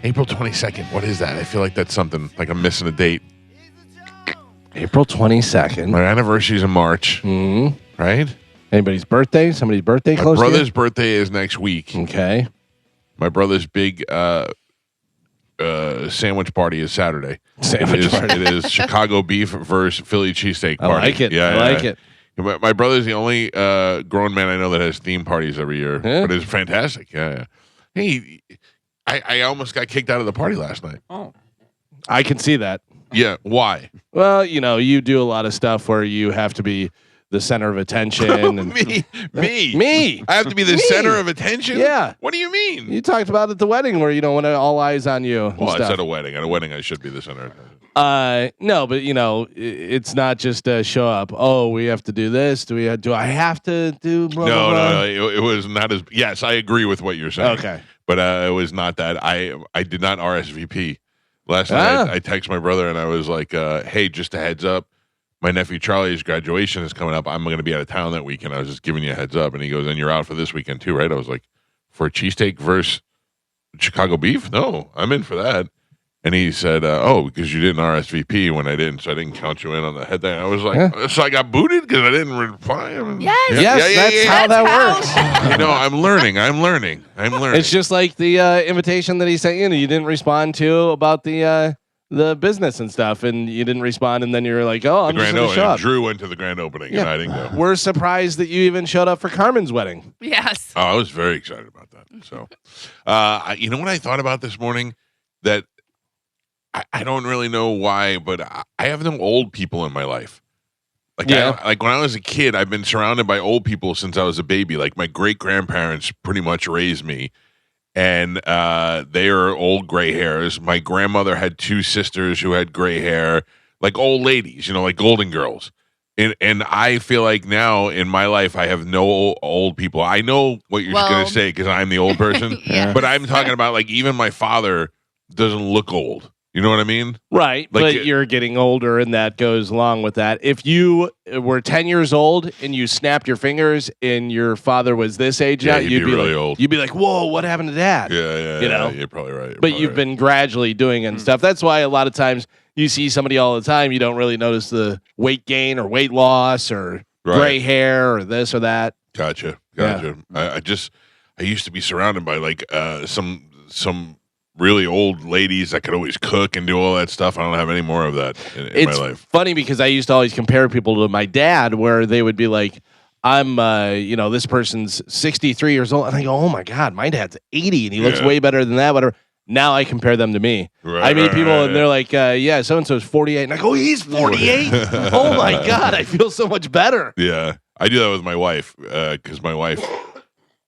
April 22nd. What is that? I feel like that's something like I'm missing a date. April 22nd. My anniversary's in March. Mm-hmm. Right? Anybody's birthday? Somebody's birthday close My brother's birthday is next week. Okay. My brother's big sandwich party is Saturday. Sandwich party. It is Chicago beef versus Philly cheesesteak party. I like it. I like it. My brother's the only grown man I know that has theme parties every year. Yeah. But it's fantastic. Yeah. Hey, I almost got kicked out of the party last night. Oh. I can see that. Yeah. Why? Well, you do a lot of stuff where you have to be the center of attention. And Me. Me. I have to be the center of attention? Yeah. What do you mean? You talked about at the wedding where you don't want all eyes on you. and Well, it's stuff. at a wedding. At a wedding, I should be the center of attention. No, but it's not just show up. Oh, we have to do this. Do I have to do? Blah, blah, blah? No. It was not as. Yes, I agree with what you're saying. Okay, but it was not that. I did not RSVP last night. I texted my brother and I was like, "Hey, just a heads up, my nephew Charlie's graduation is coming up. I'm going to be out of town that weekend. I was just giving you a heads up." And he goes, "And you're out for this weekend too, right?" I was like, "For a cheesesteak versus Chicago beef? No, I'm in for that." And he said, "Oh, because you didn't RSVP when I didn't, so I didn't count you in on the head thing." I was like, "So I got booted because I didn't reply." Yes, that's how that works. I'm learning. It's just like the invitation that he sent you, and you didn't respond to about the business and stuff, and you didn't respond, and then you were like, "Oh, I'm just going to show up." Drew went to the grand opening, and I didn't go. We're surprised that you even showed up for Carmen's wedding. Yes. Oh, I was very excited about that. So, you know what I thought about this morning? That I don't really know why, but I have no old people in my life. Like when I was a kid, I've been surrounded by old people since I was a baby. Like my great grandparents pretty much raised me, and they are old gray hairs. My grandmother had two sisters who had gray hair, like old ladies, like Golden Girls. And I feel like now in my life I have no old people. I know what you're going to say because I'm the old person, but I'm talking about like even my father doesn't look old. You know what I mean? Right, like, but you're getting older, and that goes along with that. If you were 10 years old and you snapped your fingers and your father was this age now, you'd be really like, old. You'd be like, "Whoa, what happened to Dad?" Yeah, you're probably right. But you've been gradually doing it and stuff. That's why a lot of times you see somebody all the time, you don't really notice the weight gain or weight loss or gray hair or this or that. Gotcha. Yeah. I used to be surrounded by like some really old ladies that could always cook and do all that stuff. I don't have any more of that in my life. It's funny because I used to always compare people to my dad, where they would be like, "I'm, this person's 63 years old," and I go, "Oh my God, my dad's 80, and he looks way better than that." Whatever. Now I compare them to me. I meet people and they're like, "Yeah, so and so is 48," and I go, "He's 48? Oh my God, I feel so much better." Yeah, I do that with my wife because my wife.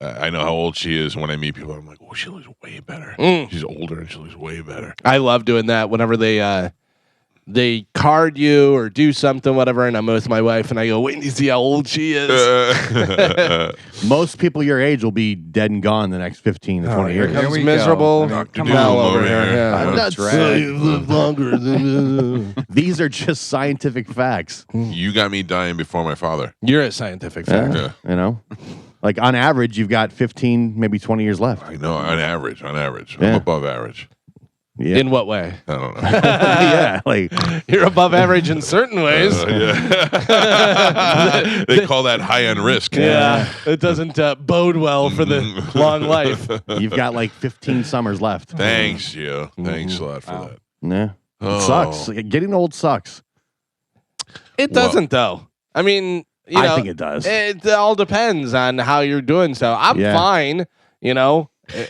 I know how old she is. When I meet people, I'm like, "Oh, she looks way better. She's older and she looks way better." I love doing that whenever they card you or do something, whatever, and I'm with my wife, and I go, "Wait, do you see how old she is?" Most people your age will be dead and gone the next 15 to 20 years. Here comes miserable. Come on over here. Yeah. I'm not saying you live longer than these are just scientific facts. You got me dying before my father. You're a scientific fact. Yeah. Like on average, you've got 15, maybe 20 years left. I know, on average. Yeah. I'm above average. Yeah. In what way? I don't know. Yeah, like you're above average in certain ways. They call that high on risk. Yeah, it doesn't bode well for the long life. You've got like 15 summers left. Thanks, you. Thanks a lot for that. Yeah, it sucks. Getting old sucks. It doesn't, though. I mean, I think it does. It all depends on how you're doing. So I'm fine.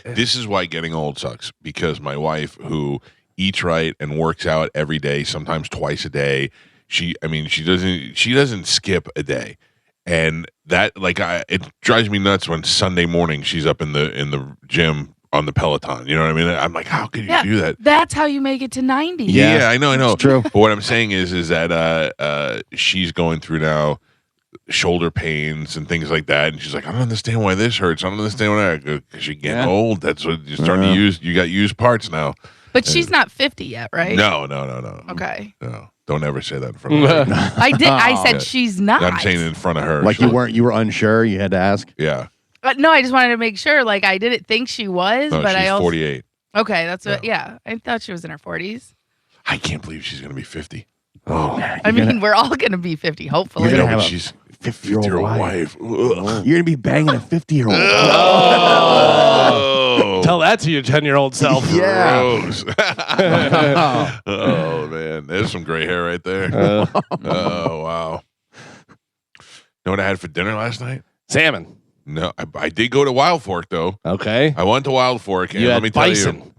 This is why getting old sucks, because my wife, who eats right and works out every day, sometimes twice a day, she doesn't skip a day, and that it drives me nuts when Sunday morning she's up in the gym on the Peloton. You know what I mean? I'm like, how could you do that? That's how you make it to 90. Yeah, I know. It's true. But what I'm saying is that she's going through now shoulder pains and things like that, and she's like, "I don't understand why this hurts. I don't understand why that." Because you're getting old. That's what you're starting to use. You got used parts now. But she's not 50 yet, right? No. Okay. No, don't ever say that in front of her. I did. I said she's not. I'm saying it in front of her. Like you were unsure. You had to ask. Yeah. No, I just wanted to make sure. Like I didn't think she was, No, but she's I also 48. Okay, that's what. Yeah, I thought she was in her 40s. I can't believe she's going to be 50. Oh, man. I mean, we're all going to be 50, hopefully. You're gonna but have a she's 50-year-old wife. You're gonna be banging a 50-year-old. Oh. Tell that to your 10-year-old self. Yeah. Gross. Oh, man. There's some gray hair right there. Oh, wow. You know what I had for dinner last night? Salmon. No, I did go to Wild Fork, though. Okay. I went to Wild Fork, and You let had me tell bison. you,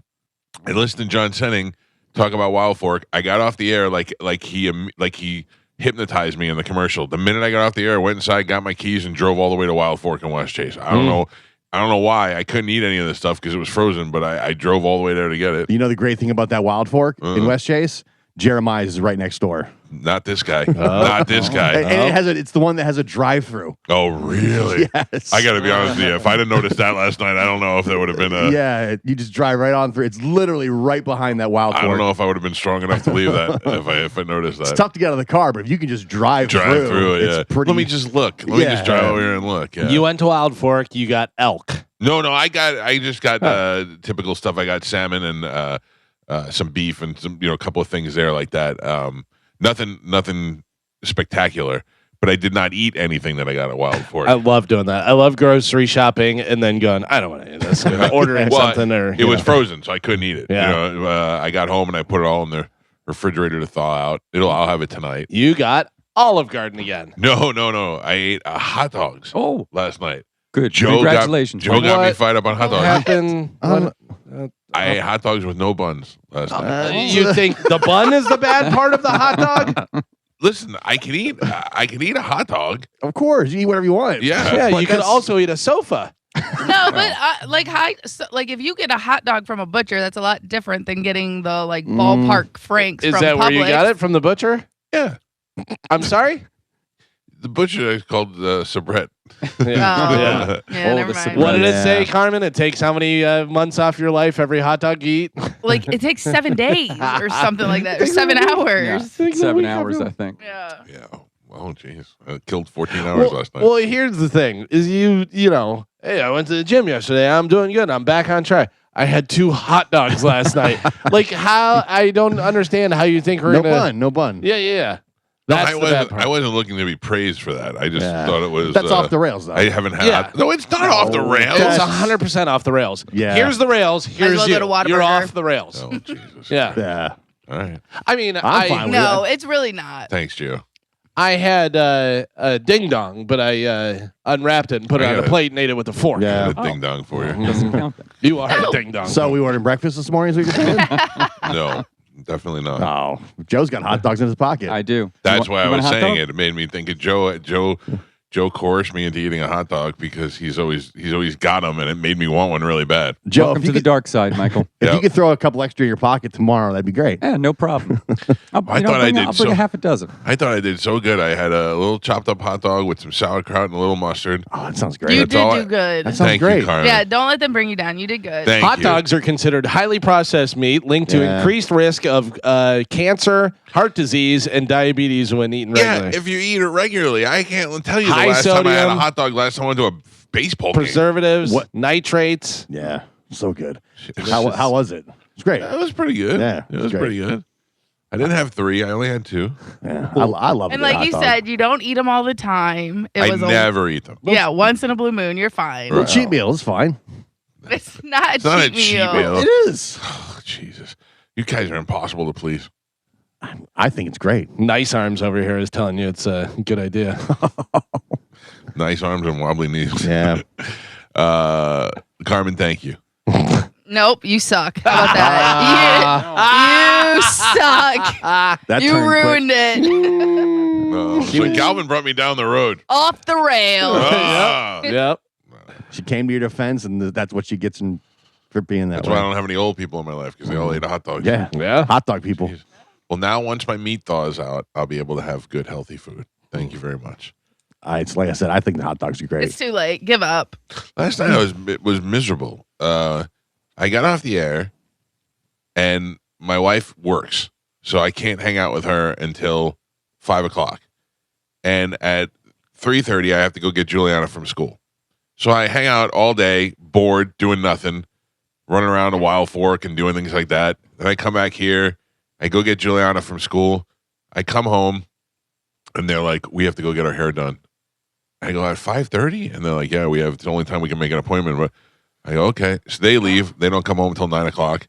I listened to John Senning talk about Wild Fork. I got off the air like he hypnotized me in the commercial. The minute I got off the air, I went inside, got my keys, and drove all the way to Wild Fork in West Chase. I don't know why. I couldn't eat any of this stuff because it was frozen, but I drove all the way there to get it. You know the great thing about that Wild Fork in West Chase? Jeremiah's is right next door. Not this guy. Not this guy. And it's the one that has a drive-through. Oh, really? Yes. I got to be honest with you. If I didn't notice that last night, I don't know if there would have been a. Yeah, you just drive right on through. It's literally right behind that Wild Fork. I don't know if I would have been strong enough to leave that if I noticed that. It's tough to get out of the car, but if you can just drive through it. it's Yeah. pretty. Let me just look. Let me just drive over here and look. Yeah. You went to Wild Fork. You got elk. No. I just got typical stuff. I got salmon and some beef and some a couple of things there like that. Nothing spectacular. But I did not eat anything that I got at Wild Fork. I love doing that. I love grocery shopping and then going, I don't want to eat this. Ordering something or it was frozen, so I couldn't eat it. Yeah. I got home and I put it all in the refrigerator to thaw out. I'll have it tonight. You got Olive Garden again. No. I ate hot dogs. Last night. Good. Joe Congratulations. Joe got me fired up on hot What dogs. happened? I ate hot dogs with no buns last night. You think the bun is the bad part of the hot dog? Listen, I can eat a hot dog. Of course, you eat whatever you want. Yeah. Yeah, But you could that's- also eat a sofa. No, but like if you get a hot dog from a butcher, that's a lot different than getting the ballpark Franks Is from that where you Publix. got it from the butcher? Yeah. I'm sorry? The butcher is called Sabret. Yeah. Yeah, Oh, never the mind. What did it Yeah. say, Carmen? It takes how many months off your life every hot dog you eat? Like it takes 7 days or something like that, or 7 hours. Yeah, 7 hours, I think. Yeah. Yeah. Oh, jeez. I killed 14 hours last night. Well, here's the thing: is hey, I went to the gym yesterday. I'm doing good. I'm back on track. I had 2 hot dogs last night. Like how I don't understand how you think we're No gonna. bun, no bun. Yeah. No, That's I the bad wasn't. part. I wasn't looking to be praised for that. I just Yeah. thought it was. That's off the rails, though. I haven't had. Yeah. No, it's not off the rails. It's 100% off the rails. Yeah. Here's the rails. Here's well you. go to You're Whataburger. off the rails. Oh, Jesus. Yeah. Yeah. All right. I mean, I'm fine with No, it's really not. Thanks, Joe. I had a ding dong, but I unwrapped it and put it I on a got it. plate and ate it with a fork. Yeah. A ding dong for you. Doesn't count then. You are a ding dong. So we ordered breakfast this morning, is what you're saying? No, definitely not. Oh, Joe's got hot dogs in his pocket. I do. That's You why I want was a hot saying dog? it. It made me think of Joe. Joe coerced me into eating a hot dog because he's always got them, and it made me want one really bad. Joe, Welcome to the dark side, Michael. if Yeah. you could throw a couple extra in your pocket tomorrow, that'd be great. Yeah, no problem. I'll I thought I did I'll bring so- a half a dozen. I thought I did so good. I had a little chopped up hot dog with some sauerkraut and a little mustard. Oh, that sounds great. You That's did all do I- good. That sounds Thank great. you, Carmen. Yeah, don't let them bring you down. You did good. Thank Hot you. dogs are considered highly processed meat linked to Yeah. increased risk of cancer, heart disease, and diabetes when eaten Yeah, regularly. if you eat it regularly, I can't tell you the High last time I had a sodium. hot dog. Last time I went to a baseball game. Preservatives, What? nitrates. Yeah, so good. It's How was it? It's great. That was pretty good. Yeah, it was it's great. pretty good. I didn't have 3. I only had 2. Yeah, I love it. And like you said, you don't eat them all the time. It I was never eat them. yeah, once in a blue moon, you're fine. well, cheat meal is fine. It's not It's not a cheat cheat meal. meal. It is. Oh, Jesus. You guys are impossible to please. I think it's great. Nice Arms over here is telling you it's a good idea. Nice arms and wobbly knees. Yeah. Carmen, thank you. Nope, you suck. How about that? You suck. That You turned quick. ruined it. So Calvin brought me down the road. Off the rails. Ah. Yep. She came to your defense, and that's what she gets for being that That's way. why I don't have any old people in my life because they all ate a hot dog. Yeah. Yeah. Hot dog people. Jeez. Well, now once my meat thaws out, I'll be able to have good, healthy food. Thank you very much. It's like I said, I think the hot dogs are great. It's too late. Give up. Last night it was miserable. I got off the air, and my wife works, so I can't hang out with her until 5:00. And at 3:30, I have to go get Juliana from school. So I hang out all day, bored, doing nothing. running around a wild fork and doing things like that. Then I come back here. I go get Juliana from school. I come home, and they're like, "We have to go get our hair done." I go, "At 5:30?" And they're like, "Yeah, we have. It's the only time we can make an appointment." But I go, "Okay." So they leave. They don't come home until 9 o'clock.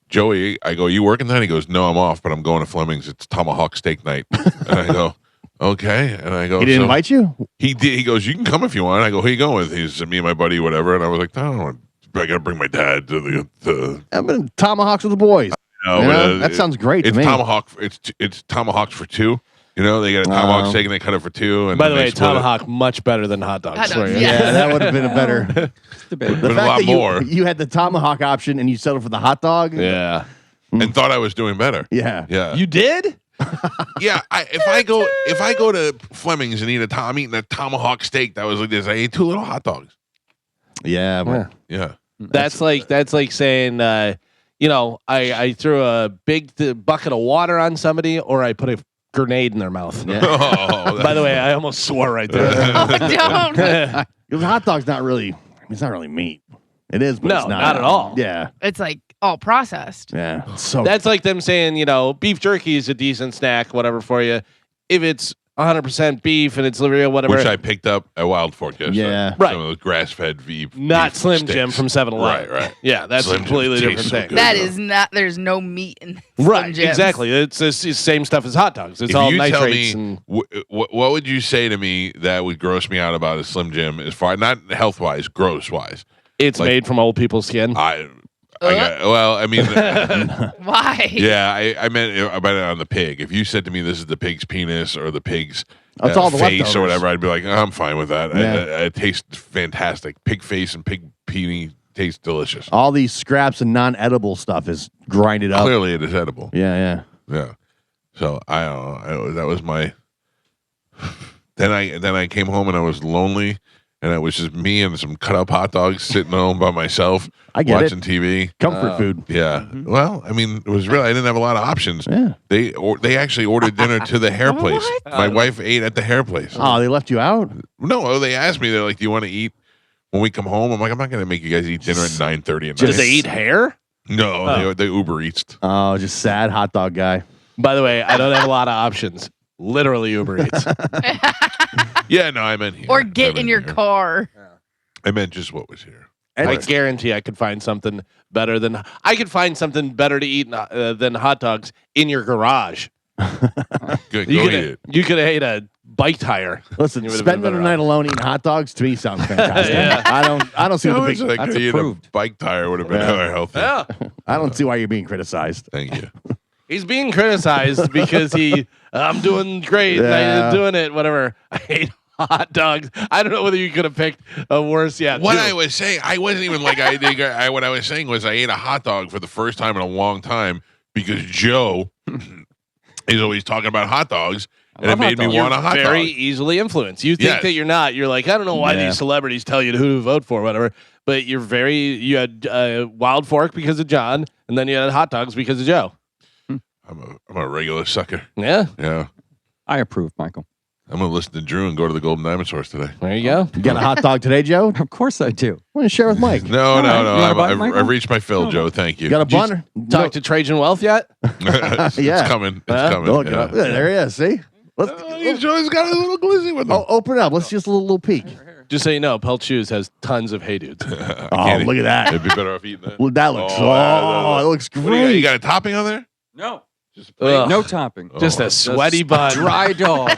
Joey, I go, "You working tonight?" He goes, "No, I'm off, but I'm going to Fleming's. It's tomahawk steak night." And I go, "Okay." And I go, He didn't invite you? He did. He goes, "You can come if you want." I go, "Who you going with?" He's me and my buddy, whatever. And I was like, "No, I got to bring my dad to the I've been tomahawks with the boys. no, You but, know, that sounds great It's to me. tomahawk. It's tomahawks for two. You know, they get a tomahawk steak and they cut it for two. And By the then they way, split it. tomahawk much better than hot dogs. Hot for dogs, you. yeah. Yeah, that would have been a better. But The a fact lot that more. you had the tomahawk option and you settled for the hot dog. Yeah. And thought I was doing better. Yeah. Yeah. You did? Yeah, if I go to Fleming's and eat I'm eating a tomahawk steak that was like this. I ate 2 little hot dogs. Yeah. But Yeah. That's like saying, I threw a big bucket of water on somebody, or I put a grenade in their mouth. Yeah. Oh, By the way, I almost swore right there. Oh, don't. Because hot dog's not really, it's not really meat. It is, but No, it's not. not at all. Yeah. It's like all processed. Yeah. It's so That's like them saying, beef jerky is a decent snack, whatever for you. If it's 100% beef and it's real, whatever. which I picked up at Wild Fork yesterday. Yeah. Right. Some of those grass-fed beef. not beef Slim sticks. Jim from 7-Eleven. Right. Yeah, that's Slim a completely Jim different tastes so thing. good. That is not. There's no meat in Slim Right, Jims. exactly. It's the same stuff as hot dogs. It's If all you tell nitrates me, and what would you say to me that would gross me out about a Slim Jim as far, not health-wise, gross-wise? it's like- made from old people's skin. I mean, Why? yeah, I meant it on the pig. If you said to me, "This is the pig's penis" or the pig's That's all the face leftovers. or whatever, I'd be like, "I'm fine with that. Yeah. It tastes fantastic. Pig face and pig peenie tastes delicious. all these scraps and non-edible stuff is grinded up. Clearly, it is edible. Yeah. Yeah. So I don't know. That was my. Then I came home and I was lonely, and it was just me and some cut up hot dogs sitting home by myself I get watching TV. Comfort food. Yeah. Well, I mean, it was really, I didn't have a lot of options. Yeah. They actually ordered dinner to the hair place. What? My wife ate at the hair place. Oh, they left you out? No, they asked me. They're like, "Do you want to eat when we come home?" I'm like, "I'm not going to make you guys eat dinner at 9:30 at night." Did they eat hair? No, they Uber Eats. Oh, just sad hot dog guy. By the way, I don't have a lot of options. Literally Uber Eats. Yeah, no, I meant here. Or I get in meant your here. car. I meant just what was here. I guarantee I could find something better to eat than hot dogs in your garage. Good, You go could eat it. you could have ate a bike tire. Listen, You would've been spending better a night off. alone eating hot dogs to me sounds fantastic. Yeah. I don't see How what the much big, I that's could eat a approved. bike tire would have been Yeah. more healthy. Yeah. I don't see why you're being criticized. Thank you. He's being criticized because I'm doing great, and Yeah. I'm doing it, whatever. I hate hot dogs. I don't know whether you could have picked a worse yet. What too. I was saying, I wasn't even like I think. What I was saying was I ate a hot dog for the first time in a long time because Joe is always talking about hot dogs, and it love hot made me dogs. want a hot very dog. easily influenced. You think Yes. that you're not. You're like, I don't know why Yeah. these celebrities tell you who to vote for, whatever. But you had Wild Fork because of John, and then you had hot dogs because of Joe. I'm a regular sucker. Yeah, Yeah, I approve, Michael. I'm gonna listen to Drew and go to the Golden Diamond Source today. there you go. You got a hot dog today, Joe? Of course I do. Want to share with Mike? No, All right. You wanna buy it, I've Michael? reached my fill, Joe. Thank you. You got a Did you bun? Talk to Trajan Wealth yet? it's Yeah. coming. It's Huh? coming. Look, yeah. there he is. See? Let's Joe's got a little glizzy with him. open it up. Let's just a little peek. Just so you know, Pelt Shoes has tons of Hey Dudes. Oh, look at that. It'd be better off eating that. Well, that looks. Oh, Oh, that it looks What do you got? You great. got a topping on there? No. Just plain? Ugh. No topping. Just Oh. a sweaty bun. Dry dog.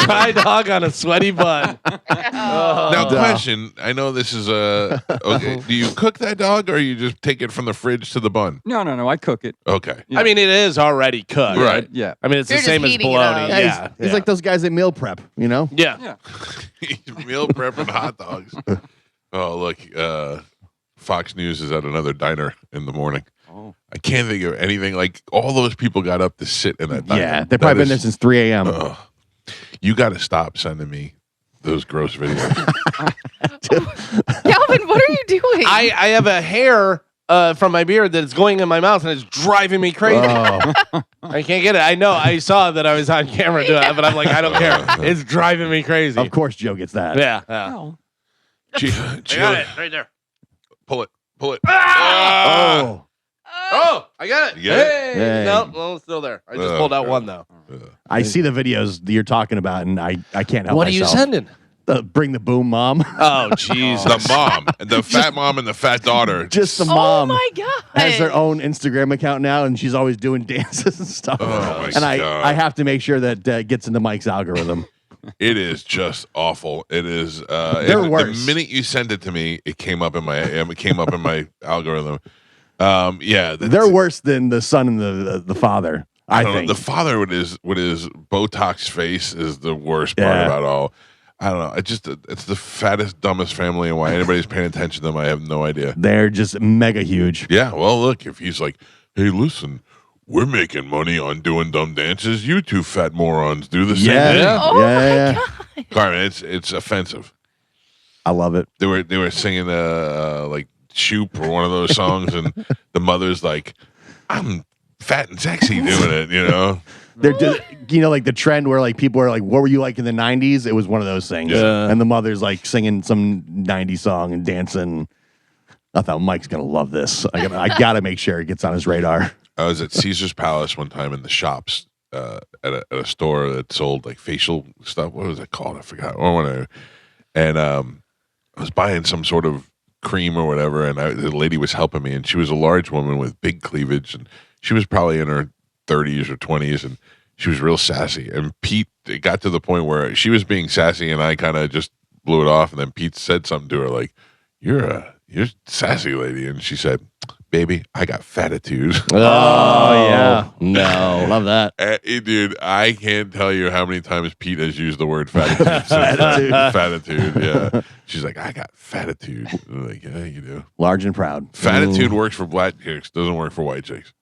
Dry dog on a sweaty bun. Now, question. I know this is a. Okay. Do you cook that dog, or you just take it from the fridge to the bun? No. I cook it. Okay. Yeah. I mean, it is already cooked. Right. Yeah. I mean, it's You're the just same as heating it bologna. up. Yeah, Yeah, he's like those guys that meal prep, you know? yeah. Yeah. He's meal prepping hot dogs. Oh, look. Fox News is at another diner in the morning. Oh. I can't think of anything. Like, all those people got up to sit in that diner. Yeah, they've That probably been there is- since 3 a.m. Ugh. You got to stop sending me those gross videos. Calvin, what are you doing? I have a hair from my beard that's going in my mouth and it's driving me crazy. Oh, I can't get it. I know. I saw that I was on camera doing it, but I'm like, I don't care. It's driving me crazy. of course, Joe gets that. Yeah. Well, Gee, I got it right there. Pull it. Pull it. Oh. Oh, I got it. You get it? Hey. Hey. No, it's still there. I just pulled out one though. I see the videos that you're talking about, and I can't help What are myself. you sending? Bring the boom mom. Oh, jeez. The mom, the fat mom, and the fat daughter. Just the Oh mom my god. has their own Instagram account now, and she's always doing dances and stuff. Oh, my and God. I have to make sure that gets into Mike's algorithm. It is just awful. It is. They're the worse. minute you send it to me, it came up in my algorithm. Yeah, They're worse than the son and the father. I don't know, think the father with his Botox face is the worst part Yeah. about all. I don't know. It's the fattest, dumbest family, and why anybody's paying attention to them, I have no idea. they're just mega huge. Yeah, well, look, if he's like, hey, listen, we're making money on doing dumb dances. You two fat morons do the same thing. Oh Yeah. my god. Carmen, it's offensive. I love it. They were singing like Shoop or one of those songs, and the mother's like, I'm fat and sexy doing it, you know? They're like the trend where like people are like, what were you like in the 90s? It was one of those things. Yeah. And the mother's like singing some 90s song and dancing. I thought Mike's gonna love this. I gotta make sure it gets on his radar. I was at Caesar's Palace one time in the shops at a store that sold like facial stuff. What was it called? I forgot. Or whatever. And I was buying some sort of cream or whatever, and the lady was helping me, and she was a large woman with big cleavage, and she was probably in her 30s or 20s, and she was real sassy. And Pete, it got to the point where she was being sassy, and I kind of just blew it off. And then Pete said something to her like, "You're sassy lady," and she said, "Baby, I got fatitude." Oh, yeah. No. Love that. Dude, I can't tell you how many times Pete has used the word fatitude. Fatitude, yeah. She's like, I got fatitude. I'm like, yeah, you do. Large and proud. Fatitude works for black chicks, doesn't work for white chicks.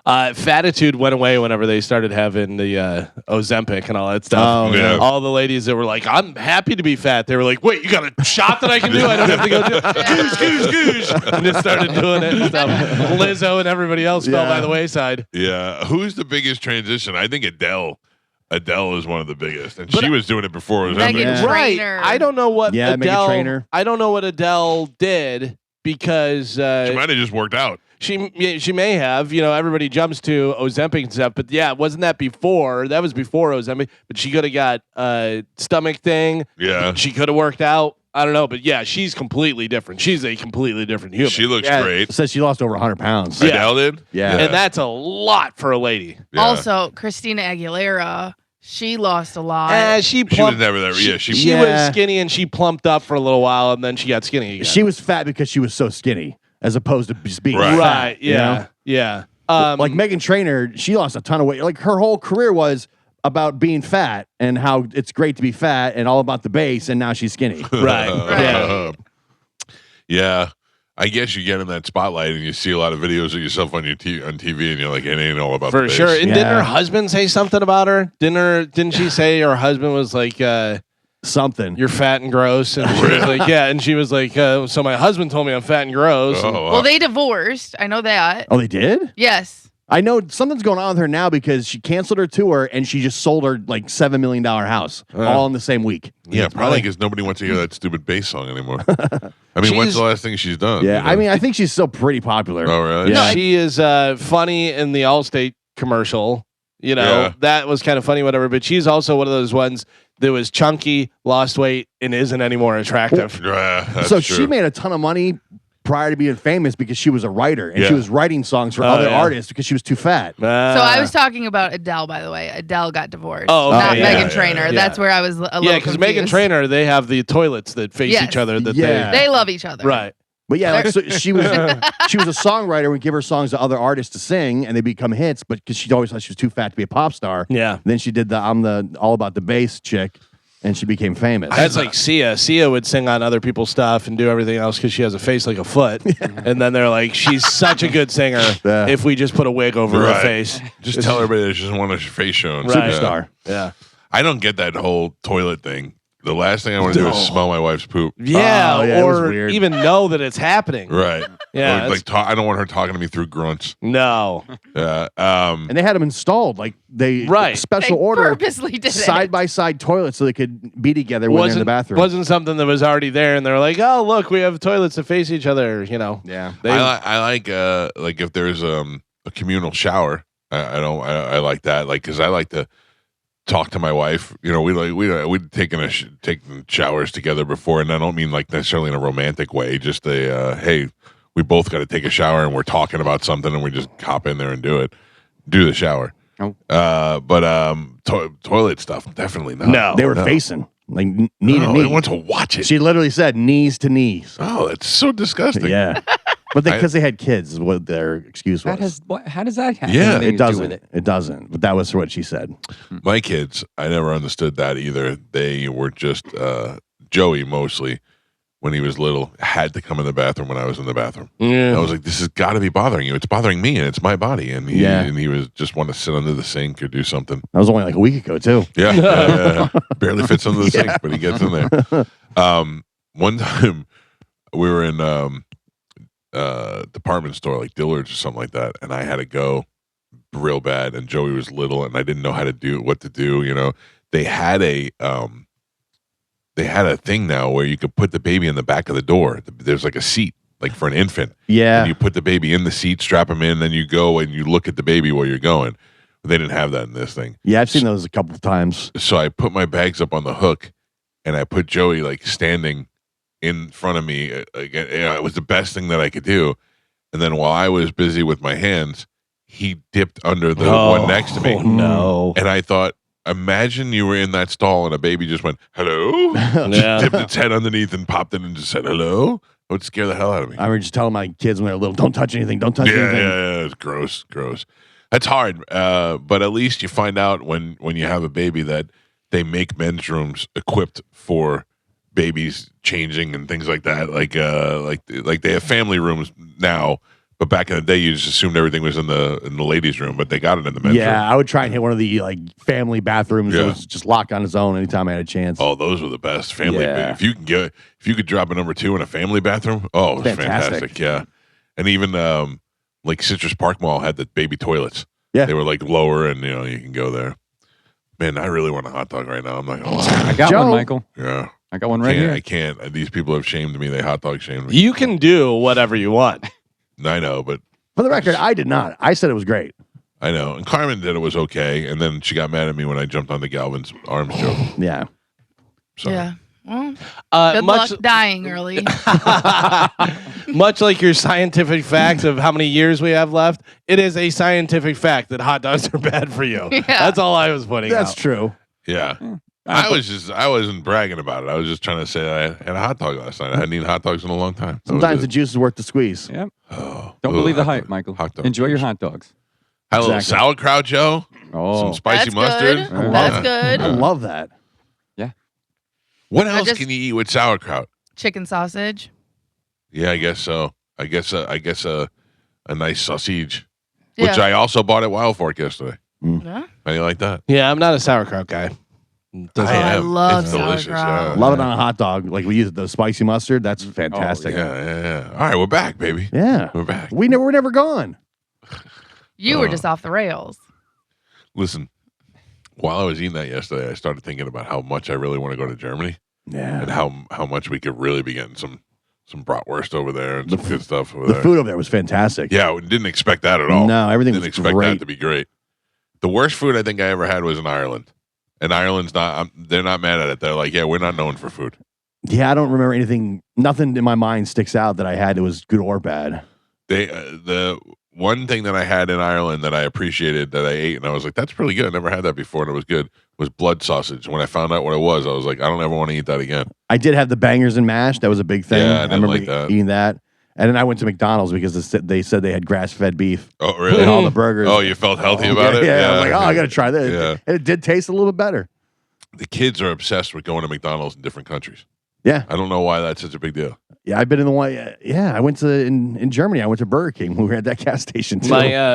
Fatitude went away whenever they started having the Ozempic and all that stuff. Oh, yeah. All the ladies that were like, I'm happy to be fat. They were like, wait, you got a shot that I can do? I don't have to go do it. Goosh. And just started doing it and stuff. Lizzo and everybody else fell Yeah. by the wayside. Yeah. Who's the biggest transition? I think Adele. Adele is one of the biggest. And she was doing it before it was Megan ever. Yeah. Trainor. I don't know what Yeah, Meghan Adele. Trainor. I don't know what Adele did because She might have just worked out. She may have, everybody jumps to Ozempic and stuff, but yeah, wasn't that before? That was before Ozempic, but she could have got a stomach thing. Yeah. She could have worked out. I don't know, but yeah, she's completely different. She's a completely different human. She looks Yeah. great. It says she lost over 100 pounds. Yeah. Adele did? Yeah. And that's a lot for a lady. Yeah. Also, Christina Aguilera, she lost a lot. She She was plumped. never there. Yeah, she She Yeah. was skinny and she plumped up for a little while and then she got skinny again. She was fat because she was so skinny, as opposed to just being Right. fat. right. you Yeah. know? Yeah. Like Meghan Trainor, she lost a ton of weight. Like her whole career was about being fat and how it's great to be fat and all about the base, and now she's skinny. Right. Right. Yeah. I guess you get in that spotlight and you see a lot of videos of yourself on TV, and you're like, it ain't all about For the sure. base. And didn't Yeah. her husband say something about her? Didn't she say her husband was like, Something. you're fat and gross? And she was like, yeah. And she was like, so my husband told me I'm fat and gross. Oh, And- wow. Well, they divorced. I know that. Oh, they did? Yes. I know something's going on with her now because she canceled her tour and she just sold her like $7 million house all in the same week. Yeah, probably because nobody wants to hear that stupid bass song anymore. I mean, when's She's- the last thing she's done? Yeah, you know? I mean, I think she's still pretty popular. Oh, really? Yeah. She is funny in the Allstate commercial. Yeah. That was kind of funny, whatever. But she's also one of those ones that was chunky, lost weight, and isn't anymore attractive. Yeah, that's So true. she made a ton of money prior to being famous because she was a writer and Yeah. she was writing songs for Oh, other yeah. artists because she was too fat. So I was talking about Adele, by the way. Adele got divorced. Oh, okay. Not Yeah, Meghan yeah, Trainor. yeah. That's where I was a little yeah, because Meghan confused. Trainor, they have the toilets that face Yes. each other. That Yeah. They love each other. right. But yeah, like, so she was a songwriter, would give her songs to other artists to sing and they become hits, but because she always thought she was too fat to be a pop star. Yeah. Then she did the I'm the all about the bass chick and she became famous. That's like Sia. Sia would sing on other people's stuff and do everything else because she has a face like a foot. And then they're like, she's such a good singer Yeah. if we just put a wig over her Right. face. Just tell everybody that she doesn't want her face shown. Right. Superstar. Yeah. I don't get that whole toilet thing. The last thing I want to do is smell my wife's poop. Yeah, yeah, it was or weird. even know that it's happening. Right. Yeah, Or, like I don't want her talking to me through grunts. no. Yeah. And they had them installed, like they Right. They special order purposely did side by side toilets so they could be together when they're in the bathroom. Wasn't something that was already there, and they're like, oh, look, we have toilets that face each other. You know. Yeah. I like if there's a communal shower. I like that. Like because I like to talk to my wife. You know, we'd taken taken showers together before, and I don't mean like necessarily in a romantic way. Just hey, we both got to take a shower, and we're talking about something, and we just hop in there and do the shower. Oh. But toilet stuff definitely not. No. They were facing like knee to I knee. want to watch it. She literally said knees to knees. Oh, that's so disgusting. Yeah. But because they had kids is what their excuse was. How does that happen? Yeah. Anything It to do doesn't. with It doesn't. But that was what she said. My kids, I never understood that either. They were just Joey mostly when he was little had to come in the bathroom when I was in the bathroom. Yeah. I was like, this has got to be bothering you. It's bothering me, and it's my body. And he was just want to sit under the sink or do something. That was only like a week ago too. Yeah. Barely fits under the sink, but he gets in there. One time we were in department store like Dillard's or something like that, and I had to go real bad, and Joey was little, and I didn't know what to do. You know, they had a thing now where you could put the baby in the back of the door. There's like a seat, like for an infant. Yeah. And you put the baby in the seat, strap him in, then you go and you look at the baby while you're going. But they didn't have that in this thing. Yeah, I've seen those a couple of times. So I put my bags up on the hook, and I put Joey like standing in front of me. It was the best thing that I could do. And then while I was busy with my hands, he dipped under the one next to me. Oh, no. And I thought, imagine you were in that stall and a baby just went, hello? Yeah. Just dipped its head underneath and popped in and just said, hello? It would scare the hell out of me. I remember just telling my kids when they were little, don't touch anything, don't touch anything. Yeah, it's gross. That's hard. But at least you find out when you have a baby that they make men's rooms equipped for babies changing and things like that. Like they have family rooms now, but back in the day you just assumed everything was in the ladies' room, but they got it in the men's room. Yeah, I would try and hit one of the like family bathrooms that Yeah. was just locked on its own anytime I had a chance. Oh, those were the best family. Yeah. If you could drop a number 2 in a family bathroom, oh, it was fantastic. Yeah, and even like Citrus Park Mall had the baby toilets. Yeah. They were like lower, and you can go there. Man, I really want a hot dog right now. I'm not gonna lie. I got Joe. one, Michael. Yeah, I got one right here. I can't. These people have shamed me. They hot dog shamed me. You can do whatever you want. I know, but For the record, I did not. I said it was great. I know. And Carmen did it was okay, and then she got mad at me when I jumped onto Galvin's arms joke. Yeah. So Yeah. Well, good Much, luck dying early. much like your scientific facts of how many years we have left, it is a scientific fact that hot dogs are bad for you. Yeah. That's all I was putting That's out. true. yeah. I wasn't bragging about it. I was just trying to say I had a hot dog last night. I hadn't eaten hot dogs in a long time. That was Sometimes it. the juice is worth the squeeze. Yep. Oh, Don't ooh, believe the hot hype, dog- Michael. hot dog Enjoy your juice. hot dogs. Had a little Exactly. sauerkraut, Joe. Oh, Some spicy That's mustard. good. Yeah. That's good. I love that. What I else just- can you eat with sauerkraut? Chicken sausage. Yeah, I guess so. I guess a nice sausage, Yeah. which I also bought at Wild Fork yesterday. Yeah. How do you like that? Yeah, I'm not a sauerkraut guy. Doesn't- I am. love It's delicious. sauerkraut. Yeah. Love it on a hot dog. Like we use the spicy mustard. That's fantastic. Yeah. All right, we're back, baby. Yeah. We're back. We're never gone. You were just off the rails. Listen, while I was eating that yesterday, I started thinking about how much I really want to go to Germany Yeah. and how much we could really be getting some bratwurst over there and The some good stuff over The there. food over there was fantastic. Yeah, we didn't expect that at all. No, everything Didn't was expect great. that to be great. The worst food I think I ever had was in Ireland. And Ireland's not, they're not mad at it. They're like, yeah, we're not known for food. Yeah, I don't remember anything. Nothing in my mind sticks out that I had that was good or bad. They the one thing that I had in Ireland that I appreciated that I ate and I was like, that's really good. I never had that before and it was good was blood sausage. When I found out what it was, I was like, I don't ever want to eat that again. I did have the bangers and mash. That was a big thing. Yeah, I didn't remember like that. eating that. And then I went to McDonald's because they said they had grass-fed beef Oh, really? in all the burgers. Oh, you felt healthy about it? Yeah, I was like, oh, I got to try this. Yeah. And it did taste a little bit better. The kids are obsessed with going to McDonald's in different countries. Yeah. I don't know why that's such a big deal. Yeah, I've been in the one. Yeah, I went to in Germany. I went to Burger King when we were at that gas station too.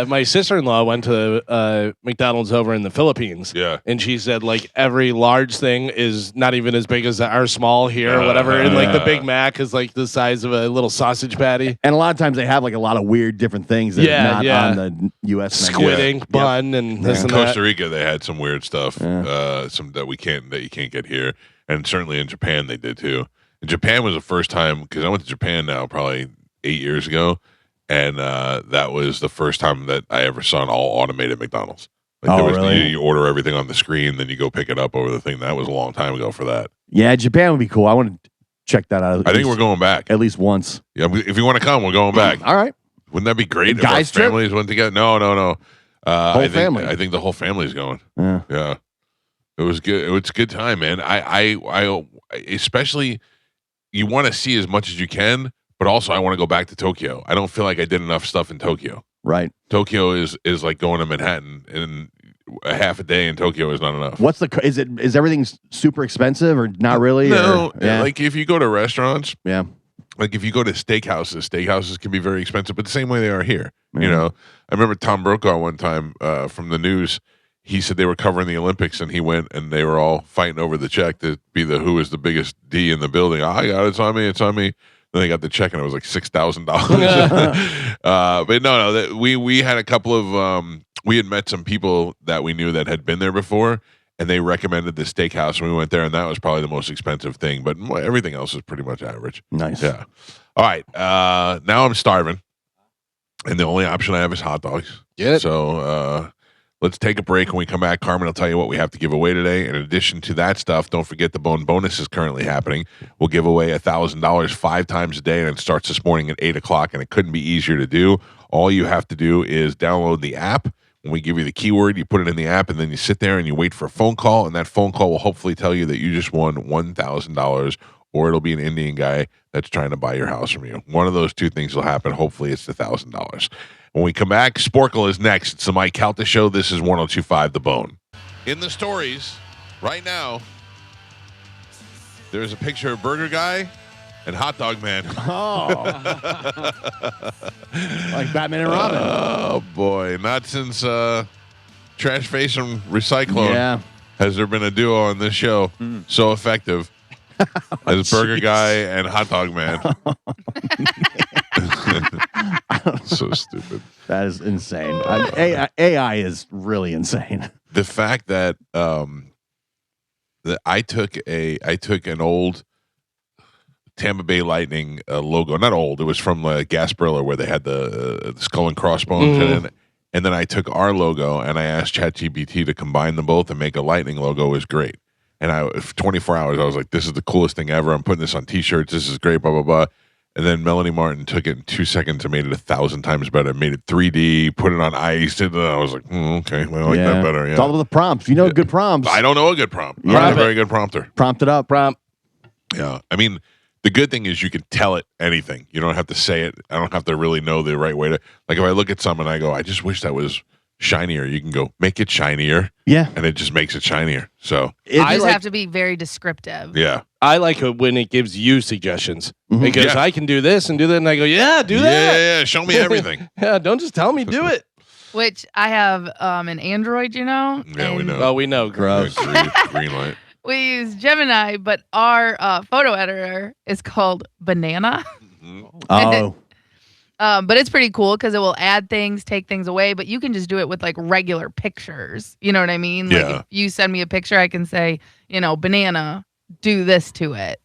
My sister-in-law went to McDonald's over in the Philippines. Yeah. And she said like every large thing is not even as big as our small here or whatever. And like the Big Mac is like the size of a little sausage patty. And a lot of times they have like a lot of weird different things that are not on the U.S. menu. Squid ink bun and this In and Costa that. Rica, they had some weird stuff, some that you can't get here, and certainly in Japan they did too. And Japan was the first time because I went to Japan now probably 8 years ago, and that was the first time that I ever saw an all automated McDonald's. Like really? You order everything on the screen, then you go pick it up over the thing. That was a long time ago for that. Yeah, Japan would be cool. I want to check that out. I think we're going back at least once. Yeah, if you want to come, we're going back. All right. Wouldn't that be great if Guys our families went together? No. Family. I think the whole family's going. Yeah. It was good. It was a good time, man. I especially you want to see as much as you can, but also I want to go back to Tokyo. I don't feel like I did enough stuff in Tokyo. Right. Tokyo is like going to Manhattan, and a half a day in Tokyo is not enough. Is everything super expensive or not really? No, Yeah. like if you go to restaurants, Yeah. like if you go to steakhouses can be very expensive, but the same way they are here. Mhm. You know, I remember Tom Brokaw one time from the news. He said they were covering the Olympics, and he went and they were all fighting over the check to be who is the biggest D in the building. I got it. It's on me. It's on me. Then they got the check, and it was like $6,000. But no, we had a couple of we had met some people that we knew that had been there before, and they recommended the steakhouse, and we went there, and that was probably the most expensive thing. But everything else is pretty much average. Nice. Yeah. All right. Now I'm starving, and the only option I have is hot dogs. Get it. So let's take a break. When we come back, Carmen will tell you what we have to give away today. In addition to that stuff, don't forget the Bone Bonus is currently happening. We'll give away $1,000 5 times a day, and it starts this morning at 8 o'clock, and it couldn't be easier to do. All you have to do is download the app. When we give you the keyword, you put it in the app, and then you sit there and you wait for a phone call, and that phone call will hopefully tell you that you just won $1,000, or it'll be an Indian guy that's trying to buy your house from you. One of those two things will happen. Hopefully, it's the $1,000. When we come back, Sporkle is next. It's the Mike Calta Show. This is 102.5 The Bone. In the stories, right now, there's a picture of Burger Guy and Hot Dog Man. Oh. Like Batman and Robin. Oh, boy. Not since Trash Face and Recyclone has there been a duo on this show so effective as Burger Guy and Hot Dog Man. So stupid. That is insane. AI is really insane. The fact that that I took an old Tampa Bay Lightning logo, not old, it was from Gasparilla where they had the skull and crossbones in it, and then I took our logo and I asked ChatGPT to combine them both and make a Lightning logo. It was great. And for 24 hours I was like, this is the coolest thing ever. I'm putting this on t-shirts. This is great, blah blah blah. And then Melanie Martin took it in 2 seconds and made it 1,000 times better. Made it 3D, put it on ice. And I was like, okay, well, I like that better. Yeah. It's all about the prompts. You know good prompts. I don't know a good prompt. I'm not a very good prompter. Prompt it up. Prompt. Yeah. I mean, the good thing is you can tell it anything. You don't have to say it. I don't have to really know the right way to. Like if I look at something and I go, I just wish that was shinier. You can go, make it shinier. Yeah. And it just makes it shinier. So You just have to be very descriptive. yeah. I like it when it gives you suggestions Mhm. because Yeah. I can do this and do that, and I go, yeah, do that. Yeah. Show me everything. Yeah, don't just tell me, do it. Which I have an Android, you know. Yeah, we and know. Oh, we know. Gross. Green light. We use Gemini, but our photo editor is called Banana. Oh. But it's pretty cool because it will add things, take things away, but you can just do it with like regular pictures. You know what I mean? Like Yeah. if you send me a picture, I can say, Banana, do this to it.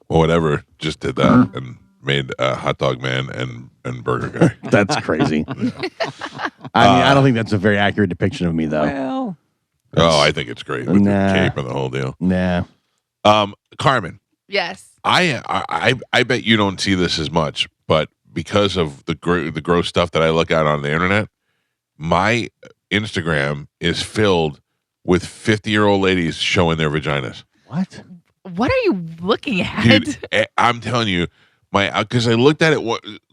Well, whatever. Just did that and made Hot Dog Man and Burger Guy. That's crazy. I mean, I don't think that's a very accurate depiction of me, though. Well, Oh, I think it's great with Nah. the cape and the whole deal. Nah. Carmen, Yes. I bet you don't see this as much, but because of the gross stuff that I look at on the internet, my Instagram is filled with 50-year-old ladies showing their vaginas. What? What are you looking at? Dude, I'm telling you, because I looked at it,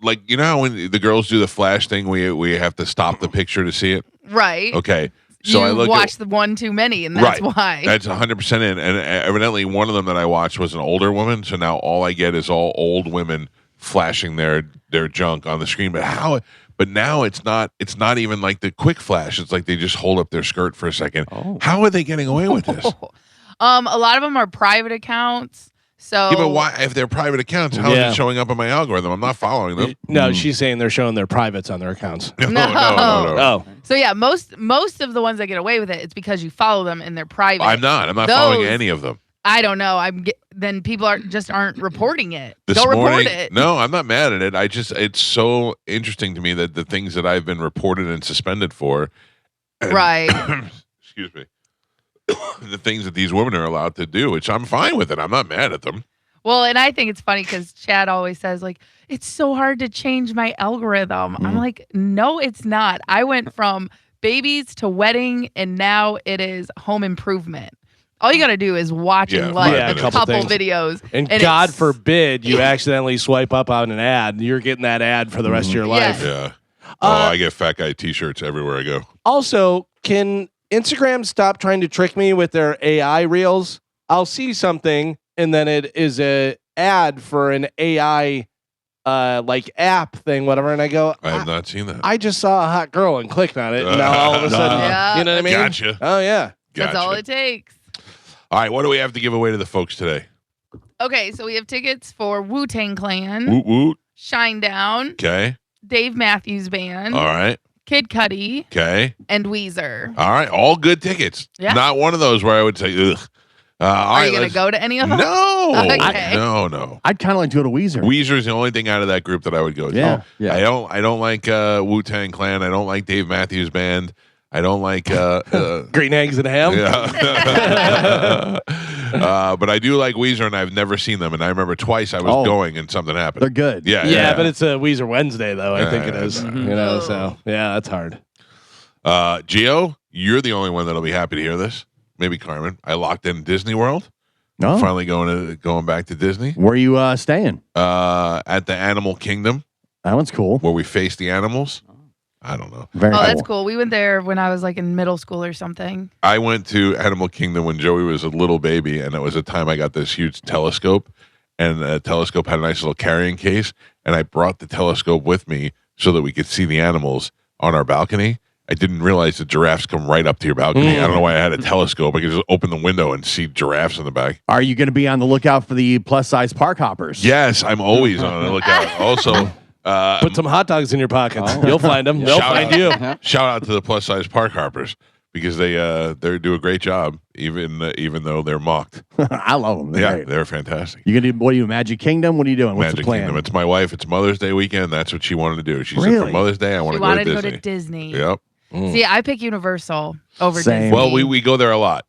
like you know how when the girls do the flash thing, we have to stop the picture to see it. Right. Okay, So I you look watched the one too many, and that's why. That's 100% in. And evidently, one of them that I watched was an older woman. So now all I get is all old women flashing their junk on the screen. But how? But now it's not even like the quick flash. It's like they just hold up their skirt for a second. Oh. How are they getting away with this? A lot of them are private accounts. So Yeah, but why? If they're private accounts, how is Yeah. it showing up in my algorithm? I'm not following them. No, she's saying they're showing their privates on their accounts. No. Oh, So yeah, most of the ones that get away with it, it's because you follow them and they're private. I'm not Those- following any of them. I don't know. Then people aren't reporting it. This Don't morning, report it. no, I'm not mad at it. It's so interesting to me that the things that I've been reported and suspended for, Right. excuse me, the things that these women are allowed to do, which I'm fine with it. I'm not mad at them. Well, and I think it's funny because Chad always says, like, it's so hard to change my algorithm. I'm like, no, it's not. I went from babies to wedding, and now it is home improvement. All you got to do is watch and like Yeah, a a couple couple things. videos. and And God it's- forbid you accidentally swipe up on an ad. You're getting that ad for the rest of your life. Yes. Yeah. I get fat guy T-shirts everywhere I go. Also, can Instagram stop trying to trick me with their AI reels? I'll see something and then it is a ad for an AI like app thing, whatever, and I go, I have not seen that. I just saw a hot girl and clicked on it, and now all of a sudden, Yeah. you know what I mean? Gotcha. Oh yeah. That's all Gotcha. it takes. All right, what do we have to give away to the folks today? Okay, so we have tickets for Wu-Tang Clan, Woot woot. Shinedown, Okay. Dave Matthews Band, All right. Kid Cudi, Okay. and Weezer. All right. All good tickets. Yeah. Not one of those where I would say, ugh. All Are right, you going to let's- go to any of them? No. Okay. No. I'd kind of like to go to Weezer. Weezer is the only thing out of that group that I would go to. Yeah. Yeah. I don't like Wu-Tang Clan. I don't like Dave Matthews Band. I don't like Green eggs and ham. yeah. But I do like Weezer, and I've never seen them. And I remember twice I was Oh. going and something happened. They're good. Yeah, Yeah, but it's a Weezer Wednesday though. I think it Yeah, is. yeah. You know, so yeah, that's hard. Gio, you're the only one that'll be happy to hear this. Maybe Carmen. I locked in Disney World. No. Finally going back to Disney. Where are you staying? At the Animal Kingdom, That one's cool. where we face the animals. I don't know. Very Oh, cool. that's cool. We went there when I was like in middle school or something. I went to Animal Kingdom when Joey was a little baby, and it was a time I got this huge telescope, and the telescope had a nice little carrying case, and I brought the telescope with me so that we could see the animals on our balcony. I didn't realize the giraffes come right up to your balcony. I don't know why I had a telescope. I could just open the window and see giraffes in the back. Are you going to be on the lookout for the plus size park hoppers? Yes, I'm always on the lookout. Also, Put some hot dogs in your pockets. Oh. You'll find them. They'll Shout find out. you. Yeah. shout out to the plus size park hoppers because they do a great job, even though they're mocked. I love them. They're Yeah, great. they're fantastic. You gonna do? What are you? Magic Kingdom? What are you doing? What's Magic the plan? Kingdom. It's my wife. It's Mother's Day weekend. That's what she wanted to do. She said for Really? Mother's Day, I want She to go wanted to to go Disney. to Disney. Yep. See, I pick Universal over Same. Disney. Well, we go there a lot.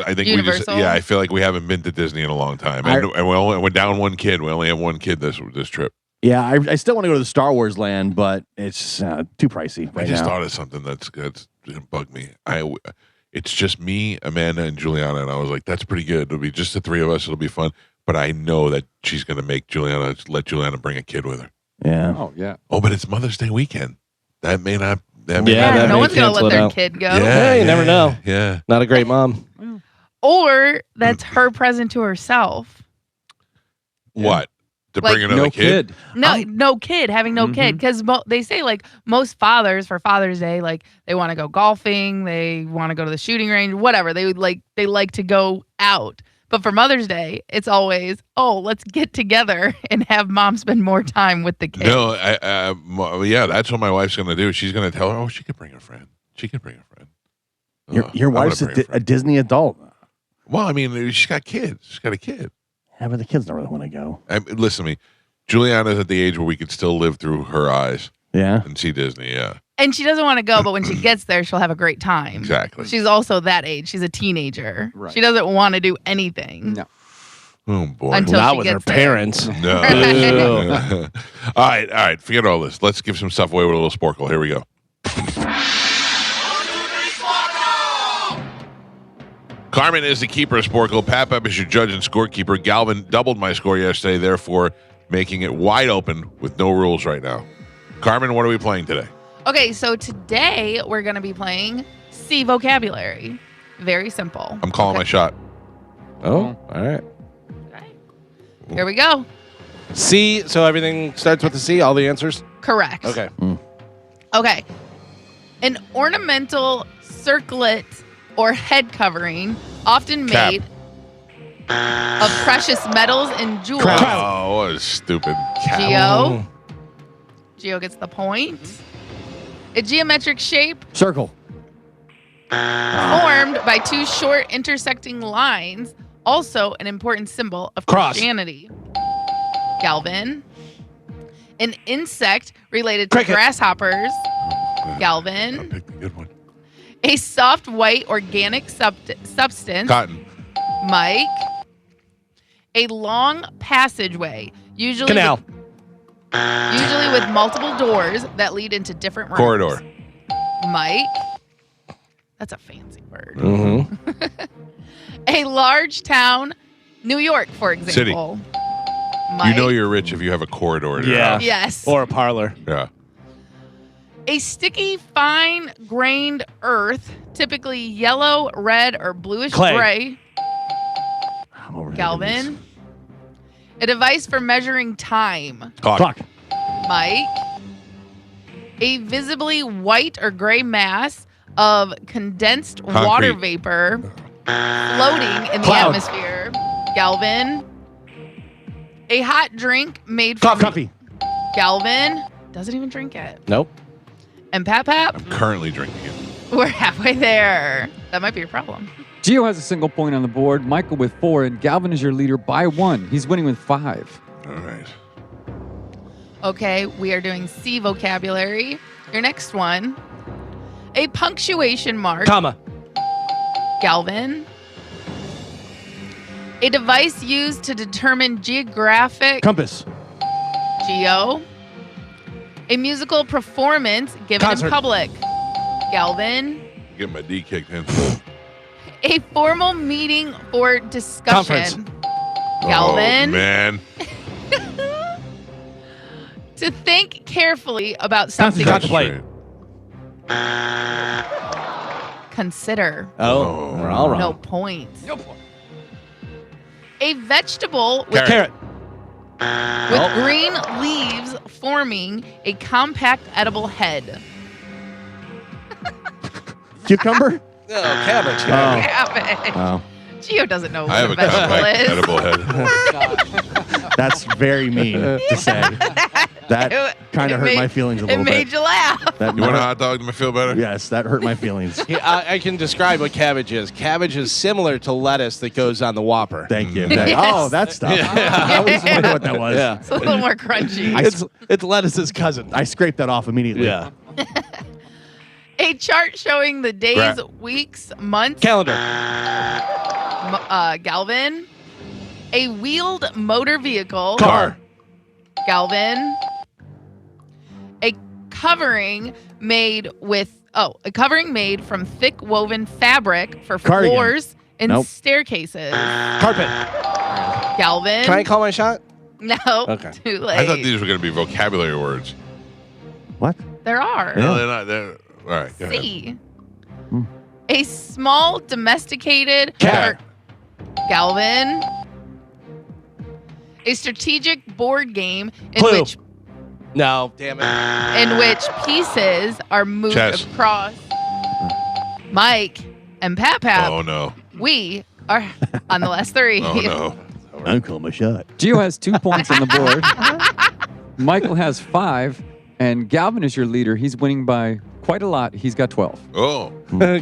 I think Universal? I feel like we haven't been to Disney in a long time, and we're down one kid. We only have one kid this trip. Yeah, I still want to go to the Star Wars land, but it's too pricey I right just now. thought of something that's gonna bug me. It's just me, Amanda, and Juliana, and I was like, that's pretty good. It'll be just the three of us. It'll be fun. But I know that she's gonna let Juliana bring a kid with her. Yeah. Oh, yeah. Oh, but it's Mother's Day weekend. That may not. That may Yeah, not that no may one's gonna cancel let it their out. kid go. Yeah, you never know. Yeah. Not a great mom. Or that's her present to herself. What? To Like, bring another No kid. No kid, having no kid, because they say like most fathers for Father's Day, like they want to go golfing, they want to go to the shooting range, whatever. They like to go out. But for Mother's Day, it's always, oh, let's get together and have mom spend more time with the kids. No, yeah, that's what my wife's going to do. She's going to tell her, oh, she could bring a friend. She could bring a friend. Your I'm gonna wife's bring a a friend. Disney adult. Well, I mean, she's got kids. She's got a kid. Yeah, but the kids don't really want to go. Listen to me. Juliana's at the age where we could still live through her eyes Yeah. and see Disney. Yeah, And she doesn't want to go, but when she gets there, she'll have a great time. exactly. She's also that age. She's a teenager. Right. She doesn't want to do anything. No. Oh, boy. Until Not she with her gets there. parents. No. All right. Forget all this. Let's give some stuff away with a little Sporkle. Here we go. Carmen is the keeper of Sporkle. Papap is your judge and scorekeeper. Galvin doubled my score yesterday, therefore making it wide open with no rules right now. Carmen, what are we playing today? Okay, so today we're going to be playing C vocabulary. Very simple. I'm calling my shot. Oh, all right. Okay. Here we go. C. So everything starts with the C. All the answers. Correct. Okay. Okay. An ornamental circlet or head covering, often Cap. made of precious metals and jewels. Oh, what a stupid cap. Geo. Geo gets the point. A geometric shape Circle. formed by two short intersecting lines, also an important symbol of Cross. Christianity. Galvin. An insect related to Cricket. grasshoppers. I Galvin. picked a good one. A soft white organic substance. Cotton. Mike. A long passageway, usually Canal. with multiple doors that lead into different rooms. Corridor. Mike. That's a fancy word. Mm-hmm. A large town, New York, for example. Mike. You know you're rich if you have a corridor in your Yeah. house. Yes. Or a parlor. Yeah. A sticky, fine-grained earth, typically yellow, red, or bluish Clay. gray. I'm over Galvin. A device for measuring time. Clock. Mike. A visibly white or gray mass of condensed water Concrete. vapor floating in the Cloud. atmosphere. Galvin. A hot drink made from Coffee. Galvin. Doesn't even drink it. Nope. And Pap Pap, I'm currently drinking it. we're halfway there. That might be your problem. Gio has a single point on the board. Michael with 4, and Galvin is your leader by 1. He's winning with 5. All right. Okay, we are doing C vocabulary. Your next one. A punctuation mark. Comma. Galvin. A device used to determine geographic. Compass. Geo. A musical performance given Concert. in public. Galvin. Get my D kicked in. A formal meeting for discussion. Oh, Galvin. man. To think carefully about something. Contemplate. Consider. Oh, we're all wrong. No points. A vegetable with, Carrot. with green leaves forming a compact edible head. Cucumber. Oh, cabbage. Cabbage. Oh, Gio doesn't know I have what a a vegetable compact is. edible head. that's very mean to say. That kind It of hurt made- my feelings a It little made bit. you laugh. That You want a hurt- hot dog to feel better? Yes, that hurt my feelings. I can describe what cabbage is. Cabbage is similar to lettuce that goes on the Whopper. Thank you. Yes. Oh, that stuff. I was wondering what that was. Yeah. It's a little more crunchy. It's lettuce's cousin. I scraped that off immediately. Yeah. A chart showing the days, Rat. weeks, months. Calendar. Galvin. A wheeled motor vehicle. Car. Galvin. A covering made from thick woven fabric for Cardigan. floors and Nope. staircases. Carpet. Galvin. Can I call my shot? No. Okay. Too late. I thought these were going to be vocabulary words. What? There are. No, they're not. They're, all right. Go ahead. C. Hmm. A small domesticated Cat. Galvin. A strategic board game Clue. No, damn it. in which pieces are moved Chess. across. Mike and Pap Pap, Oh, no. we are on the last 3. Oh, no. I'm calling my shot. Gio has 2 points on the board. Michael has 5, and Galvin is your leader. He's winning by quite a lot. He's got 12. Oh,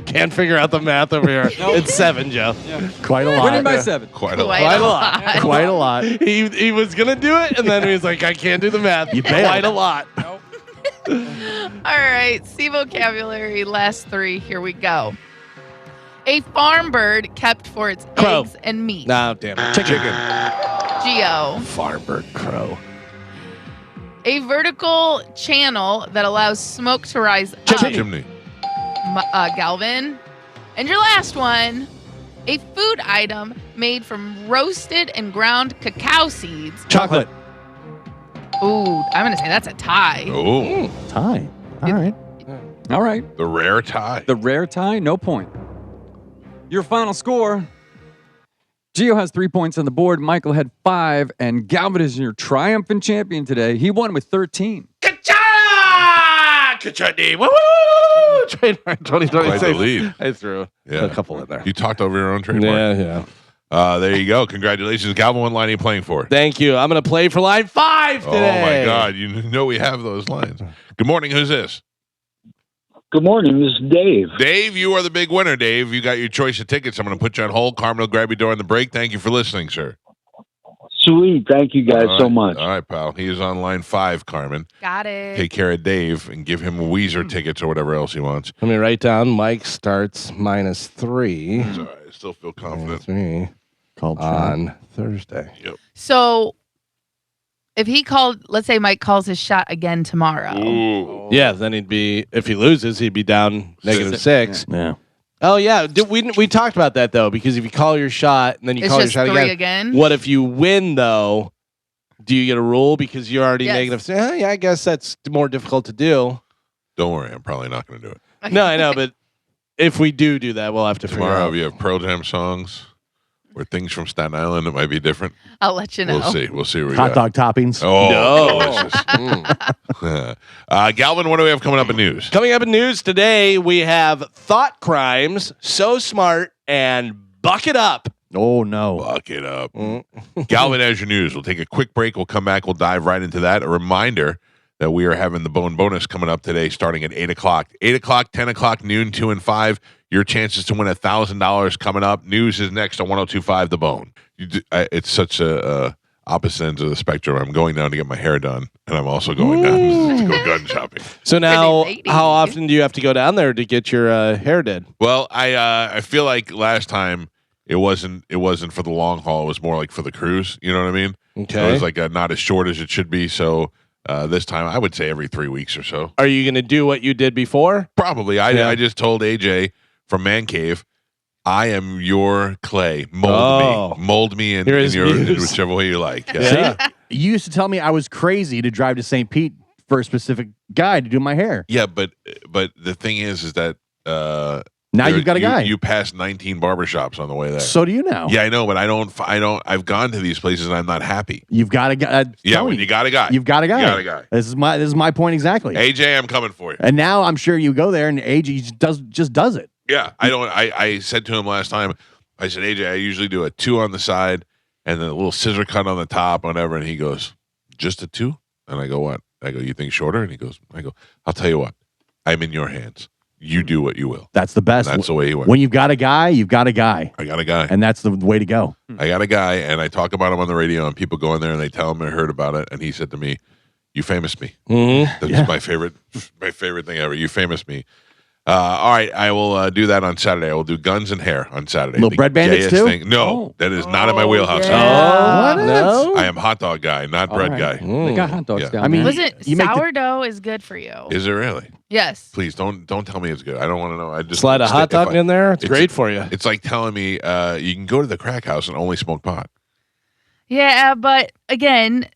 Can't figure out the math over here. It's 7, Joe. Quite a Winning lot. by 7. quite a lot. Quite a lot. Quite a lot. He was gonna do it, and then he was like, "I can't do the math." You bailed. Quite a lot. All right, C vocabulary, last 3. Here we go. A farm bird kept for its Crow. eggs and meat. No, damn it. Chicken. Geo. Firebird crow. A vertical channel that allows smoke to rise up. Chimney. Galvin. And your last one, a food item made from roasted and ground cacao seeds. Chocolate. Ooh, I'm going to say that's a tie. Oh. Tie. All right. All right. The rare tie. The rare tie, no point. Your final score. Gio has 3 points on the board. Michael had 5. And Galvin is your triumphant champion today. He won with 13. Ka-cha, Dave. Woo! Trademark 2026. Quite the lead. I threw Yeah. a couple in there. You talked over your own trademark. Yeah. There you go. Congratulations. Galvin, what line are you playing for? Thank you. I'm going to play for line 5 today. Oh, my God. You know we have those lines. Good morning. Who's this? Good morning. This is Dave. Dave, you are the big winner, Dave. You got your choice of tickets. I'm going to put you on hold. Carmen will grab you during the break. Thank you for listening, sir. Sweet. Thank you guys All so right. much. All right, pal. He is on line 5, Carmen. Got it. Take care of Dave and give him Weezer tickets or whatever else he wants. Let me write down Mike starts -3. It's all right. I still feel confident. -3 Called on Thursday. So if he called, let's say Mike calls his shot again tomorrow. Ooh. Yeah, then he'd be, if he loses, he'd be down -6. Yeah. Oh, yeah. We talked about that, though, because if you call your shot and then you It's call your just shot 3 again, again. what if you win, though? Do you get a rule because you're already Yes. negative? Yeah, I guess that's more difficult to do. Don't worry. I'm probably not going to do it. No, I know, but if we do that, we'll have to figure Tomorrow, out. if you have Pearl Jam songs or things from Staten Island, it might be different. I'll let you know. We'll see. We'll see what we Hot got. dog toppings. Oh, No. delicious. Mm. Galvin, what do we have coming up in news? Coming up in news today, we have Thought Crimes, So Smart, and Buck It Up. Oh, no. Buck it up. Mm. Galvin has your news. We'll take a quick break. We'll come back. We'll dive right into that. A reminder that we are having the Bone Bonus coming up today starting at 8 o'clock. 8 o'clock, 10 o'clock, noon, 2 and 5. Your chances to win $1,000 coming up. News is next on 102.5 The Bone. It's such a opposite ends of the spectrum. I'm going down to get my hair done, and I'm also going down to go gun shopping. So now, Pretty lady. how often do you have to go down there to get your hair did? Well, I feel like last time it wasn't for the long haul. It was more like for the cruise. You know what I mean? So Okay. it was like not as short as it should be. So this time, I would say every 3 weeks or so. Are you going to do what you did before? Probably. Yeah. I just told AJ from Man Cave, I am your clay. Oh. Mold me in, You're in his your in muse. whichever way you like. Yeah. See, you used to tell me I was crazy to drive to St. Pete for a specific guy to do my hair. Yeah, but the thing is that Now you've got a guy. You passed 19 barbershops on the way there. So do you now. Yeah, I know, but I don't. I've gone to these places and I'm not happy. You've got a guy. Yeah, when you got a guy, You've got a guy. You got a guy. This is my point exactly. AJ, I'm coming for you. And now I'm sure you go there and AJ just does it. Yeah, I said to him last time, I said, AJ, I usually do a 2 on the side and then a little scissor cut on the top, whatever. And he goes, just a 2? And I go, what? I go, you think shorter? And he goes, I'll tell you what, I'm in your hands. You do what you will. That's the best. And that's the way he went. When you've got a guy, you've got a guy. I got a guy. And that's the way to go. I got a guy, and I talk about him on the radio, and people go in there and they tell him I heard about it. And he said to me, you famous me. Mm-hmm. That's my favorite thing ever. You famous me. All right, I will do that on Saturday. I will do guns and hair on Saturday. Little The bread bandits gayest too? thing. No, Oh. that is not in my wheelhouse. Oh, What? no. I am hot dog guy, not All bread right. guy. They got hot dogs Yeah. down I mean, there. Listen, You make the- sourdough is good for you. Is it really? Yes. Please don't tell me it's good. I don't want to know. I just Slide a if hot dog I- in there. It's it's- great for you. It's like telling me you can go to the crack house and only smoke pot. Yeah, but again,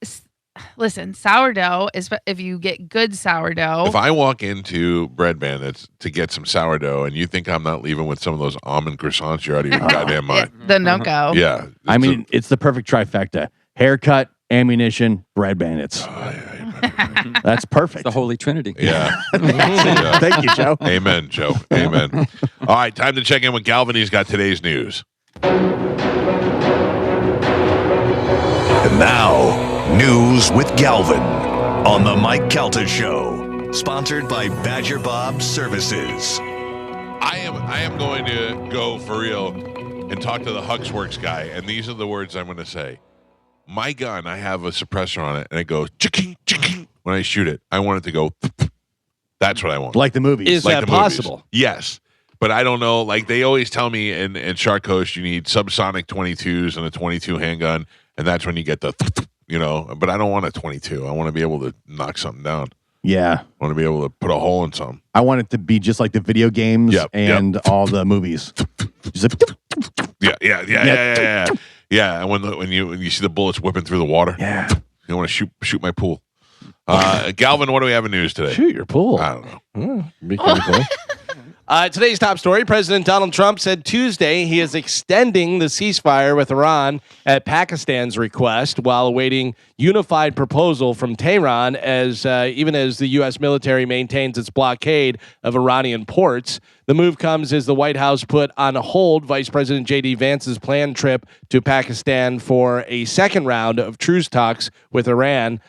listen, sourdough is if you get good sourdough. If I walk into Bread Bandits to get some sourdough and you think I'm not leaving with some of those almond croissants, you're out of your goddamn mind. the no-go. Yeah. I mean, it's the perfect trifecta: haircut, ammunition, bread bandits. That's perfect. The Holy Trinity. yeah. Yeah. Thank you, Joe. Amen, Joe. Amen. All right, time to check in with Galvin. He's got today's news. And now, news with Galvin on the Mike Calta Show, sponsored by Badger Bob Services. I am going to go for real and talk to the Huxworks guy, and these are the words I'm going to say. My gun, I have a suppressor on it, and it goes chicking, chicking when I shoot it. I want it to go. That's what I want. Like the movies. Is Like that the movies. possible? Yes. But I don't know. Like they always tell me in Shark Coast, you need subsonic 22s and a 22 handgun, and that's when you get the, But I don't want a 22. I want to be able to knock something down. Yeah. I want to be able to put a hole in something. I want it to be just like the video games Yep, and all the movies. Just like, Yeah. And when you see the bullets whipping through the water, yeah. you want to shoot my pool. Galvin, what do we have in news today? Shoot your pool. I don't know. Be kinda cool. Today's top story, President Donald Trump said Tuesday he is extending the ceasefire with Iran at Pakistan's request while awaiting unified proposal from Tehran even as the U.S. military maintains its blockade of Iranian ports. The move comes as the White House put on hold Vice President J.D. Vance's planned trip to Pakistan for a second round of truce talks with Iran,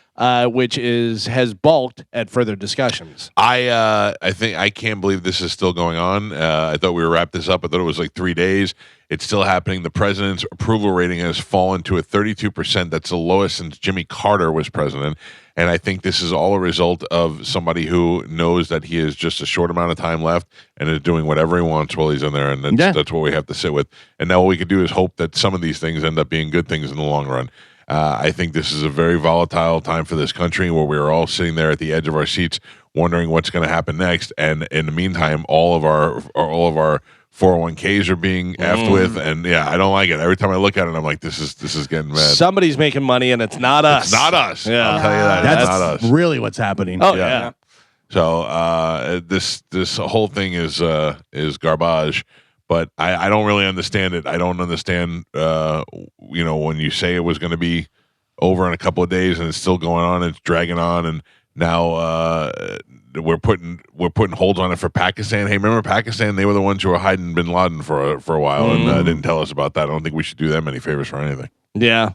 which has balked at further discussions. I can't believe this is still going on. I thought we were wrapped this up. I thought it was like 3 days. It's still happening. The president's approval rating has fallen to a 32%. That's the lowest since Jimmy Carter was president. And I think this is all a result of somebody who knows that he has just a short amount of time left and is doing whatever he wants while he's in there. And that's what we have to sit with. And now what we can do is hope that some of these things end up being good things in the long run. I think this is a very volatile time for this country where we're all sitting there at the edge of our seats wondering what's going to happen next. And in the meantime, all of our 401ks are being effed with, and yeah, I don't like it. Every time I look at it, I'm like, this is getting mad. Somebody's making money, and it's not us. It's not us. Yeah. I'll tell you that. That's It's not us. really what's happening. Oh yeah. So this whole thing is garbage, but I don't really understand it. I don't understand. When you say it was going to be over in a couple of days and it's still going on, it's dragging on, and now we're putting holds on it for Pakistan. Hey, remember Pakistan? They were the ones who were hiding Bin Laden for a while and didn't tell us about that. I don't think we should do them any favors for anything. Yeah.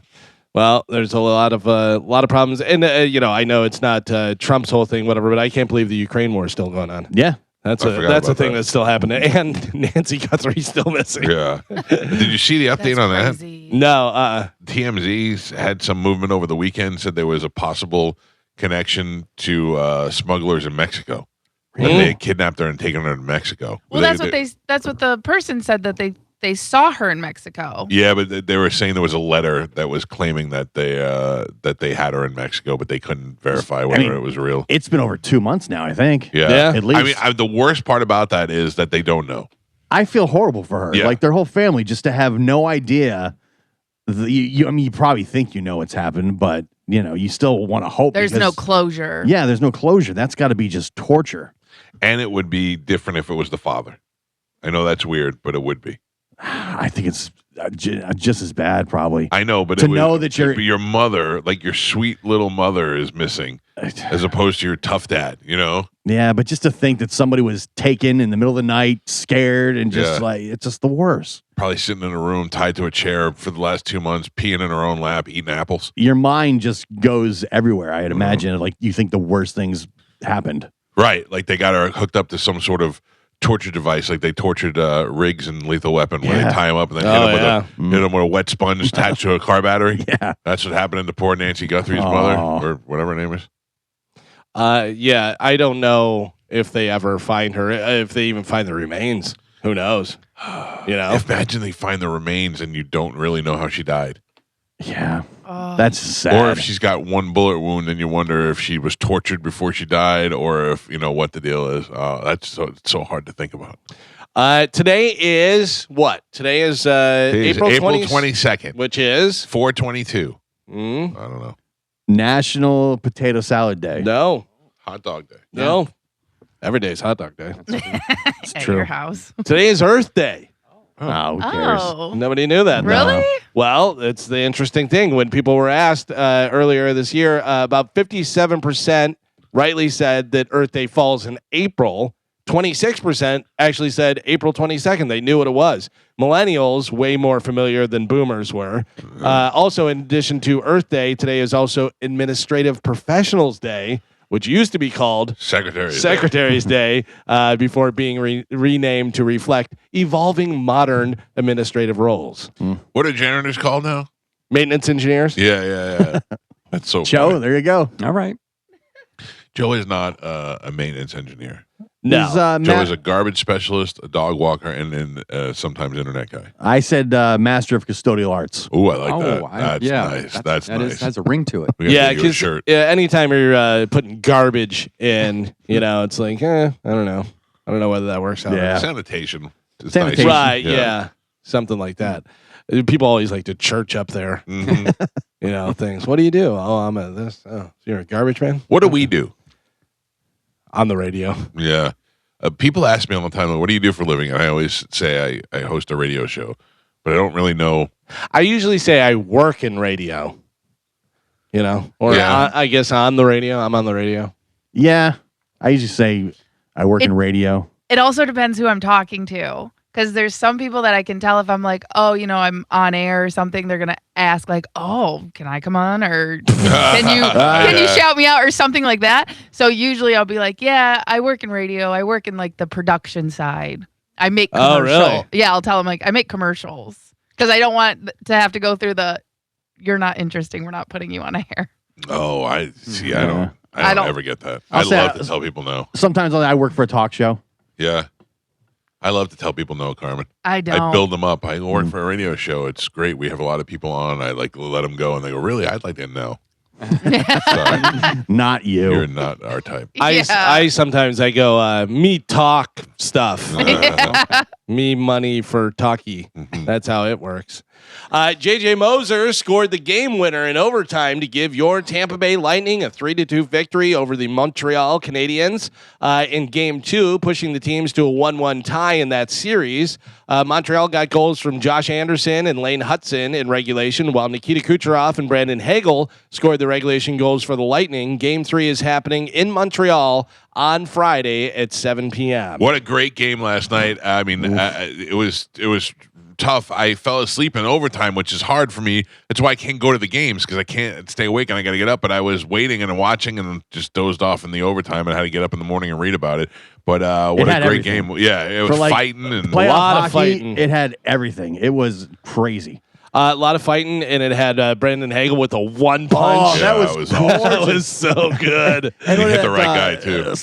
Well, there's a lot of problems, and I know it's not Trump's whole thing, whatever, but I can't believe the Ukraine war is still going on. Yeah. That's a thing that's still happening, and Nancy Guthrie's still missing. Yeah. Did you see the update on that? Crazy. No. TMZ had some movement over the weekend. Said there was a possible connection to smugglers in Mexico. Really? That they had kidnapped her and taken her to Mexico. Well, that's what the person said, that they saw her in Mexico. Yeah, but they were saying there was a letter that was claiming that they had her in Mexico, but they couldn't verify whether it was real. It's been over 2 months now, I think. Yeah. At least. I mean, the worst part about that is that they don't know. I feel horrible for her. Yeah. Like their whole family, just to have no idea. You probably think you know what's happened, but you still want to hope. There's no closure. Yeah, there's no closure. That's got to be just torture. And it would be different if it was the father. I know that's weird, but it would be. I think it's just as bad, probably. I know, but know that your mother, like your sweet little mother, is missing, as opposed to your tough dad. Yeah, but just to think that somebody was taken in the middle of the night, scared, and just it's just the worst. Probably sitting in a room tied to a chair for the last 2 months, peeing in her own lap, eating apples. Your mind just goes everywhere. I'd imagine, like you think the worst things happened. Right, like they got her hooked up to some sort of torture device, like they tortured Riggs in Lethal Weapon, where they tie him up and then hit him with a wet sponge attached to a car battery. Yeah, that's what happened to poor Nancy Guthrie's mother, or whatever her name is. Yeah, I don't know if they ever find her, if they even find the remains. Who knows? Imagine they find the remains and you don't really know how she died. Yeah, that's sad. Or if she's got one bullet wound and you wonder if she was tortured before she died, or if what the deal is. That's so hard to think about. Today is what? Today is April 22nd, which is 4/22. I don't know. National Potato Salad Day. No. Hot Dog Day. No. Every day is Hot Dog Day. It's At true. your house. Today is Earth Day. Oh, who cares? Oh. Nobody knew that. Really? No. Well, it's the interesting thing. When people were asked earlier this year, about 57% rightly said that Earth Day falls in April. 26% actually said April 22nd. They knew what it was. Millennials, way more familiar than boomers were. Also, in addition to Earth Day, today is also Administrative Professionals Day, which used to be called Secretary's Day before being renamed to reflect evolving modern administrative roles. What are janitors called now? Maintenance engineers? Yeah. That's so Joe, funny. there you go. All right. Joe is not a maintenance engineer. No. Joe is a garbage specialist, a dog walker, and sometimes internet guy. I said Master of Custodial Arts. Oh, I like that. That's nice. That's nice. Has a ring to it. We gotta Yeah, get you a because shirt. anytime you're putting garbage in, it's like, I don't know. I don't know whether that works out. Yeah. Sanitation. It's Sanitation. nice. Right, yeah. Something like that. People always like to church up there. Things. What do you do? Oh, I'm at this. Oh, so you're a garbage man? What do we do? On the radio. Yeah. People ask me all the time, what do you do for a living? And I always say I host a radio show, but I don't really know. I usually say I work in radio, or I guess on the radio. I'm on the radio. Yeah. I usually say I work in radio. It also depends who I'm talking to. Because there's some people that I can tell if I'm like, oh, I'm on air or something, they're gonna ask like, oh, can I come on, or can you shout me out or something like that. So usually I'll be like, yeah, I work in radio. I work in like the production side. I make commercials. Oh, really? Yeah, I'll tell them like I make commercials because I don't want to have to go through you're not interesting. We're not putting you on air. Oh, I see. I don't ever get that. I love to tell people no. Sometimes I work for a talk show. Yeah. I love to tell people no, Carmen. I don't. I build them up. I work for a radio show. It's great. We have a lot of people on. I like let them go, and they go, really? I'd like to know. Sorry. Not you. You're not our type. I sometimes I go, me talk stuff. Me money for talkie. That's how it works. JJ Moser scored the game winner in overtime to give your Tampa Bay Lightning a 3-2 victory over the Montreal Canadiens in Game 2, pushing the teams to a 1-1 tie in that series. Montreal got goals from Josh Anderson and Lane Hudson in regulation, while Nikita Kucherov and Brandon Hagel scored the regulation goals for the Lightning. Game 3 is happening in Montreal on Friday at 7 p.m. What a great game last night. I mean, it was tough. I fell asleep in overtime, which is hard for me. That's why I can't go to the games, because I can't stay awake and I got to get up. But I was waiting and watching and just dozed off in the overtime and had to get up in the morning and read about it. But what a great game. Yeah, it was fighting and a lot of fighting. It had everything. It was crazy. A lot of fighting, and it had Brandon Hagel with a one punch. Oh, that was awesome. That was so good. And he hit the right guy, too.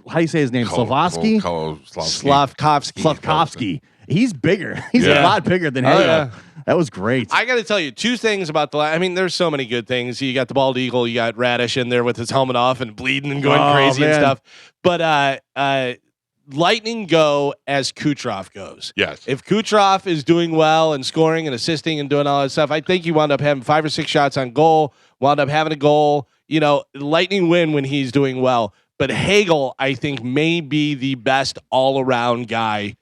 How do you say his name? Slavkovsky? Slavkovsky. He's bigger. He's a lot bigger than Hagel. Yeah. That was great. I got to tell you, two things about there's so many good things. You got the bald eagle. You got Radish in there with his helmet off and bleeding and going crazy and stuff. But Lightning go as Kucherov goes. Yes. If Kucherov is doing well and scoring and assisting and doing all that stuff, I think he wound up having 5 or 6 shots on goal, wound up having a goal. Lightning win when he's doing well. But Hagel, I think, may be the best all-around guy.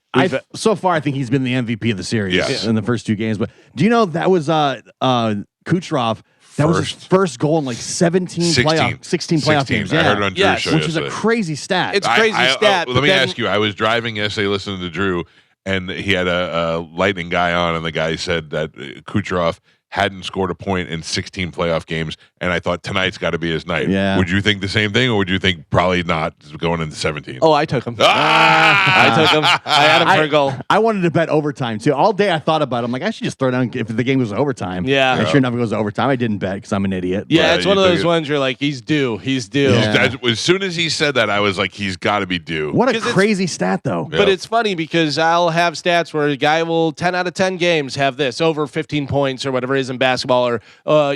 So far, I think he's been the MVP of the series in the first 2 games. But do you know that was Kucherov? That was his first goal in like 16 playoff games. Yeah. I heard it on Drew's show which is a crazy stat. It's a crazy stat. Let me ask you. I was driving yesterday listening to Drew, and he had a Lightning guy on, and the guy said that Kucherov hadn't scored a point in 16 playoff games, and I thought tonight's got to be his night. Yeah. Would you think the same thing, or would you think probably not going into 17? Oh, I took him. I took him. I had him for a goal. I wanted to bet overtime, too. All day I thought about it. I'm like, I should just throw down if the game goes to overtime. Yeah. And sure enough, it goes to overtime. I didn't bet because I'm an idiot. Yeah, it's one of those ones you're like, he's due. He's due. Yeah. As soon as he said that, I was like, he's got to be due. What a crazy stat, though. But it's funny because I'll have stats where a guy will 10 out of 10 games have this, over 15 points or whatever it is in basketball, or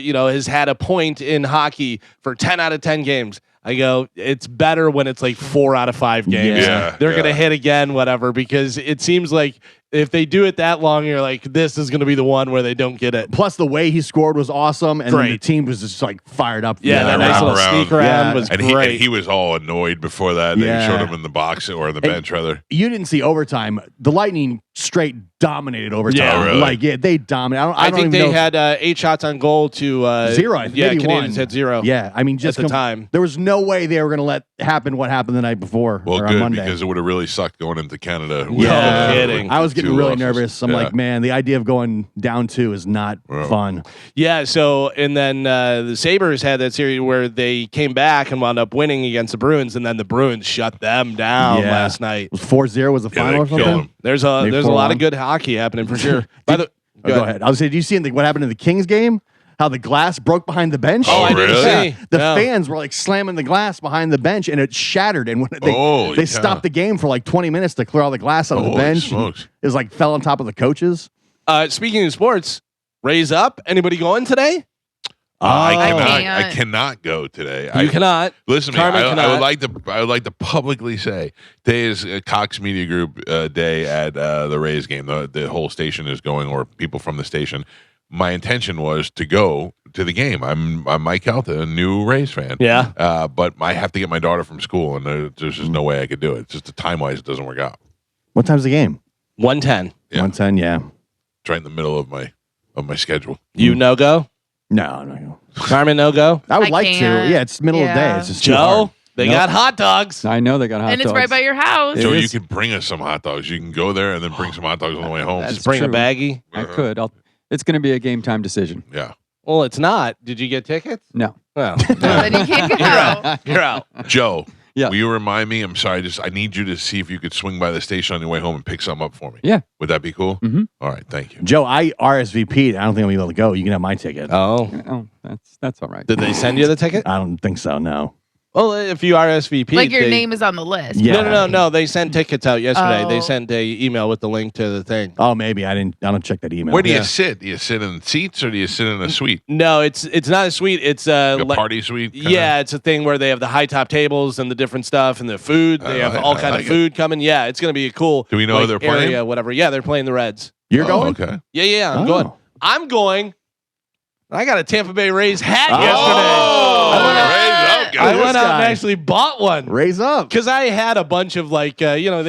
has had a point in hockey for 10 out of 10 games. I go, it's better when it's like 4 out of 5 games. Yeah, They're going to hit again, whatever, because it seems like if they do it that long, you're like, this is going to be the one where they don't get it. Plus, the way he scored was awesome, and then the team was just like fired up. Yeah, that nice little sneak around was great. And he was all annoyed before that. They showed him in the box or in the bench, rather. You didn't see overtime. The Lightning straight dominated overtime. Yeah, really? Like, they dominated. I think they had 8 shots on goal to 0. I think maybe Canadians had 0. Yeah, I mean, just at the time, there was no way they were going to let happen what happened the night before. Well, or good, on Monday. because it would have really sucked going into Canada. Yeah, no kidding. I was getting really nervous. I'm like, man, the idea of going down 2 is not fun. Yeah. So, and then the Sabres had that series where they came back and wound up winning against the Bruins, and then the Bruins shut them down last night. It was 4-0 was the final or something? There's a lot of good hockey happening for sure. Go ahead. I was saying, did you see what happened in the Kings game? How the glass broke behind the bench? Oh, I didn't see. The fans were like slamming the glass behind the bench, and it shattered. And when they stopped the game for like 20 minutes to clear all the glass out of the bench. It was like fell on top of the coaches. Speaking of sports, raise up. Anybody going today? I cannot go today. You cannot. Listen to me. I would like to publicly say today is Cox Media Group day at the Rays game. The whole station is going, or people from the station. My intention was to go to the game. I'm Mike Calta, a new Rays fan. Yeah. But I have to get my daughter from school, and there's just no way I could do it. It's just the time wise, it doesn't work out. What time's the game? 1:10. Yeah. 1:10. Yeah. It's right in the middle of my schedule. You no go? No. Carmen no go? I would I like can't. to. Yeah, it's middle of the day. It's just too Joe, hard. they Nope. got hot dogs. I know they got hot And dogs. it's right by your house. So It you is. could bring us some hot dogs. You can go there and then bring some hot dogs on the way home. That's Just bring a true. baggie. I could. It's going to be a game time decision. Yeah. Well, it's not. Did you get tickets? No. Well, Then you can't go. you're out. You're out. Joe, Yeah. will you remind me? I'm sorry. I need you to see if you could swing by the station on your way home and pick something up for me. Yeah. Would that be cool? Mhm. All right. Thank you. Joe, I RSVP'd. I don't think I'll be able to go. You can have my ticket. Oh. Oh, that's all right. Did they send you the ticket? I don't think so. No. Well, if you RSVP, Like your name is on the list. Yeah. No. They sent tickets out yesterday. Oh. They sent a email with the link to the thing. Oh, maybe I don't check that email. Where do Yeah. you sit? Do you sit in seats or do you sit in a suite? No, it's not a suite. It's A party suite? kinda? Yeah, it's a thing where they have the high top tables and the different stuff and the food. They have all kind like of food coming. Yeah, it's going to be a cool. Do we know they're playing? area, whatever. Yeah, they're playing the Reds. You're Oh, going? okay. Yeah, I'm Oh. going. I'm going. I got a Tampa Bay Rays hat Oh. yesterday. Raise up, I guys. went out and guy. actually bought one Raise up. because I had a bunch of they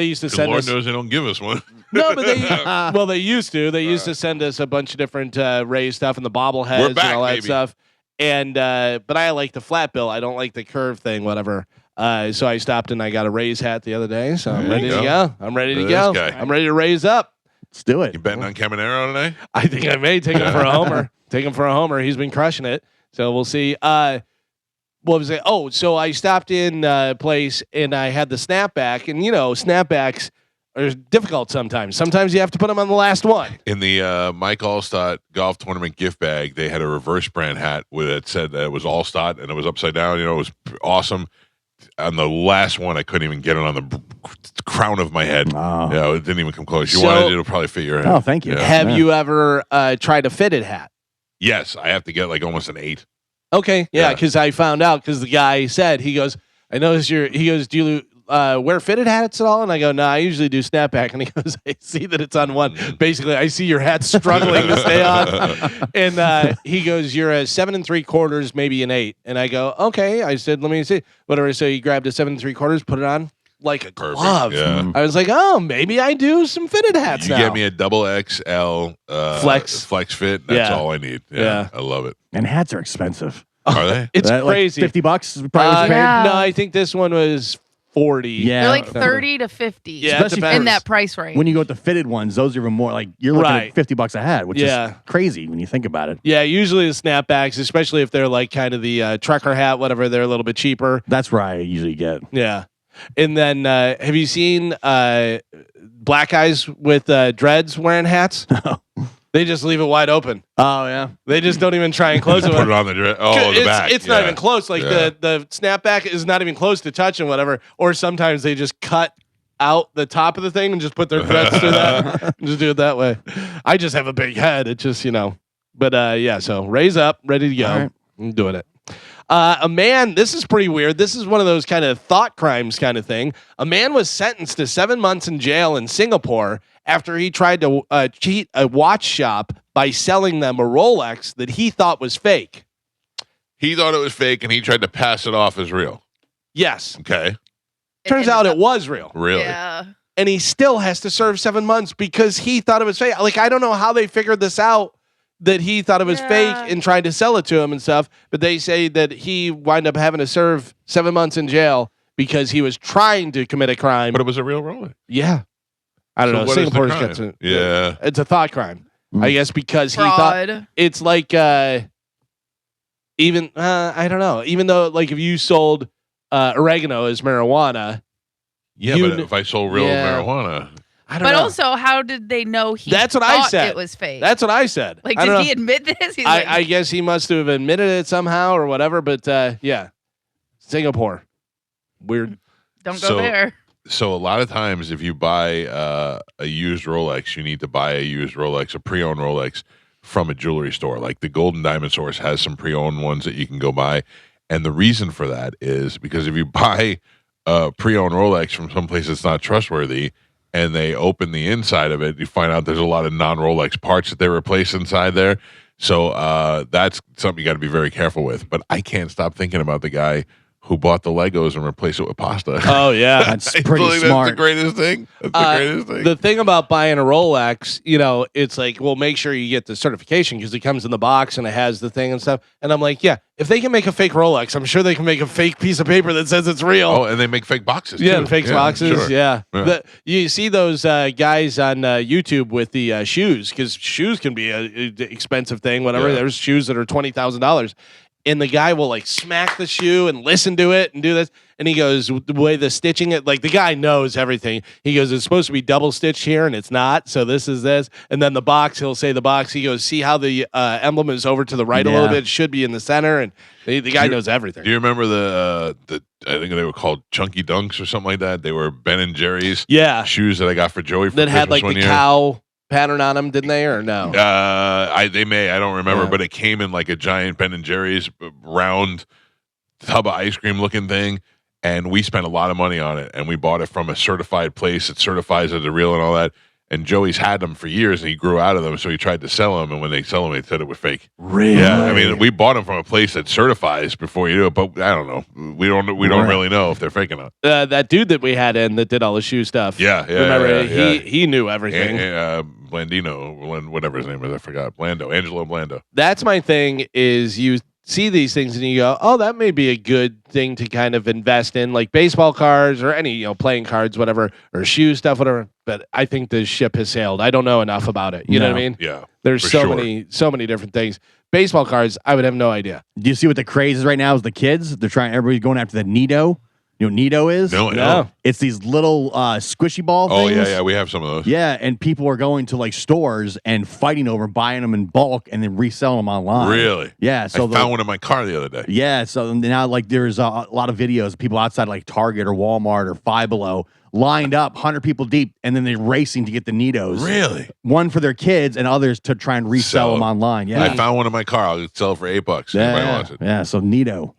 used to 'Cause send Lord us. knows they don't give us one. No, but they used to. They used to send us a bunch of different Rays stuff and the bobbleheads We're and back, all that baby. stuff. And but I like the flat bill. I don't like the curve thing, whatever. So I stopped and I got a Rays hat the other day. So I'm There ready you to go. go. I'm ready to This go. guy. I'm ready to raise up. Let's do it. You betting on Caminero today? I think I may take him for a homer. Take him for a homer. He's been crushing it. So we'll see. What was it? Oh, so I stopped in a place and I had the snapback, and snapbacks are difficult sometimes. Sometimes you have to put them on the last one. In the Mike Allstott golf tournament gift bag, they had a reverse brand hat with it said that it was Allstott and it was upside down. It was awesome. On the last one, I couldn't even get it on the crown of my head. Oh. Yeah, it didn't even come close. You So- wanted it, it'll probably fit your head. Oh, thank you. Yeah. Have Yeah. you ever tried a fitted hat? Yes, I have to get like almost an 8. Okay, yeah, Yeah. because I found out because the guy said he goes, I noticed he goes, do you wear fitted hats at all? And I go, no, I usually do snapback. And he goes, I see that it's on one. Basically, I see your hat struggling to stay on. And he goes, you're a 7 3/4, maybe an 8. And I go, okay. I said, let me see. Whatever. So he grabbed a 7 3/4, put it on like a Perfect. glove. Yeah. I was like, oh, maybe I do some fitted hats You now. get me a double XL Flex fit. That's Yeah. all I need. Yeah. I love it. And hats are expensive. Are they? It's Like crazy. $50 is probably what you paid? Yeah. No, I think this one was 40. Yeah. They're like 30 to 50. Yeah, it Especially depends. in that price range. When you go with the fitted ones, those are even more like you're looking Right. at $50 a hat, which Yeah. is crazy when you think about it. Yeah, usually the snapbacks, especially if they're like kind of the trucker hat, whatever, they're a little bit cheaper. That's where I usually get. Yeah. And then have you seen black guys with dreads wearing hats? They just leave it wide open. Oh yeah. They just don't even try and close it. Put it on the dress. Oh, the it's, back. It's not Yeah. even close. Like Yeah. the snapback is not even close to touching whatever. Or sometimes they just cut out the top of the thing and just put their dreads through that. Just do it that way. I just have a big head. It just, But yeah, so raise up, ready to go. All right. I'm doing it. A man, this is pretty weird. This is one of those kind of thought crimes kind of thing. A man was sentenced to 7 months in jail in Singapore after he tried to cheat a watch shop by selling them a Rolex that he thought was fake. He thought it was fake and he tried to pass it off as real. Yes. Okay. Turns out it was real. Really? Yeah. And he still has to serve 7 months because he thought it was fake. Like, I don't know how they figured this out, that he thought it was Yeah. fake and tried to sell it to him and stuff. But they say that he wound up having to serve 7 months in jail because he was trying to commit a crime. But it was a real Rolex. Yeah. I don't So know. what is the Singapore's crime? got some. Yeah. It's a thought crime. I guess because he thought Fraud. it's like even I don't know. Even though like if you sold oregano as marijuana, Yeah, You but kn- if I sold real Yeah. marijuana, I don't But know. also, how did they know he That's what I thought said. it was fake? That's what I said. like, I don't did know. he admit this? He's like, I guess he must have admitted it somehow or whatever. But yeah, Singapore, weird. don't go so- there. so a lot of times if you buy a used Rolex, you need to buy a used Rolex, a pre-owned Rolex from a jewelry store. Like the Golden Diamond Source has some pre-owned ones that you can go buy. And the reason for that is because if you buy a pre-owned Rolex from someplace that's not trustworthy and they open the inside of it, you find out there's a lot of non-Rolex parts that they replace inside there. So that's something you got to be very careful with. But I can't stop thinking about the guy who bought the Legos and replaced it with pasta. Oh yeah, that's pretty smart. That's the greatest thing. That's the greatest thing. The thing about buying a Rolex, it's like, well, make sure you get the certification because it comes in the box and it has the thing and stuff. And I'm like, yeah, if they can make a fake Rolex, I'm sure they can make a fake piece of paper that says it's real. Oh, and they make fake boxes. Yeah, too. fake boxes. Sure. Yeah. You see those guys on YouTube with the shoes because shoes can be an expensive thing. Whatever. Yeah. There's shoes that are $20,000. And the guy will like smack the shoe and listen to it and do this. And he goes, the way the stitching it, like the guy knows everything. He goes, it's supposed to be double stitched here and it's not. So this is this. And then the box, he'll say the box. He goes, see how the emblem is over to the right a little bit? It should be in the center. And the guy knows everything. Do you remember the I think they were called Chunky Dunks or something like that? They were Ben and Jerry's shoes that I got for Joey for that Christmas had like the cow pattern on them, didn't they, or no? I don't remember, but it came in like a giant Ben and Jerry's round tub of ice cream looking thing, and we spent a lot of money on it, and we bought it from a certified place that certifies it, the real and all that. And Joey's had them for years, and he grew out of them, so he tried to sell them, and when they sell them, they said it was fake. Really? Yeah, I mean, we bought them from a place that certifies before you do it, but I don't know. We don't really know if they're fake or not. That dude that we had in that did all the shoe stuff. Yeah. Remember, he knew everything. Blandino, whatever his name is, I forgot. Angelo Blando. That's my thing is you see these things and you go, oh, that may be a good thing to kind of invest in, like baseball cards or any, playing cards, whatever, or shoe stuff, whatever. But I think the ship has sailed. I don't know enough about it. You know what I mean? Yeah. There's so many different things. Baseball cards, I would have no idea. Do you see what the craze is right now? Is the kids? They're trying. Everybody's going after the Nito. You know what Nito is? No. It's these little squishy ball things. Oh, yeah. We have some of those. Yeah, and people are going to like stores and fighting over buying them in bulk and then reselling them online. Really? Yeah. So I found one in my car the other day. Yeah. So now like there's a lot of videos of people outside like Target or Walmart or Five Below lined up 100 people deep and then they're racing to get the Nitos. Really? One for their kids and others to try and resell them online. Yeah. I found one in my car. I'll sell it for $8. Anybody wants it. Yeah. So Nito.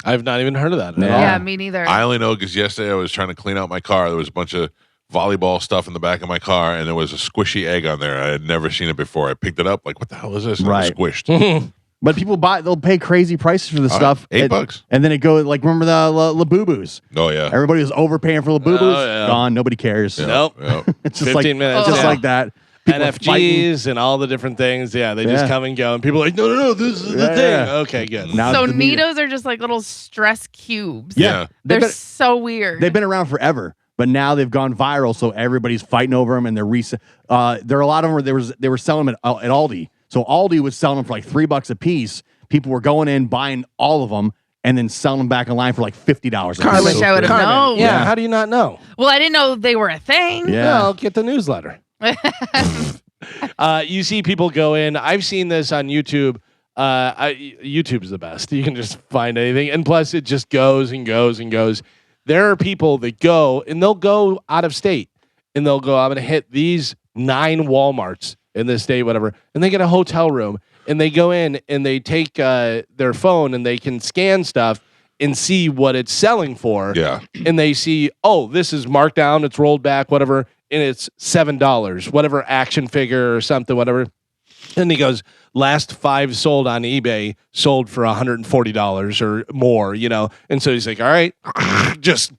I've not even heard of that. Yeah, me neither. I only know because yesterday I was trying to clean out my car. There was a bunch of volleyball stuff in the back of my car, and there was a squishy egg on there. I had never seen it before. I picked it up, like, what the hell is this? And it was squished. But people they'll pay crazy prices for this stuff. $8. And then it goes, like, remember the Labubus? Oh, yeah. Everybody was overpaying for Labubus. Gone. Nobody cares. Nope. It's just 15 minutes. Just like that. People NFGs and all the different things. Yeah, they just come and go. And people are like, no, this is the thing. Yeah. Okay, good. Now So the Nitos are just like little stress cubes. Yeah. They're so weird. They've been around forever, but now they've gone viral, so everybody's fighting over them, and they're there are a lot of them where they were selling them at Aldi. So Aldi was selling them for like $3 a piece. People were going in, buying all of them, and then selling them back online for like $50 I wish I would have known. Yeah, how do you not know? Well, I didn't know they were a thing. Yeah. Well, get the newsletter. You see people go in. I've seen this on YouTube. YouTube's the best. You can just find anything. And plus, it just goes and goes and goes. There are people that go, and they'll go out of state. And they'll go, I'm going to hit these 9 Walmarts in this state, whatever. And they get a hotel room. And they go in, and they take their phone, and they can scan stuff and see what it's selling for. Yeah. And they see, oh, this is marked down, it's rolled back, whatever, and it's $7, whatever action figure or something, whatever. And he goes, last 5 sold on eBay sold for $140 or more, And so he's like, all right, just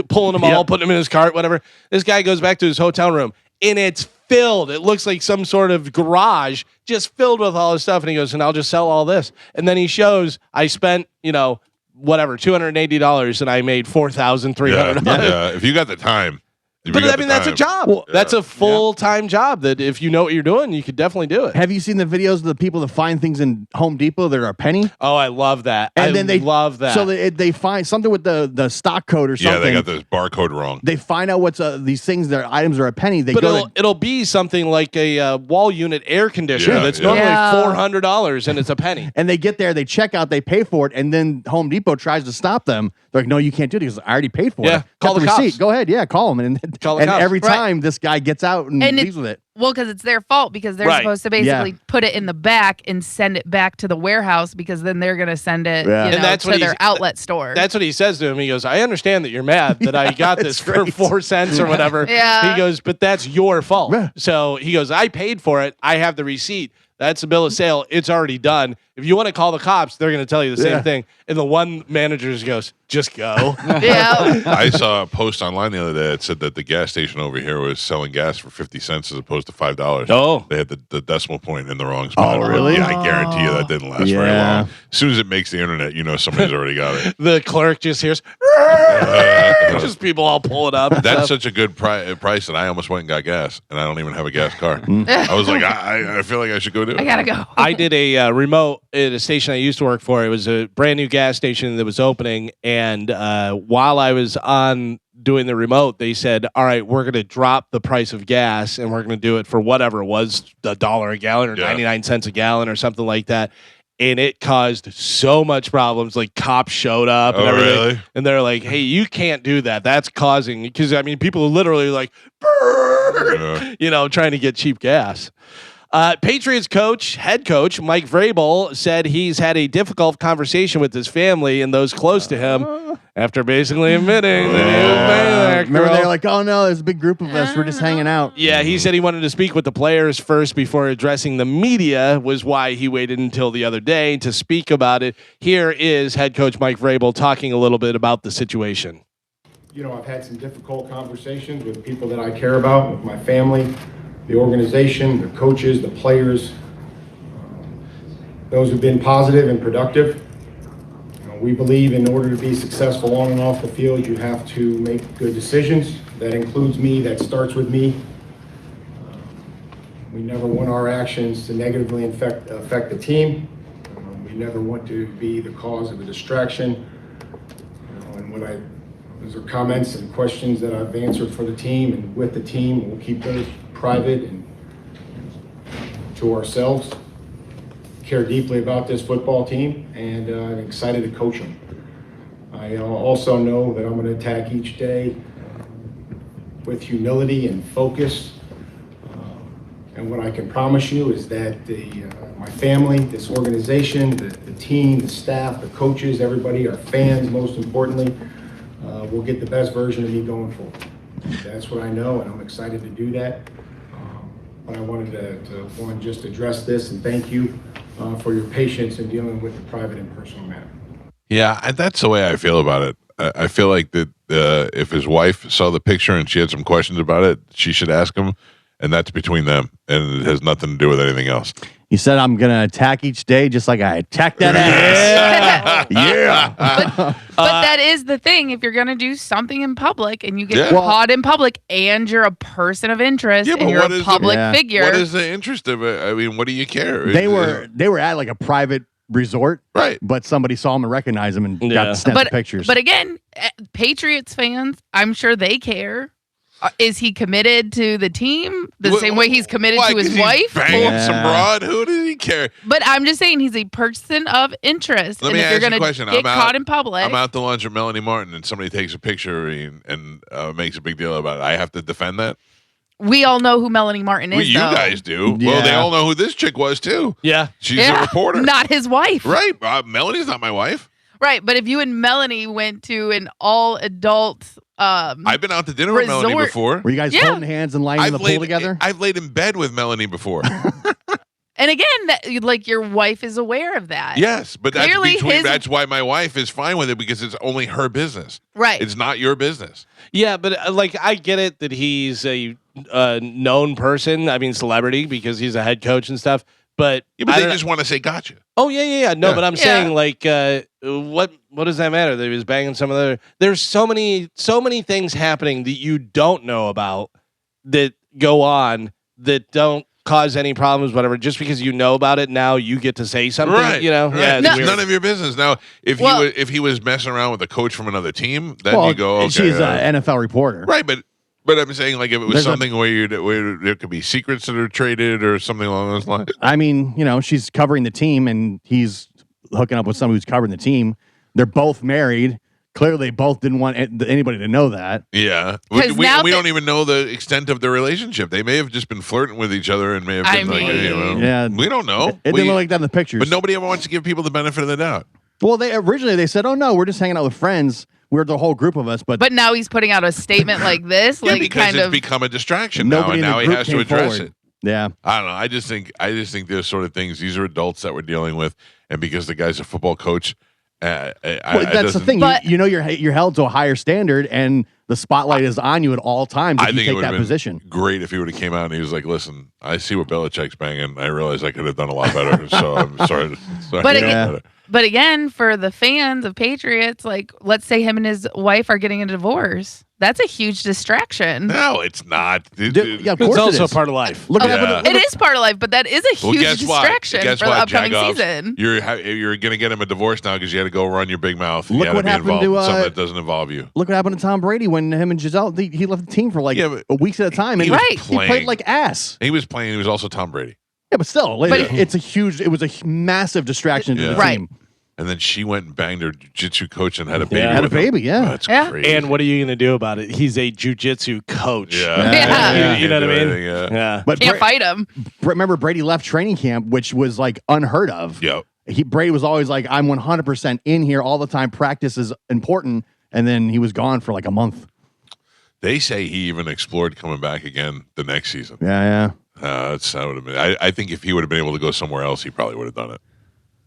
pulling them all, putting them in his cart, whatever. This guy goes back to his hotel room, and it's filled. It looks like some sort of garage just filled with all this stuff. And he goes, and I'll just sell all this. And then he shows, I spent, whatever, $280 and I made $4,300. Yeah. If you got the time. But I mean, that's a job. That's a full-time job that if you know what you're doing, you could definitely do it. Have you seen the videos of the people that find things in Home Depot that are a penny? Oh, I love that. And then they love that. So they find something with the stock code or something. Yeah, they got the barcode wrong. They find out what's these things, their items are a penny. It'll be something like a wall unit air conditioner that's normally $400 and it's a penny. And they get there, they check out, they pay for it, and then Home Depot tries to stop them. They're like, no, you can't do it because I already paid for it. Call the receipt. cops. Go ahead, call them. Call the and cops. every time this guy gets out and leaves with it. Well, because it's their fault because they're Right. supposed to basically put it in the back and send it back to the warehouse because then they're going to send it And that's to what their outlet store. That's what he says to him. He goes, I understand that you're mad that I got this for 4 cents or whatever. Yeah. He goes, but that's your fault. So he goes, I paid for it. I have the receipt. That's the bill of sale. It's already done. If you want to call the cops, they're going to tell you the same thing. And the one manager just goes, just go. Yeah. I saw a post online the other day that said that the gas station over here was selling gas for 50 cents as opposed to $5. Oh. They had the decimal point in the wrong spot. Oh, really? Yeah, I guarantee you that didn't last very Yeah. long. As soon as it makes the internet, you know somebody's already got it. The clerk just hears, just people all pulling up. and That's stuff. such a good price that I almost went and got gas, and I don't even have a gas car. I was like, I feel like I should go do it. I got to go. I did a remote at a station I used to work for. It was a brand new gas station that was opening. And while I was on doing the remote, they said, all right, we're going to drop the price of gas and we're going to do it for whatever it was, $1 a gallon or 99 cents a gallon or something like that. And it caused so much problems. Like cops showed up and everything. Really? And they're like, hey, you can't do that. That's causing, because I mean, people are literally like, trying to get cheap gas. Patriots head coach Mike Vrabel said he's had a difficult conversation with his family and those close to him after basically admitting that he was banging that Remember, girl. they're like, oh no, there's a big group of us. We're just hanging out. Yeah, he said he wanted to speak with the players first before addressing the media, was why he waited until the other day to speak about it. Here is head coach Mike Vrabel talking a little bit about the situation. I've had some difficult conversations with people that I care about, with my family, the organization, the coaches, the players. Those have been positive and productive. We believe in order to be successful on and off the field, you have to make good decisions. That includes me, that starts with me. We never want our actions to negatively affect the team. We never want to be the cause of a distraction. Those are comments and questions that I've answered for the team and with the team. We'll keep those private and to ourselves. Care deeply about this football team, and I'm excited to coach them. I also know that I'm going to attack each day with humility and focus. And what I can promise you is that my family, this organization, the team, the staff, the coaches, everybody, our fans, most importantly, will get the best version of me going forward. That's what I know, and I'm excited to do that. But I wanted to just address this and thank you for your patience in dealing with the private and personal matter. Yeah, that's the way I feel about it. I feel like that if his wife saw the picture and she had some questions about it, she should ask him, and that's between them, and it has nothing to do with anything else. He said, I'm going to attack each day just like I attacked that ass. Yeah. But that is the thing. If you're going to do something in public and you get Yeah. caught in public and you're a person of interest Yeah, but and you're what a is public the- figure. What is the interest of it? I mean, what do you care? They were at like a private resort, right, but somebody saw him and recognized him and got to snap the pictures. But again, Patriots fans, I'm sure they care. Is he committed to the team the same way he's committed to his wife? Banging some broad. Who does he care? But I'm just saying he's a person of interest. Let and me if ask you're you a going question. to get caught in public, I'm out to lunch with Melanie Martin, and somebody takes a picture and makes a big deal about it. I have to defend that. we all know who Melanie Martin is. Well, you though. guys do. Yeah. Well, they all know who this chick was too. Yeah, she's a reporter, not his wife. Right? Melanie's not my wife. Right, but if you and Melanie went to an all-adult, I've been out to dinner with Melanie before. Were you guys holding hands and lying in the pool together? I've laid in bed with Melanie before. And again, like your wife is aware of that. Yes, but that's Clearly that's why my wife is fine with it, because it's only her business. Right. It's not your business. Yeah, but I get it that he's a known person. I mean, celebrity, because he's a head coach and stuff. But they just want to say gotcha. Oh yeah. No, Yeah. but I'm saying like, what does that matter? That he was banging some other. There's so many things happening that you don't know about that go on that don't cause any problems, whatever. Just because you know about it now, you get to say something. Right. You know, Right. yeah, It's weird. none of your business. Now, if he was messing around with a coach from another team, then Well, you go, okay. she's an NFL reporter. Right, but I'm saying, like, if it was There's something where there could be secrets that are traded or something along those lines. I mean, she's covering the team and he's hooking up with someone who's covering the team. They're both married. Clearly, they both didn't want anybody to know that. Yeah, 'Cause we now don't even know the extent of their relationship. They may have just been flirting with each other and may have been Yeah. we don't know. It didn't look like that in the pictures. But nobody ever wants to give people the benefit of the doubt. Well, they originally said, "Oh no, we're just hanging out with friends. We're the whole group of us." But now he's putting out a statement like this, Yeah, like because kind it's of. become a distraction now, nobody and in now the he group has to came address forward. it. Yeah. I don't know. I just think there's sort of things. These are adults that we're dealing with, and because the guy's a football coach, Well, that's the thing. But- You know, you're held to a higher standard, and the spotlight is on you at all times if I you think it take would that have been position. great if he would have came out and he was like, "Listen, I see what Belichick's banging. I realize I could have done a lot better. So I'm sorry." But again- But again, for the fans of Patriots, like let's say him and his wife are getting a divorce. That's a huge distraction. No, it's not. Yeah, of It's course it also is. part of life. Look at Yeah. that. It is part of life, but that is a Well, huge guess what? distraction Guess for the what, upcoming Jagoffs? season. You're going to get him a divorce now because you had to go run your big mouth. And Look you had what to be happened involved to, in something that doesn't involve you. Look what happened to Tom Brady when him and Giselle he left the team for like Yeah, but weeks at a time, and he was Right. he played playing. like ass. He was playing. He was also Tom Brady. Yeah, but still, But it was a massive distraction to the Right. team. And then she went and banged her jiu-jitsu coach and had a baby. Yeah. Had a with him. baby, yeah. That's Yeah. crazy. And what are you going to do about it? He's a jujitsu coach. Yeah. Yeah. You know what I mean? Anything, yeah. Yeah. But Can't fight him. remember, Brady left training camp, which was like unheard of. Yep. Brady was always like, "I'm 100% in here all the time. Practice is important," and then he was gone for like a month. They say he even explored coming back again the next season. Yeah. That would have been. I think if he would have been able to go somewhere else, he probably would have done it.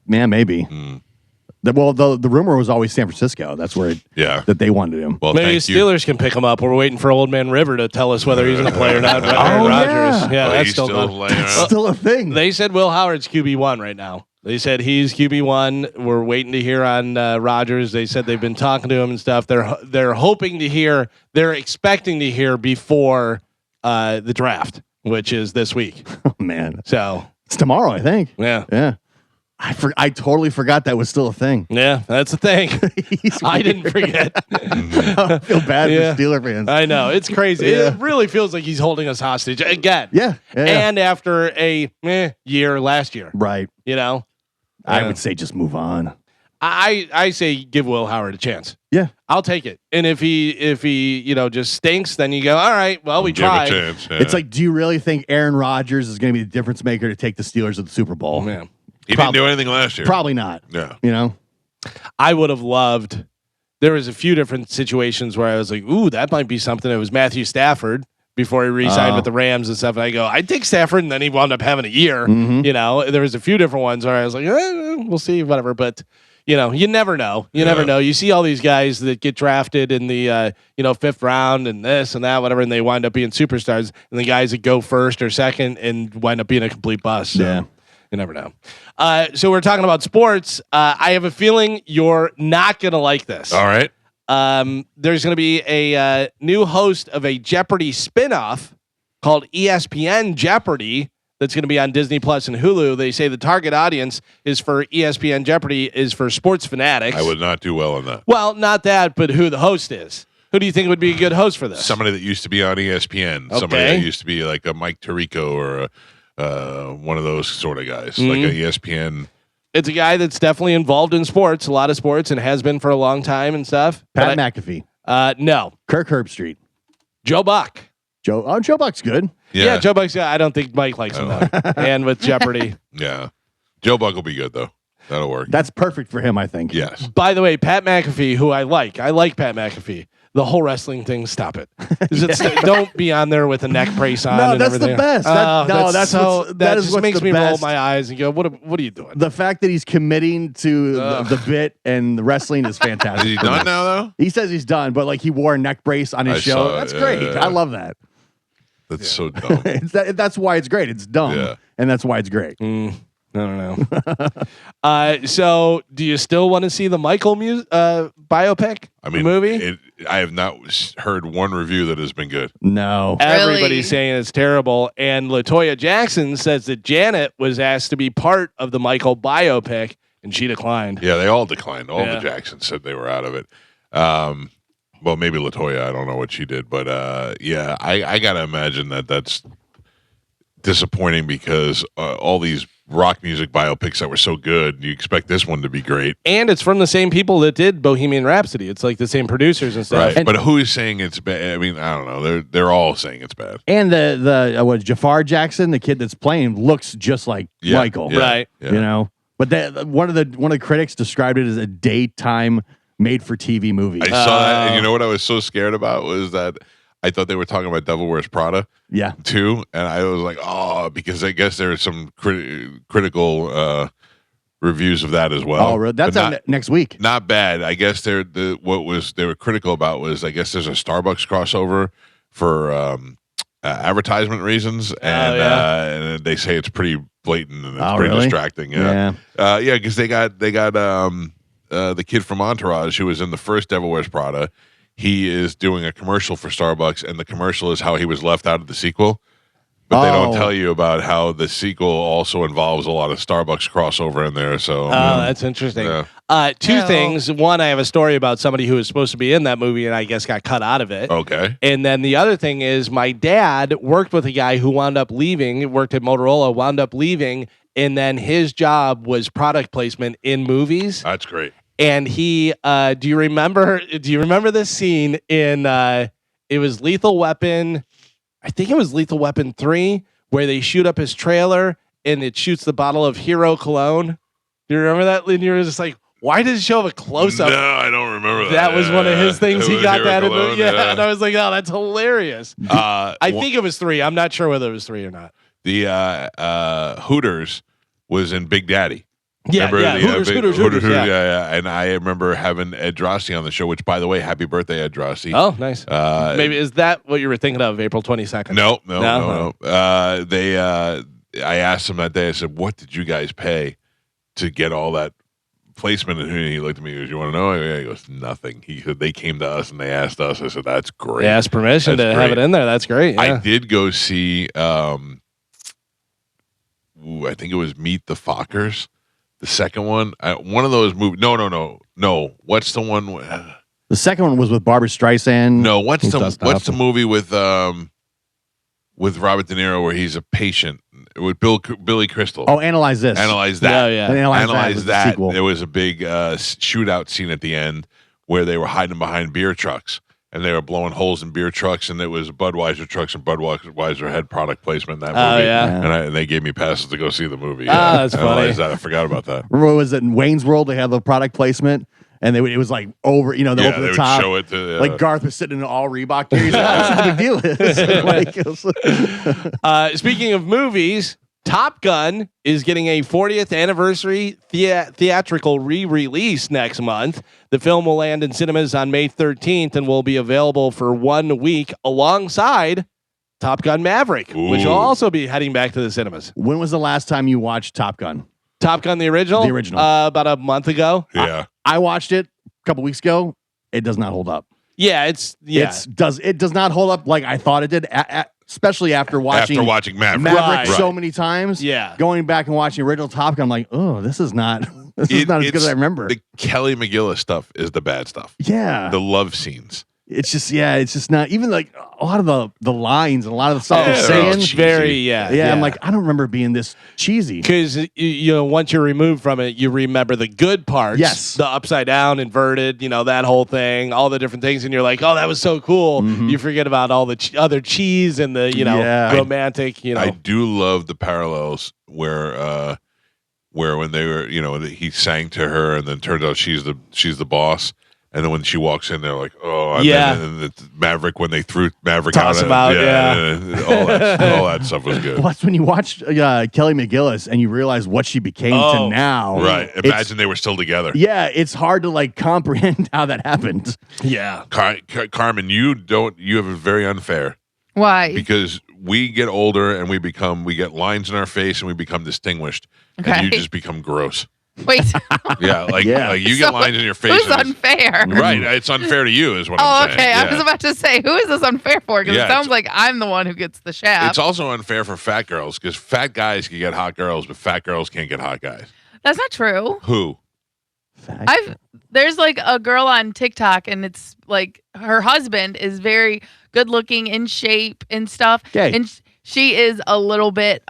Yeah, maybe. The rumor was always San Francisco. That's where Yeah. that they wanted him. Well, Maybe thank the you. Steelers can pick him up. We're waiting for Old Man River to tell us whether he's going to play or not. Oh, Rodgers. yeah. Oh, That's he's still done. laying around. Still a thing. They said Will Howard's QB1 right now. They said he's QB1. We're waiting to hear on Rodgers. They said they've been talking to him and stuff. They're hoping to hear. They're expecting to hear before the draft, which is this week. Oh, man, So it's tomorrow, I think. yeah, Yeah. I totally forgot that was still a thing. yeah, that's the thing. I didn't forget. I feel bad Yeah. for Steeler fans. I know it's crazy. Yeah. It really feels like he's holding us hostage again. Yeah. And after a year last year, Right. you know, I Yeah. would say just move on. I say give Will Howard a chance. Yeah. I'll take it. And if he just stinks, then you go, all right, well, we Give him a tried. chance, yeah. It's like, do you really think Aaron Rodgers is going to be the difference maker to take the Steelers to the Super Bowl? Man, he didn't do anything last year. Probably not. Yeah. You know? I would have loved. There was a few different situations where I was like, ooh, that might be something. It was Matthew Stafford before he re-signed with the Rams and stuff. And I go, I'd take Stafford, and then he wound up having a year. Mhm. You know, there was a few different ones where I was like, we'll see, whatever. But you know, you never know. You never know. You see all these guys that get drafted in the fifth round and this and that, whatever, and they wind up being superstars. And the guys that go first or second and wind up being a complete bust. So Yeah. you never know. So we're talking about sports. I have a feeling you're not going to like this. All right. There's going to be a new host of a Jeopardy spinoff called ESPN Jeopardy that's going to be on Disney Plus and Hulu. They say the target audience is for ESPN Jeopardy is for sports fanatics. I would not do well on that. Well, not that, but who the host is. Who do you think would be a good host for this? Somebody that used to be on ESPN. Somebody Okay. that used to be like a Mike Tirico or one of those sort of guys, like a ESPN. It's a guy that's definitely involved in sports, a lot of sports, and has been for a long time and stuff. Pat But McAfee. no, Kirk Herbstreit. Joe Buck. Joe Buck's good. Yeah, Joe Buck's. I don't think Mike likes him though. And with Jeopardy. Yeah. Joe Buck will be good though. That'll work. That's perfect for him, I think. Yes. By the way, Pat McAfee, who I like Pat McAfee. The whole wrestling thing, stop it. Don't be on there with a neck brace on. No, and that's the everything. best. That That is just what's makes the me roll best. my eyes and go, "What are you doing?" The fact that he's committing to the bit and the wrestling is fantastic. Is he done now though? He says he's done, but like he wore a neck brace on his I show. saw it, That's great. yeah. I love that. That's so dumb. That's why it's great. It's dumb, Yeah. and that's why it's great. I don't know. So, do you still want to see the Michael biopic? I mean, movie. I have not heard one review that has been good. No, Everybody's Really? saying it's terrible, and Latoya Jackson says that Janet was asked to be part of the Michael biopic, and she declined. Yeah, they all declined. All Yeah. the Jacksons said they were out of it. Well, maybe Latoya. I don't know what she did, but I gotta imagine that's disappointing because all these rock music biopics that were so good. You expect this one to be great, And it's from the same people that did Bohemian Rhapsody. It's like the same producers and stuff. right? But who is saying it's bad? I mean, I don't know. They're all saying it's bad. And what Jafar Jackson, the kid that's playing, looks just like Michael, Yeah, Right. yeah. You know. But one of the critics described it as a daytime made-for-TV movie. I saw that, and you know what I was so scared about was that I thought they were talking about Devil Wears Prada Yeah. too, and I was like, oh, because I guess there's some critical reviews of that as well. Oh, really? That's But out next week. not bad. I guess they were critical about was I guess there's a Starbucks crossover for advertisement reasons, and they say it's pretty blatant and it's pretty really? distracting. Yeah, because they got the kid from Entourage who was in the first Devil Wears Prada. He is doing a commercial for Starbucks, and the commercial is how he was left out of the sequel. But they don't tell you about how the sequel also involves a lot of Starbucks crossover in there. So, That's interesting. Yeah. Two things. One, I have a story about somebody who was supposed to be in that movie and I guess got cut out of it. Okay. And then the other thing is my dad worked with a guy who wound up leaving, worked at Motorola, wound up leaving, and then his job was product placement in movies. That's great. And he do you remember this scene in it was Lethal Weapon, I think it was Lethal Weapon 3, where they shoot up his trailer and it shoots the bottle of Hero Cologne. Do you remember that? And you were just like, why does it show a close up? No, I don't remember that. That was one of his things. It He was got Hero that in Cologne, the and I was like, oh, that's hilarious. I think it was 3. I'm not sure whether it was 3 or not. The Hooters was in Big Daddy. Yeah, Remember Hooters, yeah. Yeah. And I remember having Ed Rossi on the show, which, by the way, happy birthday, Ed Rossi. Oh, nice. Maybe is that what you were thinking of, April 22nd? No. I asked him that day, I said, what did you guys pay to get all that placement? And he looked at me, he goes, you want to know? He goes, nothing. He said, they came to us and they asked us. I said, that's great. They asked permission to have it in there. That's great. Yeah. I did go see, I think it was Meet the Fockers. The second one, one of those movies. No. What's the one? The second one was with Barbara Streisand. No, what's the movie with Robert De Niro where he's a patient with Billy Crystal? Oh, Analyze This. Analyze that. Yeah. Analyze that. There was a big shootout scene at the end where they were hiding behind beer trucks and they were blowing holes in beer trucks, and it was Budweiser trucks, and Budweiser had product placement in that movie. And they gave me passes to go see the movie. That's funny. I forgot about that. Remember, was it in Wayne's World? They had the product placement, and it was like over, over they the top. would show it to, like Garth was sitting in all Reebok gear. He's like, what's the big deal? Speaking of movies, Top Gun is getting a 40th anniversary theatrical re-release next month. The film will land in cinemas on May 13th and will be available for 1 week alongside Top Gun Maverick, which will also be heading back to the cinemas. When was the last time you watched Top Gun? Top Gun, the original? The original. About a month ago. Yeah. I watched it a couple weeks ago. It does not hold up. Yeah, it does not hold up like I thought it did. Especially after watching Maverick so many times. Yeah. Going back and watching original Top Gun, I'm like, oh, this is not as good as I remember. The Kelly McGillis stuff is the bad stuff. Yeah. The love scenes. It's just not even like a lot of the lines and a lot of the stuff they're saying. Cheesy. I'm like, I don't remember it being this cheesy. Because once you're removed from it, you remember the good parts. Yes. The upside down, inverted, that whole thing, all the different things, and you're like, oh, that was so cool. Mm-hmm. You forget about all the other cheese and the romantic. I do love the parallels where when they were he sang to her and then turns out she's the boss. And then when she walks in, they're like, "Oh, and then Maverick." When they threw Maverick Toss him out, all that stuff was good. Well, that's when you watch Kelly McGillis and you realize what she became to now. Right? Imagine they were still together. Yeah, it's hard to comprehend how that happened. Yeah, Carmen, you have a very unfair. Why? Because we get older and we get lines in our face and we become distinguished, and you just become gross. Wait. Like you get lines in your face. Who's unfair? Right. It's unfair to you is what I'm saying. Okay. I was about to say, who is this unfair for? Because it sounds like I'm the one who gets the shaft. It's also unfair for fat girls because fat guys can get hot girls, but fat girls can't get hot guys. That's not true. Who? There's like a girl on TikTok, and it's like her husband is very good looking, in shape and stuff. Okay. And she is a little bit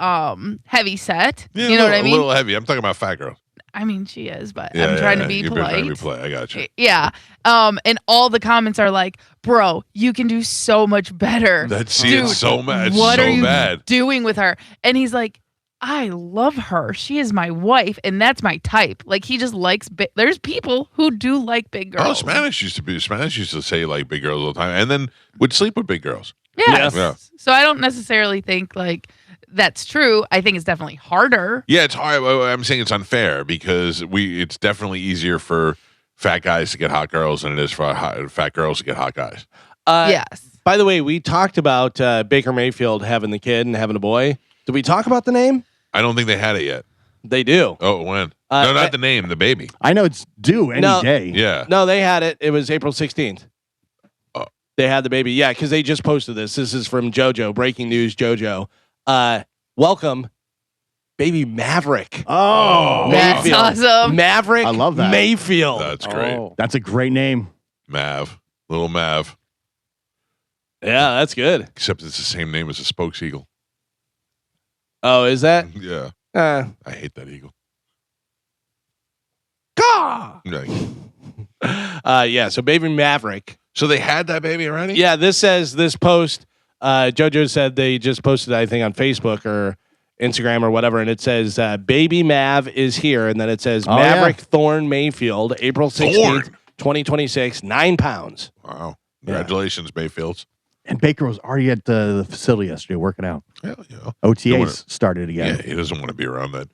heavy set. Yeah, you know what I A mean? little heavy. I'm talking about fat girls. I mean, she is, but I'm trying to be You're polite. trying to be polite. I got you. Yeah. And all the comments are like, bro, you can do so much better. It's so mad. It's What so are you bad. doing with her? And he's like, I love her. She is my wife, and that's my type. Like, he just likes there's people who do like big girls. Oh, Spanish used to say like big girls all the time, and then would sleep with big girls. Yes. Yeah. So I don't necessarily think like that's true. I think it's definitely harder. Yeah, it's hard. I'm saying it's unfair because it's definitely easier for fat guys to get hot girls than it is for fat girls to get hot guys. Yes. By the way, we talked about Baker Mayfield having the kid and having a boy. Did we talk about the name? I don't think they had it yet. They do. Oh, when? No, not the name, the baby. I know it's due any day. Yeah. No, they had it. It was April 16th. Oh. They had the baby. Yeah, because they just posted this. This is from JoJo. Breaking news, JoJo. Welcome, baby Maverick. Oh, That's Mayfield. awesome. Maverick I love that. Mayfield. That's great. that's a great name. Mav. Little Mav. Yeah, that's good. Except it's the same name as a spokes eagle. Oh, is that? Yeah. Uh, I hate that eagle. Gah! Yeah. Yeah, so baby Maverick. So they had that baby already? Yeah, this says this post. JoJo said they just posted, I think, on Facebook or Instagram or whatever, and it says baby Mav is here, and then it says Maverick Thorne Mayfield, April 16th, 2026, 9 pounds. Wow. Congratulations, Mayfields. And Baker was already at the facility yesterday working out. Hell yeah. OTAs started again. Yeah, he doesn't want to be around that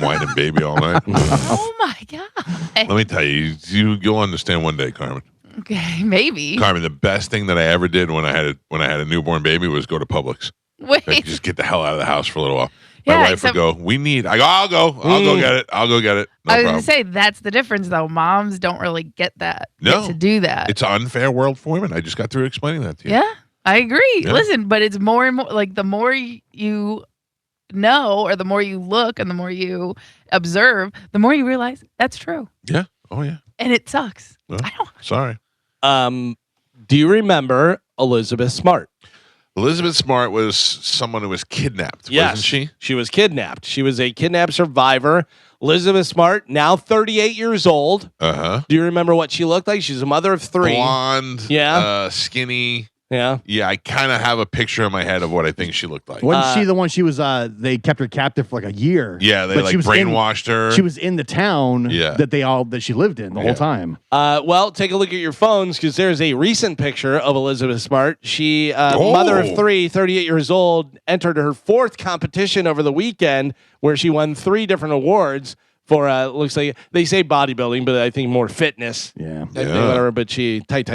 whining baby all night. Oh my God. Let me tell you, you'll understand one day, Carmen. Okay, maybe. Carmen, the best thing that I ever did when I had a newborn baby was go to Publix. Wait. Like, just get the hell out of the house for a little while. My Yeah, wife would go, I'll go get it. I'll go get it. No I was problem. gonna say that's the difference though. Moms don't really get that. No. Get to do that. It's an unfair world for women. I just got through explaining that to you. Yeah, I agree. Yeah. Listen, but it's more and more like the more you know, or the more you look, and the more you observe, the more you realize that's true, Yeah. Oh yeah. and it sucks. Well, I don't. sorry. Do you remember Elizabeth Smart? Elizabeth Smart was someone who was kidnapped, wasn't she? She was kidnapped. She was a kidnapped survivor. Elizabeth Smart, now 38 years old. Uh-huh. Do you remember what she looked like? She's a mother of 3. Blonde, skinny. Yeah. Yeah, I kind of have a picture in my head of what I think she looked like. Wasn't she the one? She was. They kept her captive for like a year. Yeah, they But like she was brainwashed her. She was in the town Yeah. that she lived in the whole time. Well, take a look at your phones because there's a recent picture of Elizabeth Smart. She, mother of 3, 38 years old, entered her 4th competition over the weekend where she won 3 different awards for, looks like, they say bodybuilding, but I think more fitness. Yeah. I think whatever, but she tight.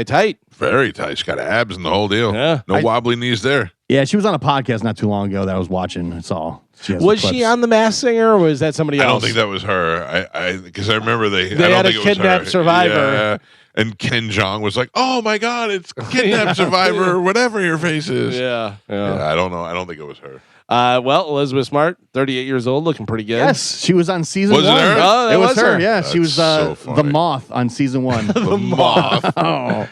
Very tight. She's got abs and the whole deal. Yeah. No wobbly knees there. Yeah, she was on a podcast not too long ago that I was watching. That's all. Was she on The Masked Singer or was that somebody else? I don't think that was her. Because I remember they They I don't had a think it was kidnapped her. survivor. Yeah. And Ken Jeong was like, "Oh my God, it's kidnapped survivor, whatever your face is." Yeah. I don't know. I don't think it was her. Well, Elizabeth Smart, 38 years old, looking pretty good. Yes, she was on season Was it 1. her? Oh, that it was was her. her. Yeah, she was so the funny. moth on season 1. The moth. Oh,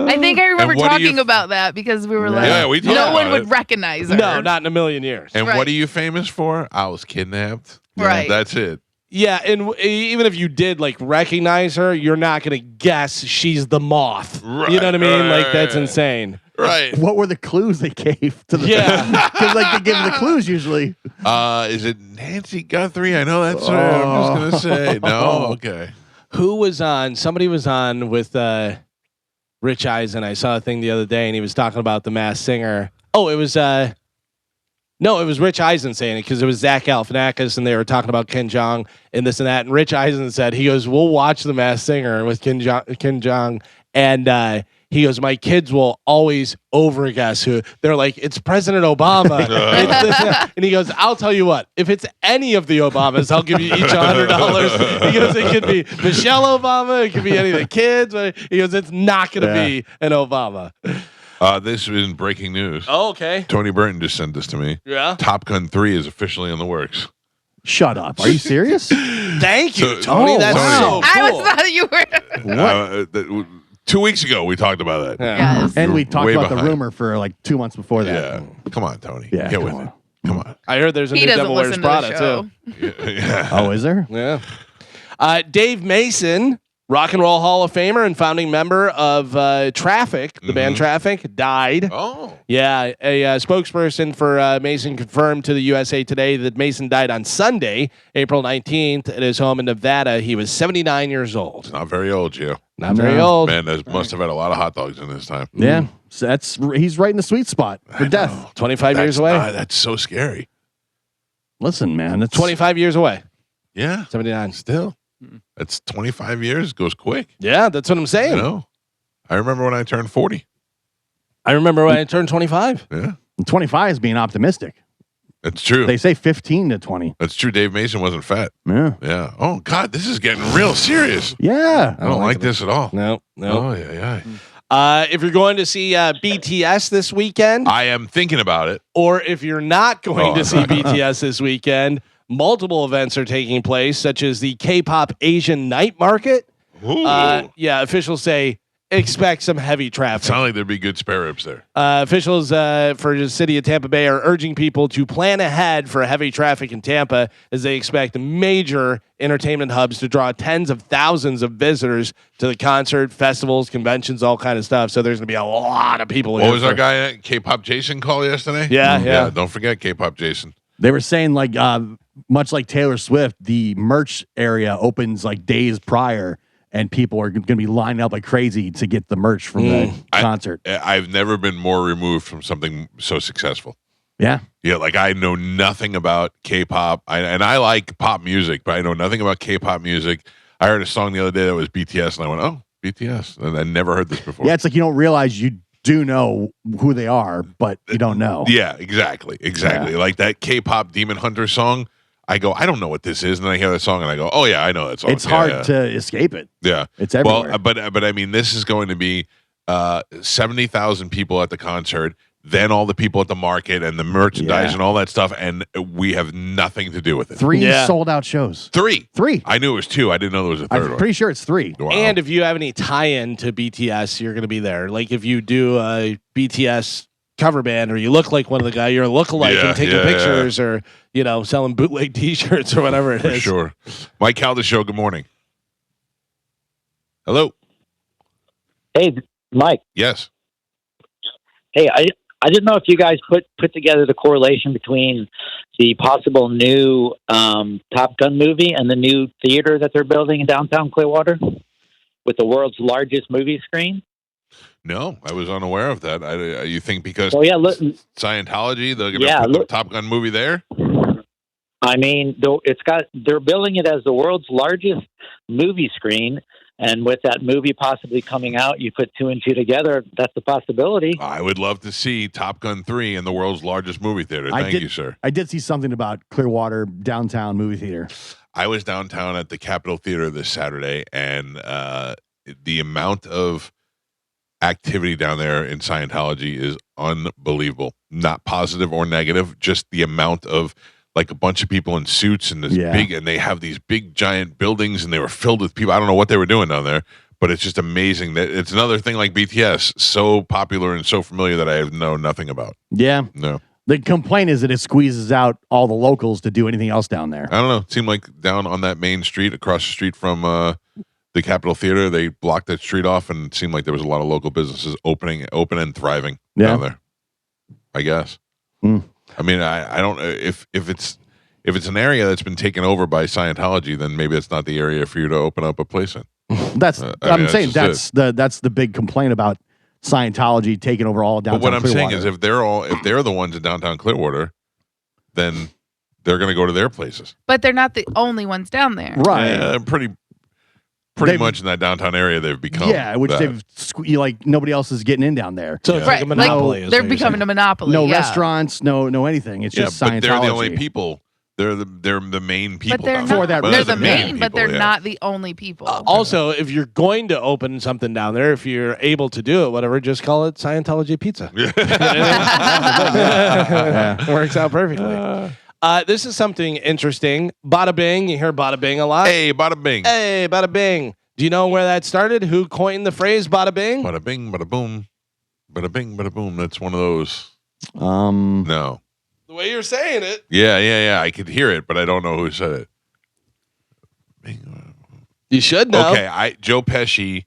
I think I remember And what do you talking about that because we were like, Yeah, we talked no one about would it. recognize her. No, not in a million years. And Right. what are you famous for? I was kidnapped. Right. That's it. Yeah, and even if you did like recognize her, you're not gonna guess she's the moth. Right, You know what I mean? Like that's right. insane. Right. what were the clues they gave to the? Yeah. because like they give the clues usually. Is it Nancy Guthrie? I know that's her. I'm just gonna say no. Okay. Who was on? Somebody was on with Rich Eisen. I saw a thing the other day, and he was talking about the Masked Singer. Oh, it was no, it was Rich Eisen saying it because it was Zach Galifianakis, and they were talking about Ken Jeong and this and that. And Rich Eisen said, he goes, "We'll watch the Masked Singer with Ken Jeong," and he goes, "My kids will always overguess who." They're like, "It's President Obama." It's this, and he goes, "I'll tell you what, if it's any of the Obamas, I'll give you each $100. He goes, "It could be Michelle Obama, it could be any of the kids." He goes, "It's not going to be an Obama." This is breaking news. Oh, okay. Tony Burton just sent this to me. Yeah. Top Gun 3 is officially in the works. Shut up! Are you serious? Thank you, So- Tony. Oh, That's wow. so cool. I was thought you were. What? 2 weeks ago we talked about that. Yes. And we talked Way about the behind. rumor for like 2 months before that. Yeah. Come on, Tony. Yeah, Get come with on. it. Come on. I heard there's a He new doesn't Devil Wears listen to the Prada show. too. Yeah. Oh, is there? Yeah. Dave Mason, Rock and Roll Hall of Famer and founding member of Traffic, the band Traffic, died. Oh. Yeah, a spokesperson for Mason confirmed to the USA Today that Mason died on Sunday, April 19th, at his home in Nevada. He was 79 years old. Not very old, Gio. Not very old. Man, must have had a lot of hot dogs in his time. Yeah. So he's right in the sweet spot for death. 25 years away. That's so scary. Listen, man, it's 25 years away. Yeah. 79. Still. That's 25 years. Goes quick. Yeah, that's what I'm saying. You know? I remember when I turned 40. I remember when I turned 25. Yeah. 25 is being optimistic. That's true. They say 15 to 20. That's true. Dave Mason wasn't fat. Yeah. Yeah. Oh, God, this is getting real serious. Yeah. I don't like this at all. No. Oh, yeah. If you're going to see BTS this weekend, I am thinking about it. or if you're not going Oh, to see BTS this weekend, multiple events are taking place, such as the K-pop Asian Night Market. Ooh. Officials say expect some heavy traffic. Sound like there'd be good spare ribs there. Officials for the city of Tampa Bay are urging people to plan ahead for heavy traffic in Tampa, as they expect major entertainment hubs to draw tens of thousands of visitors to the concert, festivals, conventions, all kind of stuff. So there's going to be a lot of people. What was our guy K-pop Jason call yesterday? Yeah. Don't forget K-pop Jason. They were saying like much like Taylor Swift, the merch area opens like days prior, and people are going to be lining up like crazy to get the merch from the concert. I've never been more removed from something so successful. Yeah. Yeah, like I know nothing about K-pop, and I like pop music, but I know nothing about K-pop music. I heard a song the other day that was BTS, and I went, "Oh, BTS," and I never heard this before. Yeah, it's like you don't realize you do know who they are, but you don't know. Yeah, exactly. Yeah. Like that K-pop Demon Hunter song. I go, I don't know what this is, and then I hear that song, and I go, oh yeah, I know that song. It's hard to escape it. Yeah, It's everywhere. Well, but I mean, this is going to be 70,000 people at the concert, then all the people at the market and the merchandise and all that stuff, and we have nothing to do with it. 3 sold out shows. Three. 3. I knew it was 2. I didn't know there was a third I'm one. pretty sure it's 3. Wow. And if you have any tie-in to BTS, you're going to be there. Like if you do a BTS cover band, or you look like one of the guys, you're a lookalike and taking pictures, or selling bootleg T-shirts or whatever it For is. sure. Mike Calta Show. Good morning. Hello. Hey, Mike. Yes. Hey, I didn't know if you guys put together the correlation between the possible new Top Gun movie and the new theater that they're building in downtown Clearwater with the world's largest movie screen. No, I was unaware of that. You think because look, Scientology, they're going to put the Top Gun movie there? I mean, they're building it as the world's largest movie screen. And with that movie possibly coming out, you put 2 and 2 together, that's a possibility. I would love to see Top Gun 3 in the world's largest movie theater. Thank you, sir. I did see something about Clearwater downtown movie theater. I was downtown at the Capitol Theater this Saturday, and the amount of activity down there in Scientology is unbelievable. Not positive or negative, just the amount of like a bunch of people in suits and this big, and they have these big giant buildings, and they were filled with people. I don't know what they were doing down there, but it's just amazing that it's another thing like BTS, so popular and so familiar that I know nothing about. Yeah. No. The complaint is that it squeezes out all the locals to do anything else down there. I don't know. It seemed like down on that main street, across the street from the Capitol Theater, they blocked that street off, and it seemed like there was a lot of local businesses open and thriving down there. I guess. I mean, I don't if it's an area that's been taken over by Scientology, then maybe it's not the area for you to open up a place in. I'm saying that's the big complaint about Scientology taking over all downtown. But what I'm Clearwater. saying is, if they're the ones in downtown Clearwater, then they're going to go to their places. But they're not the only ones down there. Right. Pretty much in that downtown area, they've become. Yeah, which that. like nobody else is getting in down there. So it's like a monopoly. They're becoming a monopoly. No restaurants, no anything. It's just Scientology. But they're the only people. They're the main people. But they're down not. For that there. They're reason. the main, but people, they're not the only people. Also, if you're going to open something down there, if you're able to do it, whatever, just call it Scientology Pizza. Works out perfectly. This is something interesting. Bada bing. You hear bada bing a lot. Hey, bada bing. Hey, bada bing. Do you know where that started? Who coined the phrase "bada bing"? Bada bing, bada boom, bada bing, bada boom. That's one of those. No. The way you're saying it. Yeah. I could hear it, but I don't know who said it. You should know. Okay, Joe Pesci.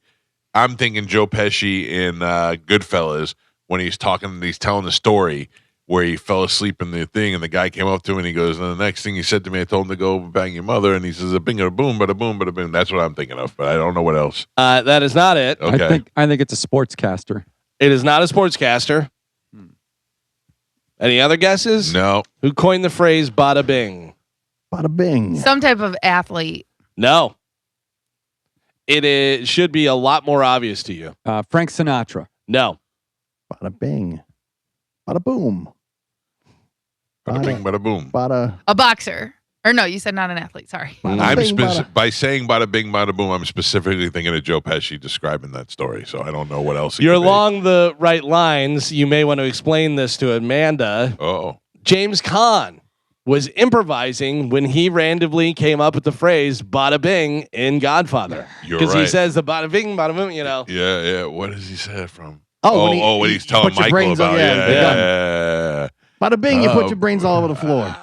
I'm thinking Joe Pesci in Goodfellas when he's telling the story where he fell asleep in the thing and the guy came up to him and he goes, and the next thing he said to me, I told him to go bang your mother, and he says, a bing, a boom, bada boom, bada boom. That's what I'm thinking of, but I don't know what else. That is not it. Okay. I think it's a sportscaster. It is not a sportscaster. Any other guesses? No. Who coined the phrase "bada bing"? Bada bing. Some type of athlete. No. It should be a lot more obvious to you. Frank Sinatra. No. Bada bing. Bada boom. Bada bing, bada boom. Bada. A boxer. Or no, you said not an athlete. Sorry. By saying bada bing, bada boom, I'm specifically thinking of Joe Pesci describing that story, so I don't know what else. You're along the right lines. You may want to explain this to Amanda. Oh. James Caan was improvising when he randomly came up with the phrase "bada bing" in Godfather. You're Because right. he says the "bada bing, bada boom," you know. Yeah. What does he say it from? When he's telling put your Michael brains about on- yeah, yeah. Bada bing, you put your brains all over the floor.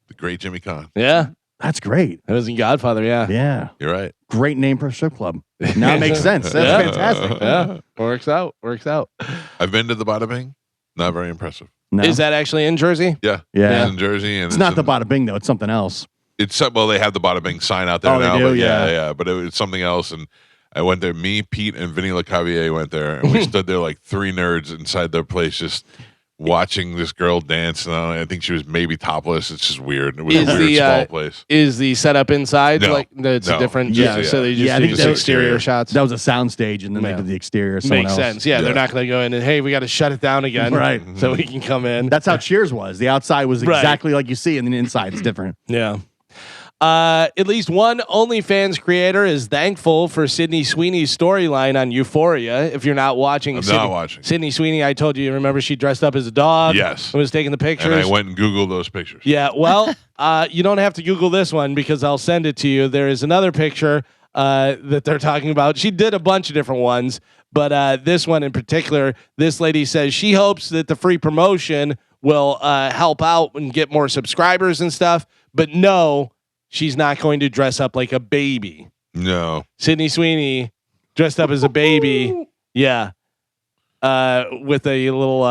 The great Jimmy Caan. Yeah. That's great. It was in Godfather, yeah. Yeah. You're right. Great name for a strip club. Now it makes sense. That's Yeah. fantastic. Yeah. Works out. I've been to the Bada Bing. Not very impressive. No. Is that actually in Jersey? Yeah. Yeah. It's in Jersey. And It's not the in- bada bing, though. It's something else. It's well, they have the Bada Bing sign out there Oh, they now. do? But Yeah. yeah. But it's something else. And I went there. Me, Pete, and Vinny LeCavier went there, and we stood there like three nerds inside their place, just watching this girl dance. And I think she was maybe topless. It's just weird. It was Is a weird the, small place. Is the setup inside No. like it's No. a different? Yeah. Yeah, so they just Yeah, I do think just that- exterior shots. That was a sound stage, and then Yeah. they did the exterior. Someone Makes else. sense. Yeah, they're Yeah. not going to go in and hey, we got to shut it down again, Right. So we can come in. That's how Cheers was. The outside was Right. exactly like you see, and the inside is different. Yeah. At least one OnlyFans creator is thankful for Sydney Sweeney's storyline on Euphoria. If you're not watching, I'm not watching. Sydney Sweeney, I told you, remember she dressed up as a dog? Yes. And was taking the pictures. And I went and Googled those pictures. Yeah, well, you don't have to Google this one because I'll send it to you. There is another picture that they're talking about. She did a bunch of different ones, but this one in particular, this lady says she hopes that the free promotion will help out and get more subscribers and stuff. But no, she's not going to dress up like a baby. No. Sydney Sweeney dressed up as a baby. Yeah. With a little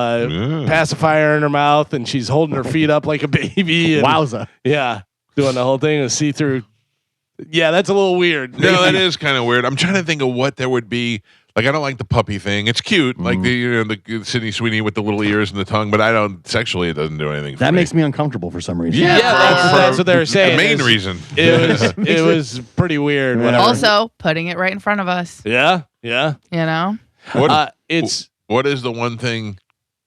pacifier in her mouth, and she's holding her feet up like a baby. And, Wowza. yeah. Doing the whole thing with see-through. Yeah, that's a little weird. No, that is kind of weird. I'm trying to think of what there would be. Like, I don't like the puppy thing. It's cute, like the Sydney Sweeney with the little ears and the tongue. But I don't sexually. It doesn't do anything. For That me. makes me uncomfortable for some reason. Yeah, that's what they were saying. The main is reason. It was pretty weird. Yeah. Whatever. Also, putting it right in front of us. Yeah. You know? It's What is the one thing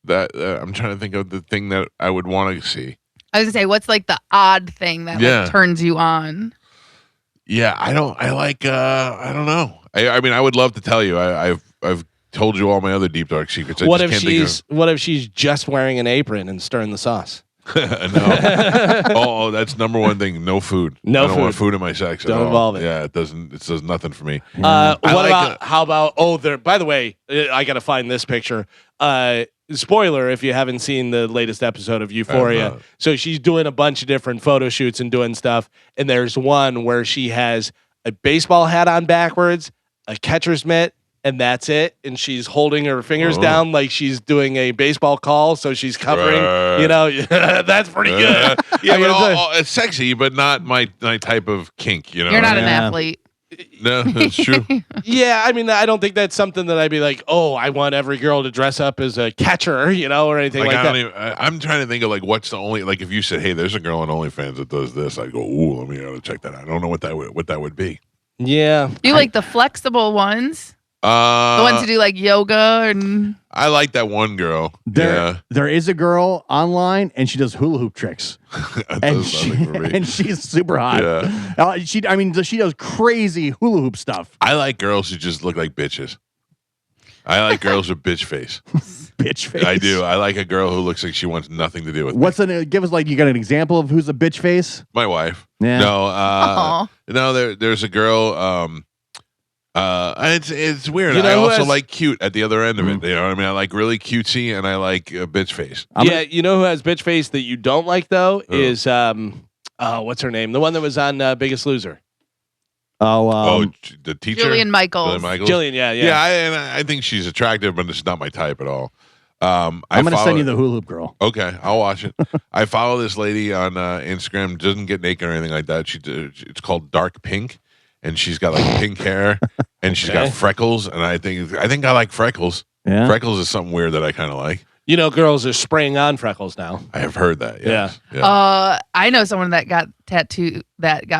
that I'm trying to think of? The thing that I would want to see. I was gonna say, what's like the odd thing that Yeah. like, turns you on? Yeah, I don't know. I mean, I would love to tell you. I've told you all my other deep dark secrets. I what just if can't think what if she's just wearing an apron and stirring the sauce? of, no. Oh, that's number one thing. No food. No I don't want food. food in my sex. Don't at all. involve it. Yeah, it doesn't. It does nothing for me. What like about how about? Oh, there. By the way, I got to find this picture. Spoiler: if you haven't seen the latest episode of Euphoria, not. so she's doing a bunch of different photo shoots and doing stuff. And there's one where she has a baseball hat on backwards, a catcher's mitt, and that's it. And she's holding her fingers down like she's doing a baseball call. So she's covering. Right. You know, that's pretty good. Yeah, I but gotta say. it's sexy, but not my type of kink. You know, You're not an Yeah. athlete. No, that's true. Yeah, I mean, I don't think that's something that I'd be like, oh, I want every girl to dress up as a catcher, you know, or anything like I that. don't even, I'm trying to think of like what's the only like if you said, hey, there's a girl on OnlyFans that does this, I go, ooh, let me check that out. I don't know what that would be. Yeah. You like the flexible ones? The ones who do like yoga and I like that one girl. There is a girl online, and she does hula hoop tricks, That and does nothing for me. and she's super hot. Yeah. She does crazy hula hoop stuff. I like girls who just look like bitches. I like girls with bitch face. Bitch face. I do. I like a girl who looks like she wants nothing to do with What's give us like you got an example of who's a bitch face? my wife. Yeah. No, no. There's a girl. It's weird. You know I who also has- like cute at the other end of it. You know what I mean? I like really cutesy, and I like bitch face. You know who has bitch face that you don't like though is what's her name? The one that was on Biggest Loser. The teacher, Jillian Michaels. Jillian, yeah. I think she's attractive, but it's not my type at all. I'm going to send you the hula hoop girl. Okay, I'll watch it. I follow this lady on Instagram. Doesn't get naked or anything like that. It's called Dark Pink, and she's got like pink hair, and she's got freckles. And I think I like freckles. Yeah. Freckles is something weird that I kind of like. You know, girls are spraying on freckles now. I have heard that. Yes. Yeah. I know someone that got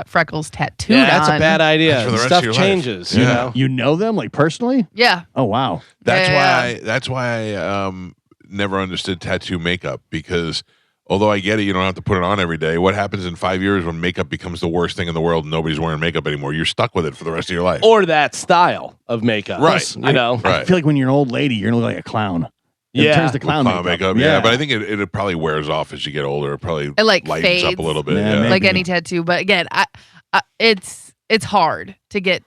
freckles tattooed. Yeah, that's on. a bad idea. For the rest Stuff of your changes. life. You Yeah. know. You know them like personally? Yeah. Oh wow. That's why I never understood tattoo makeup, because although I get it, you don't have to put it on every day. What happens in 5 years when makeup becomes the worst thing in the world and nobody's wearing makeup anymore? You're stuck with it for the rest of your life. Or that style of makeup. Right. You know. I feel like when you're an old lady, you're going to look like a clown. It turns to clown makeup. Yeah, but I think it probably wears off as you get older. It probably like lightens fades. up a little bit. Yeah, Yeah. Like any tattoo. But again, it's hard to get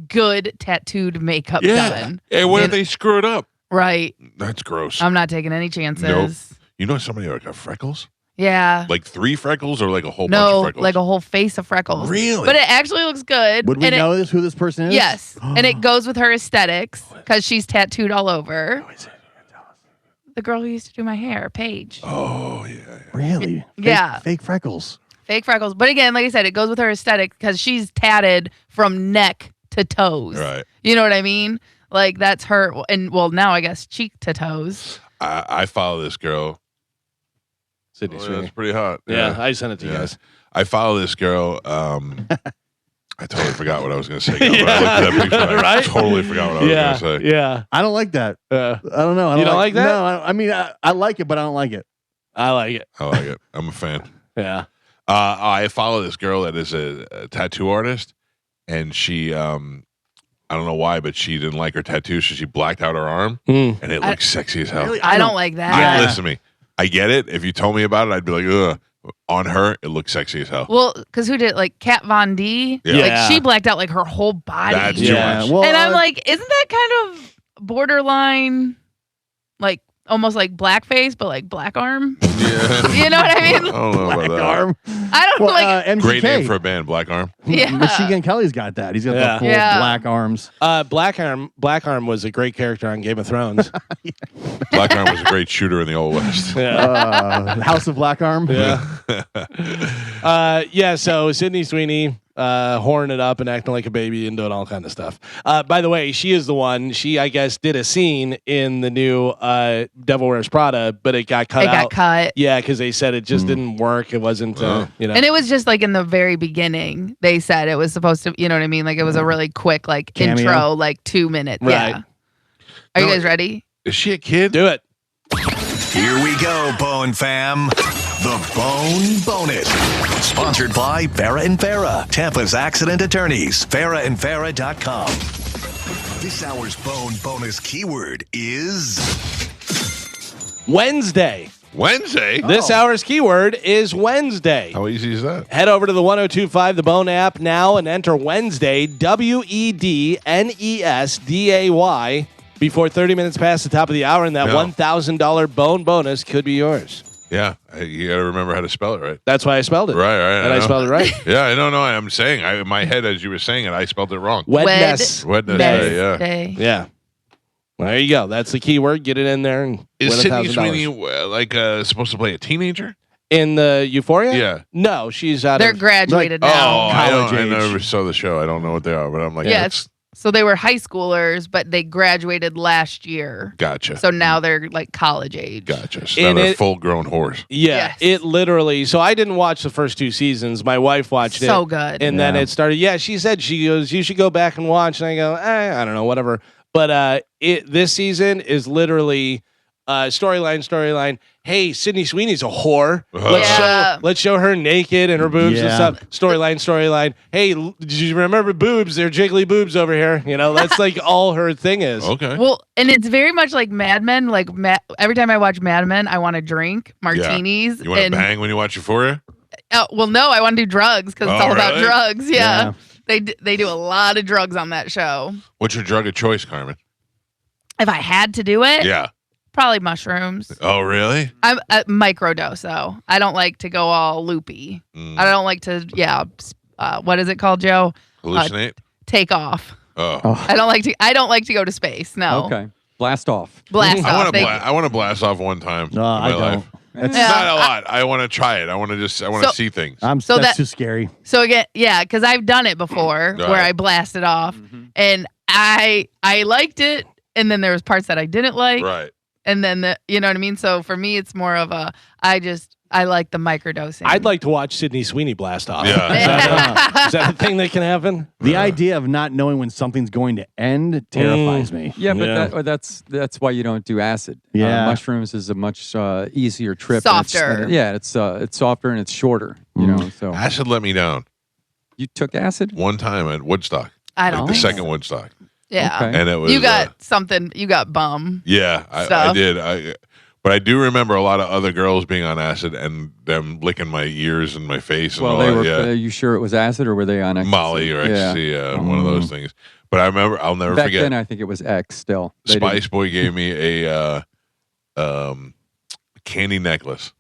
good tattooed makeup done. Hey, what if they screw it up? Right. That's gross. I'm not taking any chances. Nope. You know somebody that got freckles? Yeah. Like 3 freckles or like a whole bunch of freckles? Like a whole face of freckles. Really? But it actually looks good. Would we and know who this person is? Yes. And it goes with her aesthetics because she's tattooed all over. The girl who used to do my hair, Paige. Oh, yeah. Really? Yeah. Fake freckles. Fake freckles. But again, like I said, it goes with her aesthetic because she's tatted from neck to toes. Right. You know what I mean? Like that's her. And well, now I guess cheek to toes. I follow this girl. Sydney Sweeney. That's pretty hot. Yeah, I sent it to you guys. I follow this girl. I totally forgot what I was going to say. When I looked at that picture, I totally forgot what I was going to say. Yeah. I don't like that. I don't know. You don't like that? No, I mean, I like it, but I don't like it. I like it. I like it. I'm a fan. Yeah. I follow this girl that is a tattoo artist, and she, I don't know why, but she didn't like her tattoo, so she blacked out her arm, and it looks sexy as hell. Really? I don't like that. Listen to me. I get it. If you told me about it, I'd be like, ugh. On her, it looks sexy as hell. Well, because who did it? Like Kat Von D? Yeah. Like she blacked out like her whole body. That's too much. Well, And I'm like, isn't that kind of borderline, like almost like blackface, but like black arm? Yeah. You know what I I mean? don't know about that. arm. I don't Well, like. MGK. Great name for a band, Black Arm. Yeah. Machine Kelly's got that. He's got the full Yeah. black arms. Black Arm was a great character on Game of Thrones. Black Arm was a great shooter in the Old West. House of Black Arm. Yeah. So Sydney Sweeney horning it up and acting like a baby and doing all kind of stuff. By the way, she is the one. She, I guess, did a scene in the new Devil Wears Prada, but it got cut out. It got cut. Yeah, because they said it just didn't work. It wasn't, you know. And it was just like in the very beginning, they said it was supposed to, you know what I mean? Like it was a really quick, like Cameo? intro, like 2 minutes. Right. Yeah. Are you guys ready? Is she a kid? Do it. Here we go, Bone Fam. The Bone Bonus. Sponsored by Farah and Farah, Tampa's accident attorneys. FarahandFarah.com. This hour's Bone Bonus keyword is Wednesday. Wednesday? This hour's keyword is Wednesday. How easy is that? Head over to the 1025 The Bone app now and enter Wednesday, WEDNESDAY, before 30 minutes past the top of the hour, and that Yeah. $1,000 bone bonus could be yours. Yeah. You got to remember how to spell it right. That's why I spelled it. Right. And I know. spelled it right. Yeah, I don't know. I'm saying, in my head, as you were saying it, I spelled it wrong. Wednesday. Wednesday, yeah. Wednesday. Yeah. Well, there you go. That's the keyword. Get it in there and Is win Sydney $1,000. Sweeney supposed to play a teenager? In the Euphoria? Yeah. No, she's out They're of... graduated Oh, now. college I age. never saw the show. I don't know what they are, but I'm like, Yes. So they were high schoolers, but they graduated last year. Gotcha. So now they're like college age. Gotcha. So And now they're it- full-grown whores. Yeah, Yes. it literally. So I didn't watch the first 2 seasons. My wife watched it. So good. And then it started. Yeah, she said, she goes, you should go back and watch. And I go, I don't know, whatever. But this season is literally storyline. Hey, Sydney Sweeney's a whore. Yeah. Let's show her naked and her boobs and Yeah. stuff. Storyline. Hey, did you remember boobs? They're jiggly boobs over here. You know, that's like all her thing is. Okay. Well, and it's very much like Mad Men. Like every time I watch Mad Men, I want to drink martinis. You want to and bang when you watch Euphoria? well, no, I want to do drugs because it's Oh, all about really? drugs. Yeah. They do a lot of drugs on that show. What's your drug of choice, Carmen? If I had to do it, Yeah. probably mushrooms. Oh, really? I'm a microdose though. I don't like to go all loopy. I don't like to. What is it called, Joe? Hallucinate? Take off. Oh. I don't like to go to space. No. Okay. Blast off. Blast off. I want to blast off one time. No, I don't. Life. It's not a lot. I want to try it. I want to see things. That's too scary. So again, yeah, because I've done it before where I blasted off, and I liked it, and then there was parts that I didn't like, Right. and then you know what I mean. So for me, it's more of I like the microdosing. I'd like to watch Sydney Sweeney blast off. Yeah. Is that a thing that can happen? The idea of not knowing when something's going to end terrifies me. Yeah, but that's why you don't do acid. Yeah. Mushrooms is a much easier trip. Softer. It's softer and it's shorter. You know, so Acid let me down you took acid. one time at Woodstock. I don't. The second Woodstock. Yeah. Okay. And it was You got something. You got bum. Yeah, I stuff. did. But I do remember a lot of other girls being on acid and them licking my ears and my face. And Well, all they that. were. Yeah. Are you sure it was acid or were they on ecstasy? Molly or ecstasy, one of those things. But I remember, I'll never Back forget. then, I think it was X. Still, They Spice Boy gave me a candy necklace,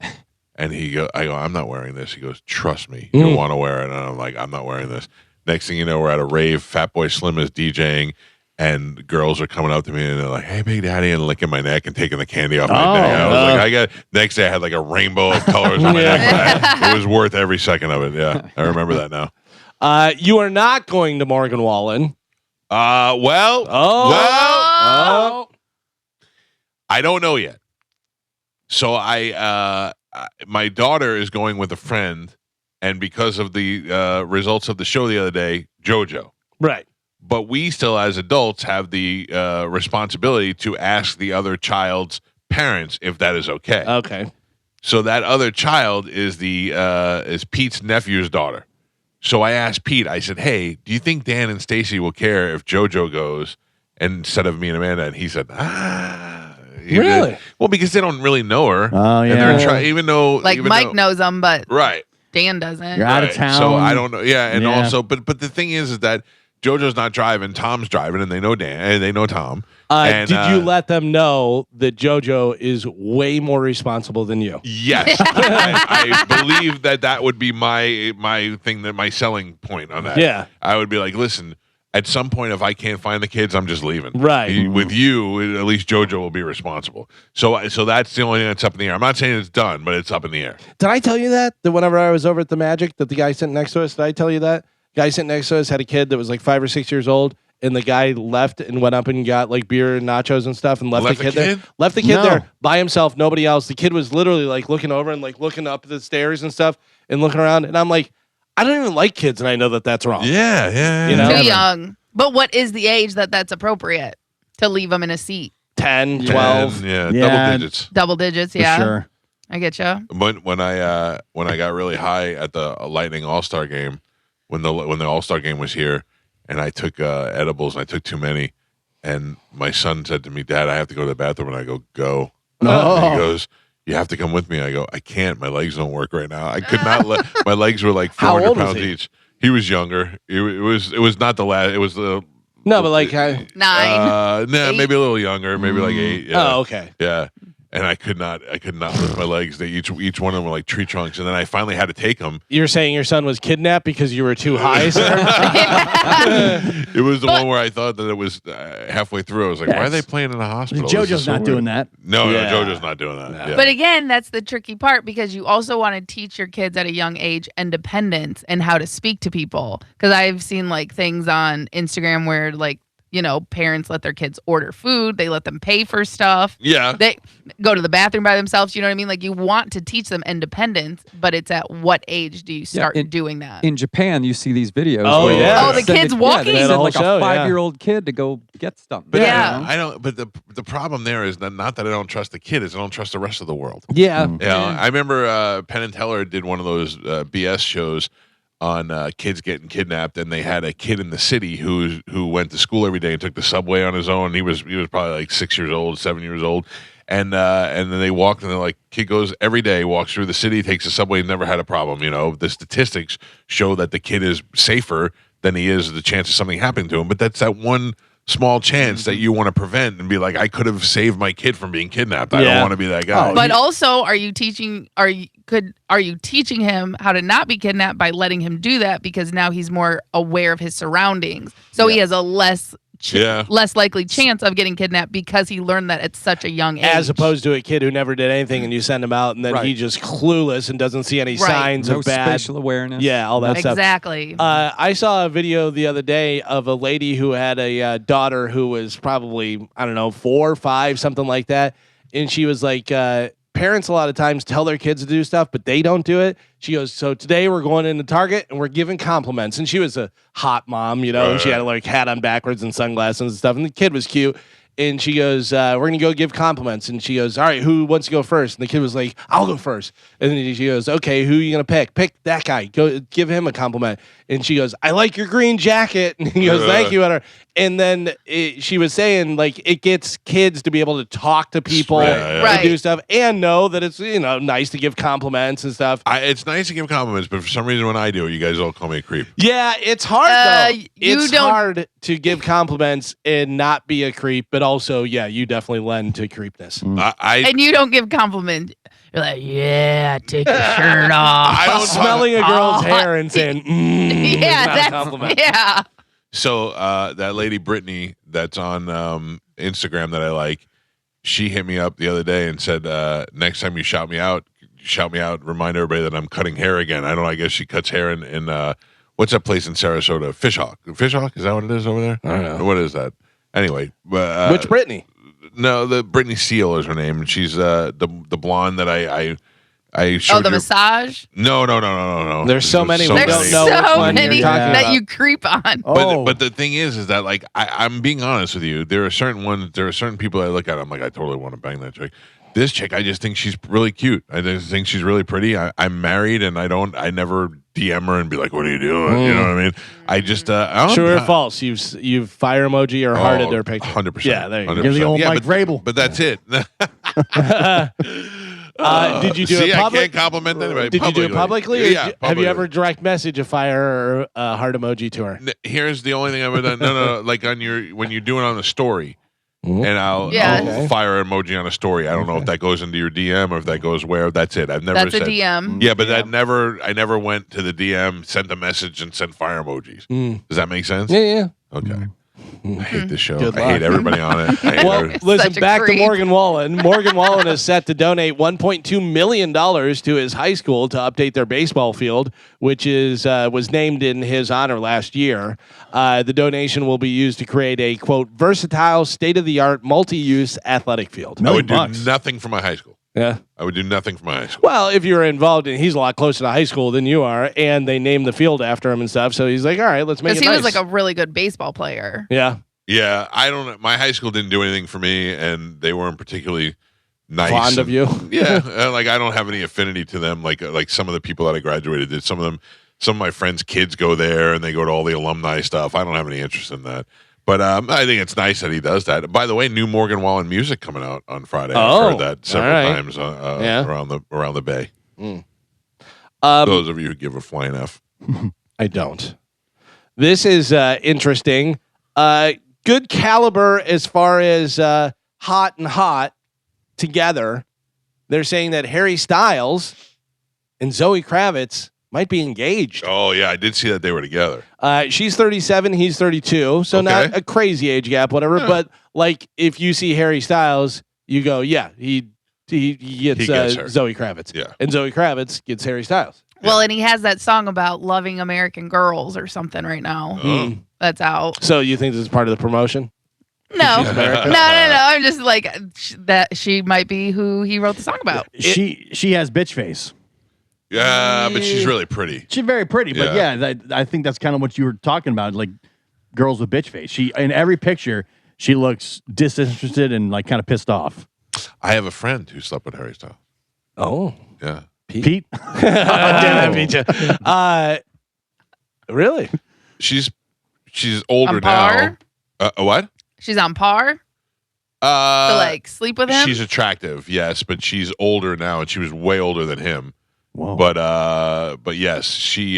and I go, I'm not wearing this. He goes, trust me, you'll want to wear it. And I'm like, I'm not wearing this. Next thing you know, we're at a rave. Fatboy Slim is DJing. And girls are coming up to me and they're like, "Hey, Big Daddy," and licking my neck and taking the candy off my neck. I was like, next day I had like a rainbow of colors on my neck. It was worth every second of it. Yeah, I remember that now. You are not going to Morgan Wallen. Well, I don't know yet. So my daughter is going with a friend, and because of the results of the show the other day, JoJo. Right. But we still, as adults, have the responsibility to ask the other child's parents if that is okay. Okay. So that other child is is Pete's nephew's daughter. So I asked Pete. I said, "Hey, do you think Dan and Stacy will care if JoJo goes instead of me and Amanda?" And he said, Really? Well, because they don't really know her. Oh, yeah. And they're even though Mike knows them, but right. Dan doesn't. You're out of town. So I don't know. Yeah, and Yeah. also, but the thing is that JoJo's not driving, Tom's driving, and they know Dan, and they know Tom. And, did you let them know that JoJo is way more responsible than you? Yes, I believe that would be my thing, my selling point on that. Yeah. I would be like, listen, at some point, if I can't find the kids, I'm just leaving. Right. With you, at least JoJo will be responsible. So that's the only thing that's up in the air. I'm not saying it's done, but it's up in the air. Did I tell you that whenever I was over at the Magic, that the guy sitting next to us, did I tell you that? Guy sitting next to us had a kid that was like 5 or 6 years old, and the guy left and went up and got like beer and nachos and stuff and left the kid there. Left the kid there by himself, nobody else. The kid was literally like looking over and like looking up the stairs and stuff and looking around. And I'm like, I don't even like kids, and I know that that's wrong. Yeah. You know? Too young. But what is the age that's appropriate to leave them in a seat? 10, 12. Yeah, Yeah. double digits. Double digits, For yeah. sure. I get you. When I got really high at the Lightning All-Star game, when the All-Star game was here, and I took edibles and I took too many, and my son said to me, "Dad, I have to go to the bathroom," and I go. Oh. And he goes, "You have to come with me." I go, "I can't. My legs don't work right now. I could not let my legs were like How 400 old was pounds he? each." He was younger. It was not the last. It was the No, but like, 9. maybe a little younger, maybe like 8. Yeah. oh, okay. Yeah. And I could not lift my legs. They each one of them were like tree trunks, and then I finally had to take them. You're saying your son was kidnapped because you were too high, sir? It was the one where I thought that it was halfway through. I was like, why are they playing in the hospital? This is JoJo's so not weird. doing that. No, Yeah. JoJo's not doing that. Yeah. But again, that's the tricky part because you also want to teach your kids at a young age independence and how to speak to people. Because I've seen like things on Instagram where like, parents let their kids order food. They let them pay for stuff. Yeah. They go to the bathroom by themselves. You know what I mean? Like you want to teach them independence, but it's at what age do you start doing that? In Japan, you see these videos. Oh, where yeah. Oh, the send kids a- walking? Yeah, Yeah, they the send whole like show, a yeah. 5-year-old kid to go get something. But Yeah. I don't. But the problem there is that not that I don't trust the kid, is I don't trust the rest of the world. Yeah. Yeah, I remember Penn and Teller did one of those BS shows on kids getting kidnapped, and they had a kid in the city who went to school every day and took the subway on his own. He was probably like 6 years old, 7 years old, and then they walked, and they're like, kid goes every day, walks through the city, takes the subway, never had a problem. The statistics show that the kid is safer than he is the chance of something happening to him. But that's that one small chance that you want to prevent and be like, I could have saved my kid from being kidnapped. I don't want to be that guy. But also, are you teaching him how to not be kidnapped by letting him do that, because now he's more aware of his surroundings, so he has a less likely chance of getting kidnapped because he learned that at such a young age, as opposed to a kid who never did anything and you send him out and then he just clueless and doesn't see any signs no of bad spatial awareness. Yeah, all that stuff. Exactly. I saw a video the other day of a lady who had a daughter who was probably, I don't know, 4 or 5, something like that. And she was like, parents a lot of times tell their kids to do stuff, but they don't do it. She goes, so today we're going into Target and we're giving compliments. And she was a hot mom, and she had like hat on backwards and sunglasses and stuff. And the kid was cute. And she goes, we're going to go give compliments. And she goes, all right, who wants to go first? And the kid was like, I'll go first. And then she goes, okay, who are you going to pick? Pick that guy. Go give him a compliment. And she goes, I like your green jacket. And he goes, thank you. And then she was saying, like, it gets kids to be able to talk to people and do stuff and know that it's, nice to give compliments and stuff. It's nice to give compliments, but for some reason when I do it, you guys all call me a creep. Yeah, it's hard, though. It's hard to give compliments and not be a creep, but also, you definitely lend to creepness. And you don't give compliments. You're like, yeah, take your shirt off. I don't smelling a girl's hair and saying, that's a compliment. Yeah. So that lady Brittany that's on Instagram that I like, she hit me up the other day and said, next time you shout me out, remind everybody that I'm cutting hair again. I guess she cuts hair in what's that place in Sarasota? Fishhawk, is that what it is over there? I don't know. What is that? Anyway. Which Brittany? No, the Brittany Seal is her name, and she's the blonde that I showed the massage? No. There's so many. So we don't know which one you're talking that about. you creep on. But the thing is that like I'm being honest with you. There are certain people I look at. I'm like, I totally want to bang that chick. This chick, I just think she's really cute. I just think she's really pretty. I'm married, and I never DM her and be like, "What are you doing?" You know what I mean? I just true or false? You've fire emoji or hearted their picture. 100%. Yeah, there you go. You're the old Mike Vrabel. But that's it. Did you do it publicly? I can't compliment anybody. Did you do it publicly? Yeah. Have you ever direct message a fire or a heart emoji to her? Here's the only thing I've ever done. No. Like when you're doing it on the story. And I'll fire an emoji on a story. I don't know if that goes into your DM or if that goes where. That's it. I've never That's said a DM. Yeah, but I never went to the DM, sent a message, and sent fire emojis. Does that make sense? Yeah. Okay. I hate this show. Good I hate luck. everybody on it. Well, listen, Such a back to creep. Morgan Wallen. Morgan Wallen is set to donate $1.2 million to his high school to update their baseball field, which was named in his honor last year. The donation will be used to create a, quote, versatile, state-of-the-art, multi-use athletic field. I would do nothing for my high school. Yeah. I would do nothing for my high school. Well, if you're involved in, he's a lot closer to high school than you are, and they named the field after him and stuff. So he's like, all right, let's make it Because he nice. was like a really good baseball player. Yeah. Yeah, I don't know. My high school didn't do anything for me, and they weren't particularly nice. Fond of you. Yeah, like I don't have any affinity to them. Like some of the people that I graduated did. Some of my friends' kids go there, and they go to all the alumni stuff. I don't have any interest in that. But I think it's nice that he does that. By the way, new Morgan Wallen music coming out on Friday. I've heard that several times around the bay. Those of you who give a flying F. I don't. This is interesting. Good caliber as far as hot and hot together. They're saying that Harry Styles and Zoe Kravitz might be engaged. Oh, yeah. I did see that they were together. She's 37. He's 32. So not a crazy age gap, whatever. Yeah. But like if you see Harry Styles, you go, yeah, he gets Zoe Kravitz. Yeah. And Zoe Kravitz gets Harry Styles. Well, and he has that song about loving American girls or something right now. That's out. So you think this is part of the promotion? No. No. I'm just like that she might be who he wrote the song about. She has bitch face. Yeah, but she's really pretty. She's very pretty, but I think that's kind of what you were talking about, like girls with bitch face. She in every picture, she looks disinterested and like kind of pissed off. I have a friend who slept with Harry Styles. Oh. Yeah. Pete? Damn it, Pete. Really? She's older on par? now. What? She's on par? To like sleep with him? She's attractive, yes, but she's older now, and she was way older than him. Whoa. But yes, she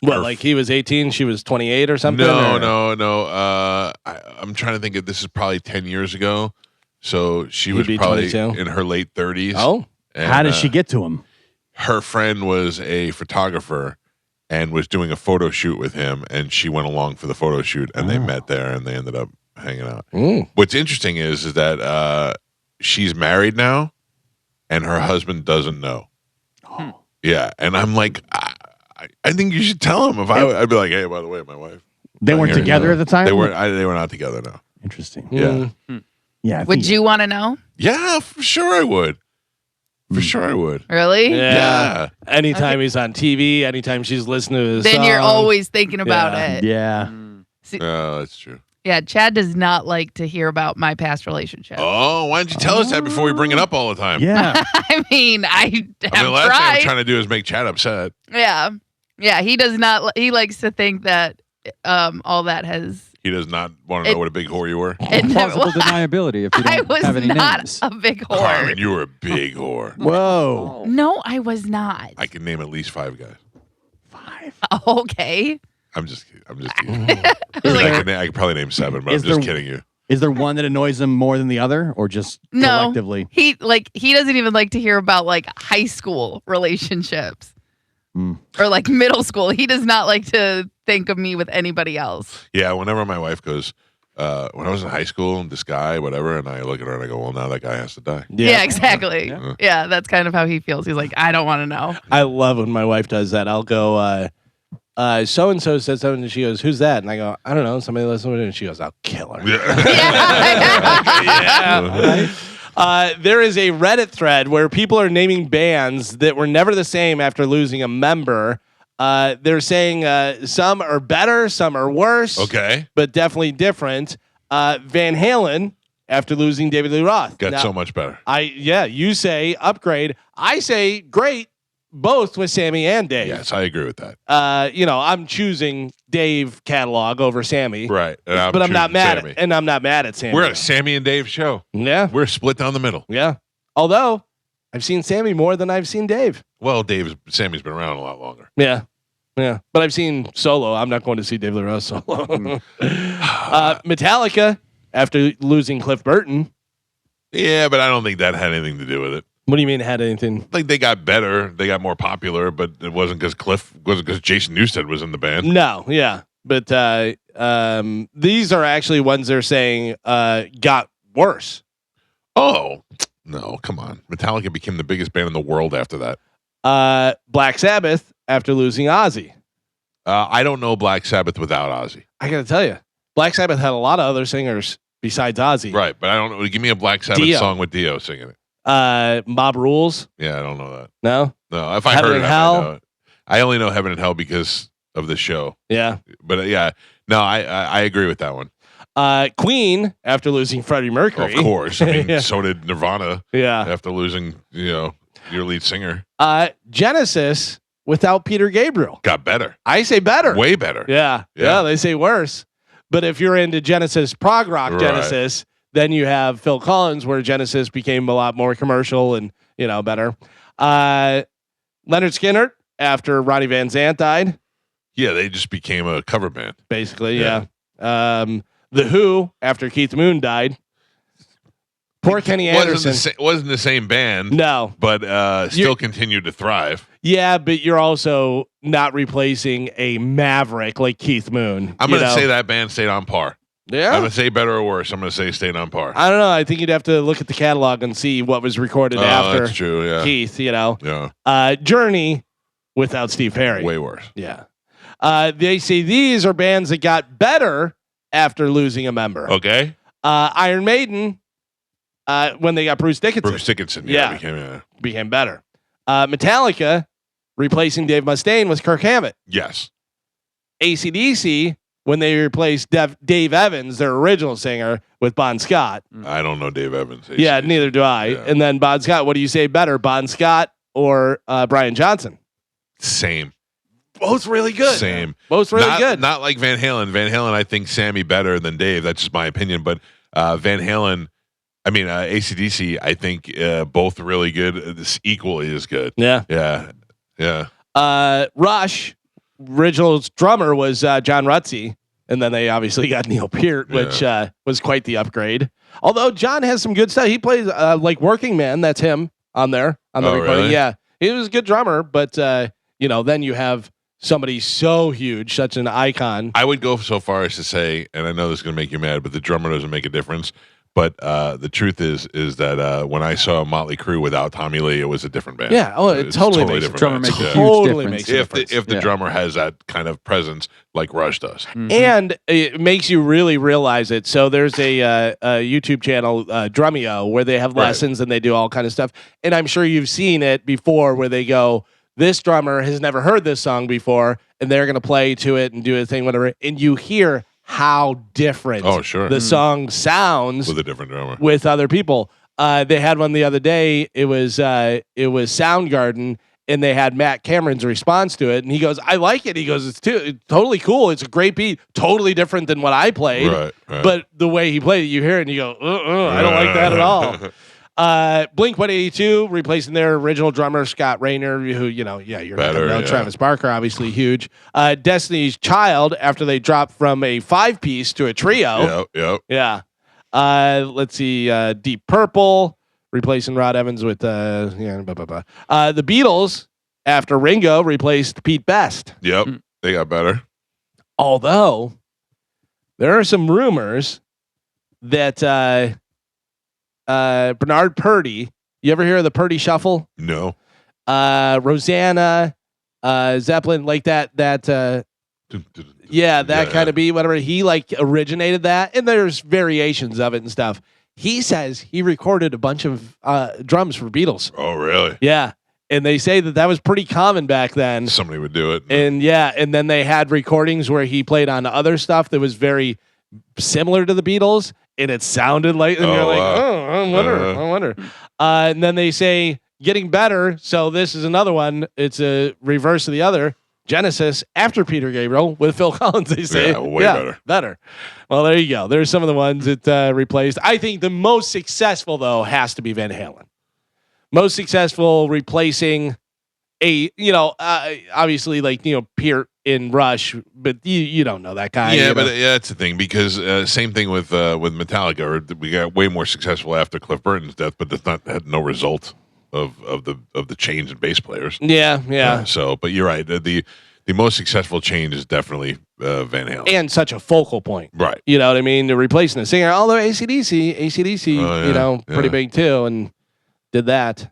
What, like he was 18, she was 28 or something? No. I'm trying to think of this is probably 10 years ago. So she was probably 22. in her late 30s. Oh. And, How did she get to him? Her friend was a photographer and was doing a photo shoot with him, and she went along for the photo shoot, and they met there, and they ended up hanging out. What's interesting is that she's married now, and her husband doesn't know. Yeah, and I'm like, I think you should tell him. I'd be like, hey, by the way, my wife. They weren't together at the time? They weren't. They were not together. No. Interesting. Yeah. Yeah. Would you want to know? Yeah, for sure I would. For sure I would. Really? Yeah. Anytime he's on TV, anytime she's listening to his Then song. you're always thinking about it. Yeah. Oh, that's true. Yeah, Chad does not like to hear about my past relationship. Oh, why don't you tell us that before we bring it up all the time? Yeah. I mean, I have the last thing tried. I'm trying to do is make Chad upset. Yeah. Yeah, he does not. He likes to think that all that has. He does not want to know what a big whore you were. It never, Plausible deniability if you I don't was have any not names. a big whore. Carmen, you were a big whore. Whoa. No, I was not. I can name at least 5 guys. 5. Okay. I'm just kidding. I was like, I could probably name 7, but Is I'm just there- kidding you. Is there one that annoys him more than the other, or just no, collectively? he doesn't even like to hear about like high school relationships or like middle school. He does not like to think of me with anybody else. Yeah, whenever my wife goes, when I was in high school, this guy, whatever, and I look at her and I go, well, now that guy has to die. Yeah, exactly. Yeah. Yeah, that's kind of how he feels. He's like, I don't want to know. I love when my wife does that. I'll go, so and so said something, and she goes, "Who's that?" And I go, "I don't know." Somebody listened to it, and she goes, "I'll kill her." There is a Reddit thread where people are naming bands that were never the same after losing a member. They're saying some are better, some are worse. Okay. But definitely different. Van Halen after losing David Lee Roth Got Now, so much better. you say upgrade. I say great. Both with Sammy and Dave. Yes, I agree with that. I'm choosing Dave catalog over Sammy. Right. And But I'm not choosing mad Sammy. I'm not mad at Sammy. We're at a Sammy and Dave show. Yeah. We're split down the middle. Yeah. Although I've seen Sammy more than I've seen Dave. Well, Sammy's been around a lot longer. Yeah. Yeah. But I've seen solo. I'm not going to see Dave Lee Roth solo. Metallica after losing Cliff Burton. Yeah, but I don't think that had anything to do with it. What do you mean it had anything? Like they got better, they got more popular, but it wasn't because Jason Newsted was in the band. No, yeah. But these are actually ones they're saying got worse. Oh no, come on! Metallica became the biggest band in the world after that. Black Sabbath after losing Ozzy. I don't know Black Sabbath without Ozzy. I got to tell you, Black Sabbath had a lot of other singers besides Ozzy. Right, but I don't know. Give me a Black Sabbath Dio. song with Dio singing it. Mob Rules. Yeah, I don't know that. No. No, if I Heaven heard and it, Hell? I know it. I only know Heaven and Hell because of the show. Yeah. But yeah, no, I agree with that one. Queen after losing Freddie Mercury. Of course. I mean, Yeah. so did Nirvana Yeah. after losing, your lead singer. Genesis without Peter Gabriel. Got better. I say better. Way better. Yeah. Yeah. Yeah. They say worse. But if you're into Genesis, prog rock Right. Genesis, then you have Phil Collins, where Genesis became a lot more commercial and, better. Leonard Skinner after Ronnie Van Zant died, Yeah, they just became a cover band. basically. Yeah. Yeah. The Who after Keith Moon died. Poor Kenny Anderson. Wasn't the same band, No. but still You're- continued to thrive. Yeah, but you're also not replacing a maverick like Keith Moon. I'm you going to know? say that band stayed on par. I'm Yeah. going to say better or worse. I'm going to say stayed on par. I don't know. I think you'd have to look at the catalog and see what was recorded after That's true. Yeah. Keith, Yeah. Journey without Steve Perry. Way worse. Yeah. They say these are bands that got better after losing a member. Okay. Iron Maiden, when they got Bruce Dickinson, Bruce Dickinson. Yeah. became better. Metallica, replacing Dave Mustaine, was Kirk Hammett. Yes. AC/DC, when they replaced Dave Evans, their original singer, with Bon Scott. I don't know Dave Evans. Yeah, neither do I. Yeah. And then Bon Scott, what do you say better, Bon Scott or Brian Johnson? Same. Both really good. Same. Both really good. Not like Van Halen. Van Halen, I think Sammy better than Dave. That's just my opinion. But Van Halen, AC/DC, I think both really good. This equally as good. Yeah. Yeah. Yeah. Rush original drummer was John Rutsey, and then they obviously got Neil Peart, which was quite the upgrade. Although John has some good stuff. He plays like Working Man. That's him on there on the recording. Really? Yeah, he was a good drummer, but then you have somebody so huge, such an icon. I would go so far as to say, and I know this is going to make you mad, but the drummer doesn't make a difference. But the truth is that when I saw Motley Crue without Tommy Lee, it was a different band. Yeah, It's totally makes different drummer band. makes a huge Totally difference. makes If the drummer has that kind of presence like Rush does. And it makes you really realize it. So there's a YouTube channel, Drumeo, where they have Right. lessons and they do all kind of stuff. And I'm sure you've seen it before, where they go, "This drummer has never heard this song before," and they're going to play to it and do a thing, whatever. And you hear how different Oh, sure. the song sounds With a different drummer. with other people. They had one the other day. It was Soundgarden, and they had Matt Cameron's response to it, and he goes, "I like it." He goes, "It's totally cool. It's a great beat, totally different than what I played." Right. But the way he played it, you hear it, and you go, "I don't like that at all." Blink 182 replacing their original drummer Scott Rayner, who you're not Better, gonna know. yeah. Travis Barker, obviously huge. Destiny's Child, after they dropped from a 5-piece to a trio. Yep. Yeah. Let's see. Deep Purple replacing Rod Evans with blah, blah, blah. The Beatles, after Ringo, replaced Pete Best. Yep. They got better. Although there are some rumors that Bernard Purdy, you ever hear of the Purdy Shuffle? No. Rosanna, Zeppelin, like that kind of beat, whatever. He like originated that, and there's variations of it and stuff. He says he recorded a bunch of drums for Beatles. Oh, really? Yeah, and they say that was pretty common back then. Somebody would do it. And and then they had recordings where he played on other stuff that was very similar to the Beatles, and it sounded like, and you're like, wow. oh, I wonder. And then they say getting better. So this is another one. It's a reverse of the other. Genesis after Peter Gabriel with Phil Collins. They say, Yeah, way better. Well, there you go. There's some of the ones that replaced. I think the most successful though has to be Van Halen. Most successful replacing obviously like Peart in Rush, but you don't know that guy. Yeah, but that's the thing, because same thing with Metallica. We got way more successful after Cliff Burton's death, but that's not had no result of the change in bass players. Yeah. But you're right. The most successful change is definitely Van Halen, And such a focal point, right? You know what I mean? They're replacing the singer. Although AC/DC, pretty big too, and did that.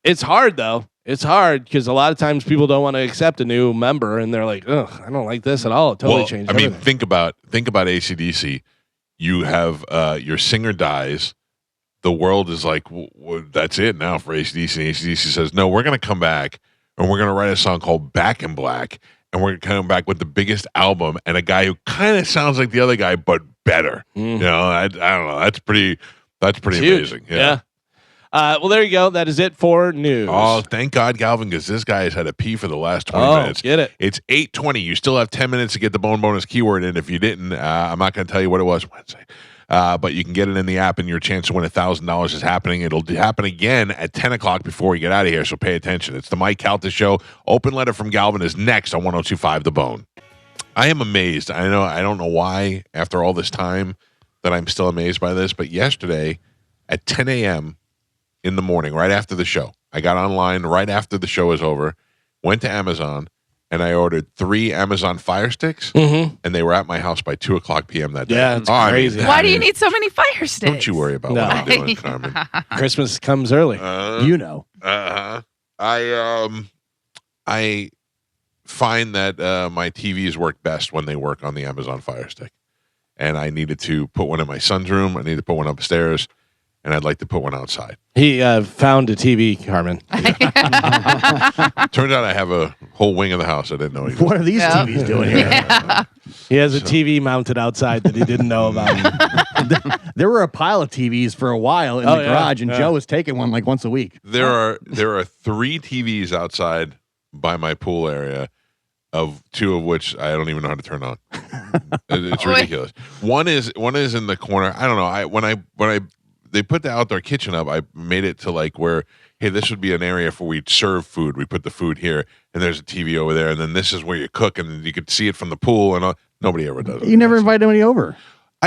It's hard though. It's hard because a lot of times people don't want to accept a new member, and they're like, "Ugh, I don't like this at all." It totally changed. I mean, everything. think about AC/DC. You have your singer dies. The world is like, that's it now for AC/DC. And AC/DC says, no, we're going to come back, and we're going to write a song called Back in Black, and we're going to come back with the biggest album and a guy who kind of sounds like the other guy but better. I don't know. That's pretty amazing. Yeah. Well, there you go. That is it for news. Oh, thank God, Galvin, because this guy has had a pee for the last 20 minutes. Get it. It's 8:20. You still have 10 minutes to get the bone bonus keyword in. If you didn't, I'm not going to tell you what it was Wednesday. But you can get it in the app, and your chance to win $1,000 is happening. It'll happen again at 10 o'clock before we get out of here, so pay attention. It's the Mike Calta Show. Open Letter from Galvin is next on 102.5 The Bone. I am amazed. I don't know why, after all this time, that I'm still amazed by this, but yesterday at 10 a.m., in the morning, right after the show. I got online right after the show was over, went to Amazon, and I ordered 3 Amazon Fire Sticks, and they were at my house by 2 o'clock p.m. that day. Yeah, it's crazy. Why do you need so many fire sticks? Don't you worry about what I'm doing, Carmen. Christmas comes early. I find that my TVs work best when they work on the Amazon Fire Stick. And I needed to put one in my son's room. I needed to put one upstairs. And I'd like to put one outside. He found a TV, Carmen. Turns out I have a whole wing of the house I didn't know he did. What are these TVs doing here? He has a TV mounted outside that he didn't know about. There were a pile of TVs for a while in the garage, and Joe was taking one like once a week. There are 3 TVs outside by my pool area, of 2 of which I don't even know how to turn on. It's ridiculous. One is in the corner. I don't know. When they put the outdoor kitchen up, I made it to like where hey, this would be an area where we'd serve food. We put the food here, and there's a TV over there, and then this is where you cook, and you could see it from the pool. And all. Nobody ever does it. You never invite anybody over.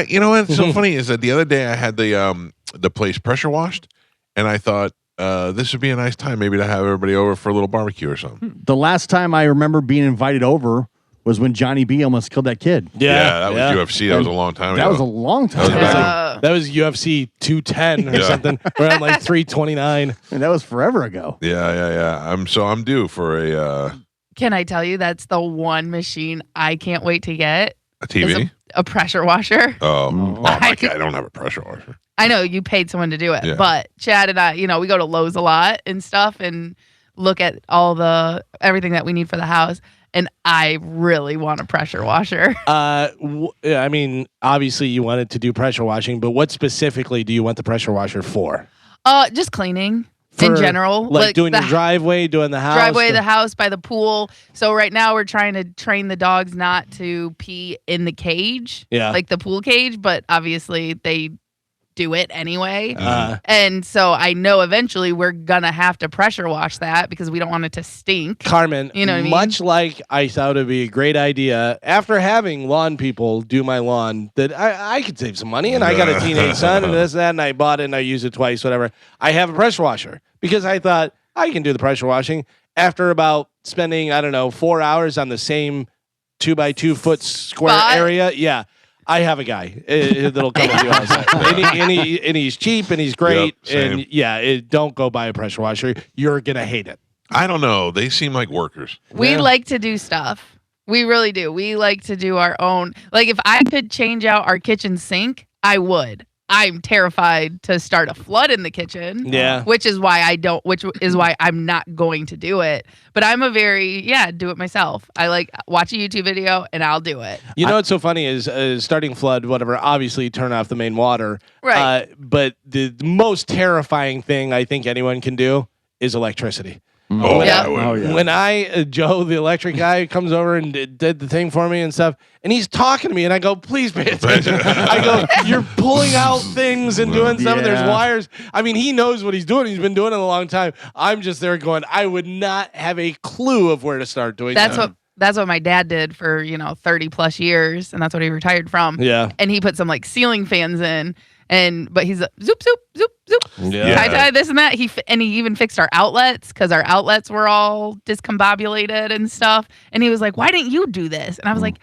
You know what's so funny is that the other day I had the place pressure washed, and I thought this would be a nice time maybe to have everybody over for a little barbecue or something. The last time I remember being invited over was when Johnny B almost killed that kid. That was UFC. That was a long time ago. That was a long time ago. That was UFC 210 or something, around like 329. And that was forever ago. Yeah. I'm due for a Can I tell you that's the one machine I can't wait to get? TV? A pressure washer. Oh my God, I don't have a pressure washer. I know you paid someone to do it, Yeah. but Chad and I, we go to Lowe's a lot and stuff and look at everything that we need for the house. And I really want a pressure washer. I mean, obviously you wanted to do pressure washing, but what specifically do you want the pressure washer for? Just cleaning in general. Like doing your driveway, doing the house? The house, by the pool. So right now we're trying to train the dogs not to pee in the cage. Yeah. Like the pool cage, but obviously they do it anyway. And so I know eventually we're gonna have to pressure wash that because we don't want it to stink. Carmen, you know what I mean? Much like I thought it'd be a great idea after having lawn people do my lawn that I could save some money, and I got a teenage son and this and that, and I bought it and I use it twice, whatever. I have a pressure washer because I thought I can do the pressure washing after about spending 4 hours on the same 2x2 foot square area. Yeah. I have a guy that'll come and do all that. And he's cheap and he's great. Don't go buy a pressure washer. You're going to hate it. I don't know. They seem like workers. We like to do stuff. We really do. We like to do our own. Like if I could change out our kitchen sink, I would. I'm terrified to start a flood in the kitchen. Yeah. Which is why I'm not going to do it. But I'm a very, do it myself. I like watch a YouTube video and I'll do it. You know what's so funny is starting flood, whatever, obviously turn off the main water. Right. But the most terrifying thing I think anyone can do is electricity. Oh, Yeah. When Joe, the electric guy, comes over and did the thing for me and stuff, and he's talking to me, and I go, please pay attention. I go, you're pulling out things and doing stuff, and there's wires. I mean, he knows what he's doing. He's been doing it a long time. I'm just there going, I would not have a clue of where to start doing that. That's what my dad did for 30 plus years, and that's what he retired from. Yeah. And he put some like ceiling fans in, but he's zoop zoop zoop zoop, tie this and that. He even fixed our outlets because our outlets were all discombobulated and stuff. And he was like, "Why didn't you do this?" And I was like,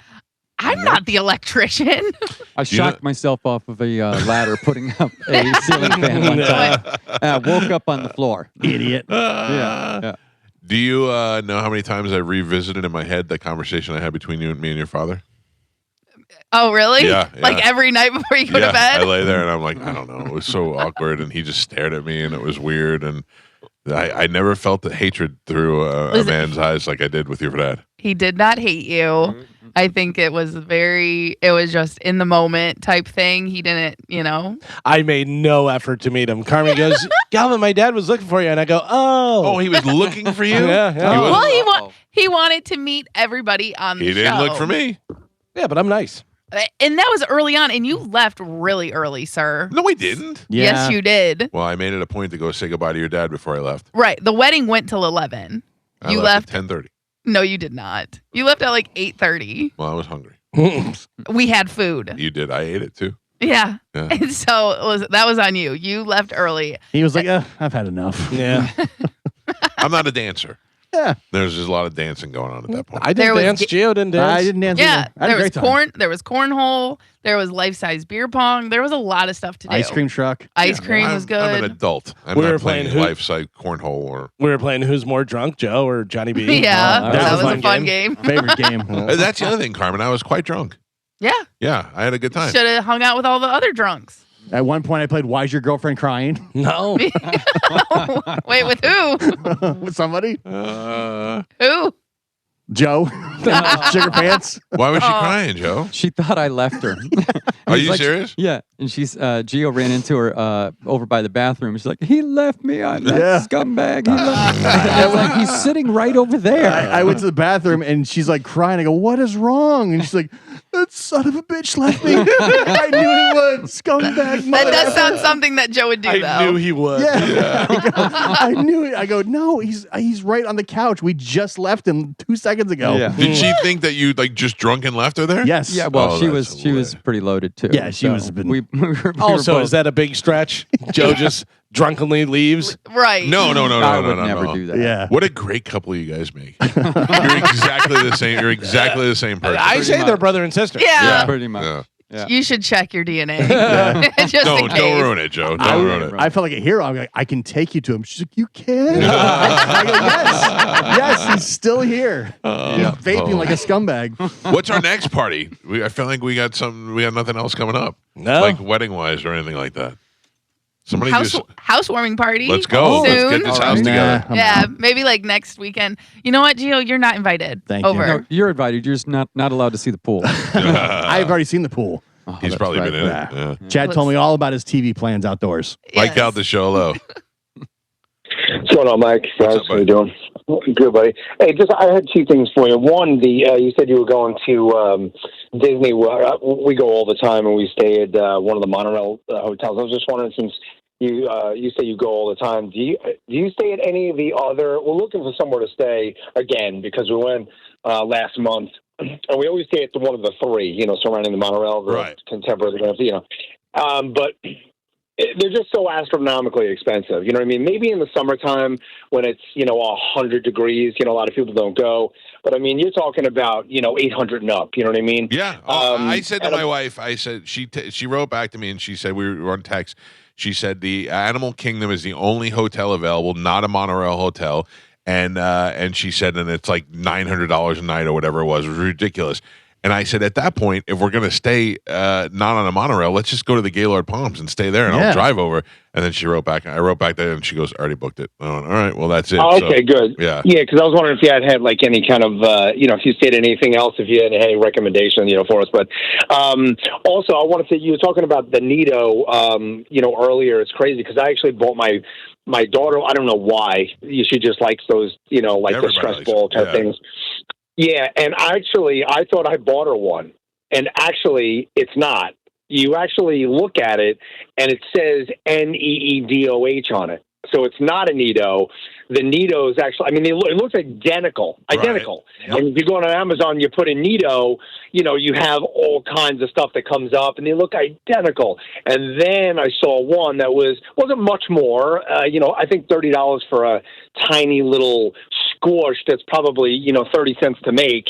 "I'm not the electrician." I shocked myself off of a ladder putting up a ceiling fan one time. I woke up on the floor. Idiot. Yeah. Do you know how many times I revisited in my head that conversation I had between me and your father? Oh, really? Yeah. Like every night before you go to bed? I lay there and I'm like, I don't know. It was so awkward, and he just stared at me, and it was weird, and I never felt the hatred through a man's eyes like I did with your dad. He did not hate you. I think it was just in the moment type thing. He didn't, I made no effort to meet him. Carmen goes, Galvin, my dad was looking for you. And I go, oh. Oh, he was looking for you? Yeah. He wanted to meet everybody on the show. He didn't look for me. Yeah, but I'm nice. And that was early on, and you left really early, sir. No, I didn't. Yeah. Yes, you did. Well, I made it a point to go say goodbye to your dad before I left. Right. The wedding went till 11. I You left at 10:30. No, you did not. You left at like 8:30. Well, I was hungry. We had food. You did. I ate it too. Yeah. Yeah. And so that was on you. You left early. He was like, I've had enough. Yeah. I'm not a dancer. Yeah. There's just a lot of dancing going on at that point. I There didn't was dance. ga- Gio didn't dance. I didn't dance Yeah. either. I had There a was great time. there was cornhole. There was life-size beer pong. There was a lot of stuff to do. Ice cream truck. Ice cream was good. I'm an adult. I'm We were not playing playing life-size cornhole or. We were playing Who's More Drunk, Joe or Johnny B. Yeah, Oh, that was fun a fun game. Favorite game. That's the other thing, Carmen. I was quite drunk. Yeah. Yeah, I had a good time. Should have hung out with all the other drunks. At one point, I played Why's Your Girlfriend Crying? No. Wait, with who? With somebody? Who? Joe. Sugar Pants. Why was she crying, Joe? She thought I left her. Are He's you like, serious? Yeah. And she's Gio ran into her over by the bathroom. She's like, he left me on that scumbag. He left me. I was like, he's sitting right over there. I went to the bathroom and she's like crying. I go, what is wrong? And she's like, that son of a bitch left me. I knew he would. Scumbag. That does sound something that Joe would do, though. I knew he would. Yeah. I knew it. I go, no, he's right on the couch. We just left him 2 seconds ago. Yeah. Did she think that you like just drunk and left her there? Yes. Yeah, well, Oh, she that's was pretty loaded too. Yeah, she was been- We were Also, both- is that a big stretch? Joe just drunkenly leaves. Right. No. I would never do that. Yeah. What a great couple you guys make. You're exactly the same. You're exactly the same person. I say they're brother and sister. Yeah. Pretty much. Yeah. Yeah. You should check your DNA. Just in Don't case. ruin it, Joe. Don't ruin it. I felt like a hero. I'm like, I can take you to him. She's like, you can? I go, yes. Yes, he's still here. He's vaping like a scumbag. What's our next party? I feel like we got nothing else coming up. No. Like wedding wise or anything like that. Somebody Housewarming party. let's go. Let's Soon. get this All house right. together. I'm Yeah, out. maybe like next weekend. You know what, Gio? You're not invited. Thank you. over. No, you're invited. You're just not allowed to see the pool. I've already seen the pool. Oh, He's that's probably right. been in Yeah. it. Yeah. Chad told me all about his TV plans outdoors. Mike Yes. out the show low. What's going on, Mike? What's up, How you doing? Good, buddy. Hey, I had two things for you. One, you said you were going to Disney. We go all the time, and we stay at one of the monorail hotels. I was just wondering, since you say you go all the time, do you stay at any of the other? We're looking for somewhere to stay again because we went last month, and we always stay at one of the three, surrounding the monorail, the Right. Contemporary, but they're just so astronomically expensive. You know what I mean? Maybe in the summertime when it's, 100 degrees, a lot of people don't go. But I mean, you're talking about, 800 and up. You know what I mean? Yeah. I said to my wife, I said, she wrote back to me and she said, we were on text. She said the Animal Kingdom is the only hotel available, not a monorail hotel. And she said, and it's like $900 a night or whatever it was ridiculous. And I said, at that point, if we're going to stay not on a monorail, let's just go to the Gaylord Palms and stay there, and I'll drive over. And then she wrote back. I wrote back there, and she goes, I already booked it. I went, all right, well, that's it. Oh, okay, good. Yeah. Yeah, because I was wondering if you had like any kind of, if you stayed anything else, if you had any recommendation, for us. But also, I wanted to, you were talking about the Nido, earlier. It's crazy because I actually bought my daughter, I don't know why. She just likes those, like Everybody the stress likes ball it. type Yeah. things. Yeah, and actually, I thought I bought her one, and actually, it's not. You actually look at it, and it says NEEDOH on it, so it's not a Nido. The Nido is actually, it looks identical. Right. Yep. And if you go on Amazon, you put in Nido, you have all kinds of stuff that comes up, and they look identical. And then I saw one that wasn't much more. I think $30 for a tiny little squash that's probably 30 cents to make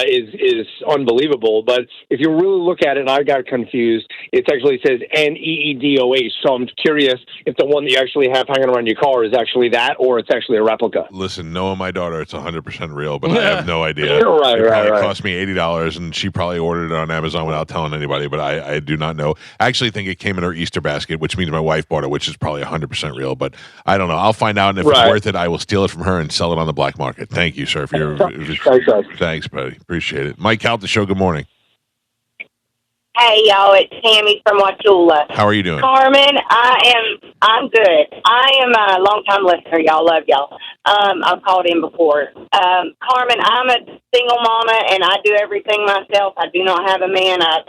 is unbelievable. But if you really look at it, and I got confused, it actually says NEEDOH. So I'm curious if the one that you actually have hanging around your car is actually that, or it's actually a replica. Listen, knowing my daughter, it's 100% real, but I have no idea. Right, it probably right. cost me $80, and she probably ordered it on Amazon without telling anybody, but I do not know. I actually think it came in her Easter basket, which means my wife bought it, which is probably 100% real, but I don't know. I'll find out, and if it's worth it, I will steal it from her and sell it on the black market. Thank you, sir. Thanks, buddy. Appreciate it. Mike Calta Show, good morning. Hey, y'all, it's Tammy from Wachula. How are you doing? Carmen, I'm good. I am a long-time listener. Y'all love y'all. I've called in before. Carmen, I'm a single mama, and I do everything myself. I do not have a man. I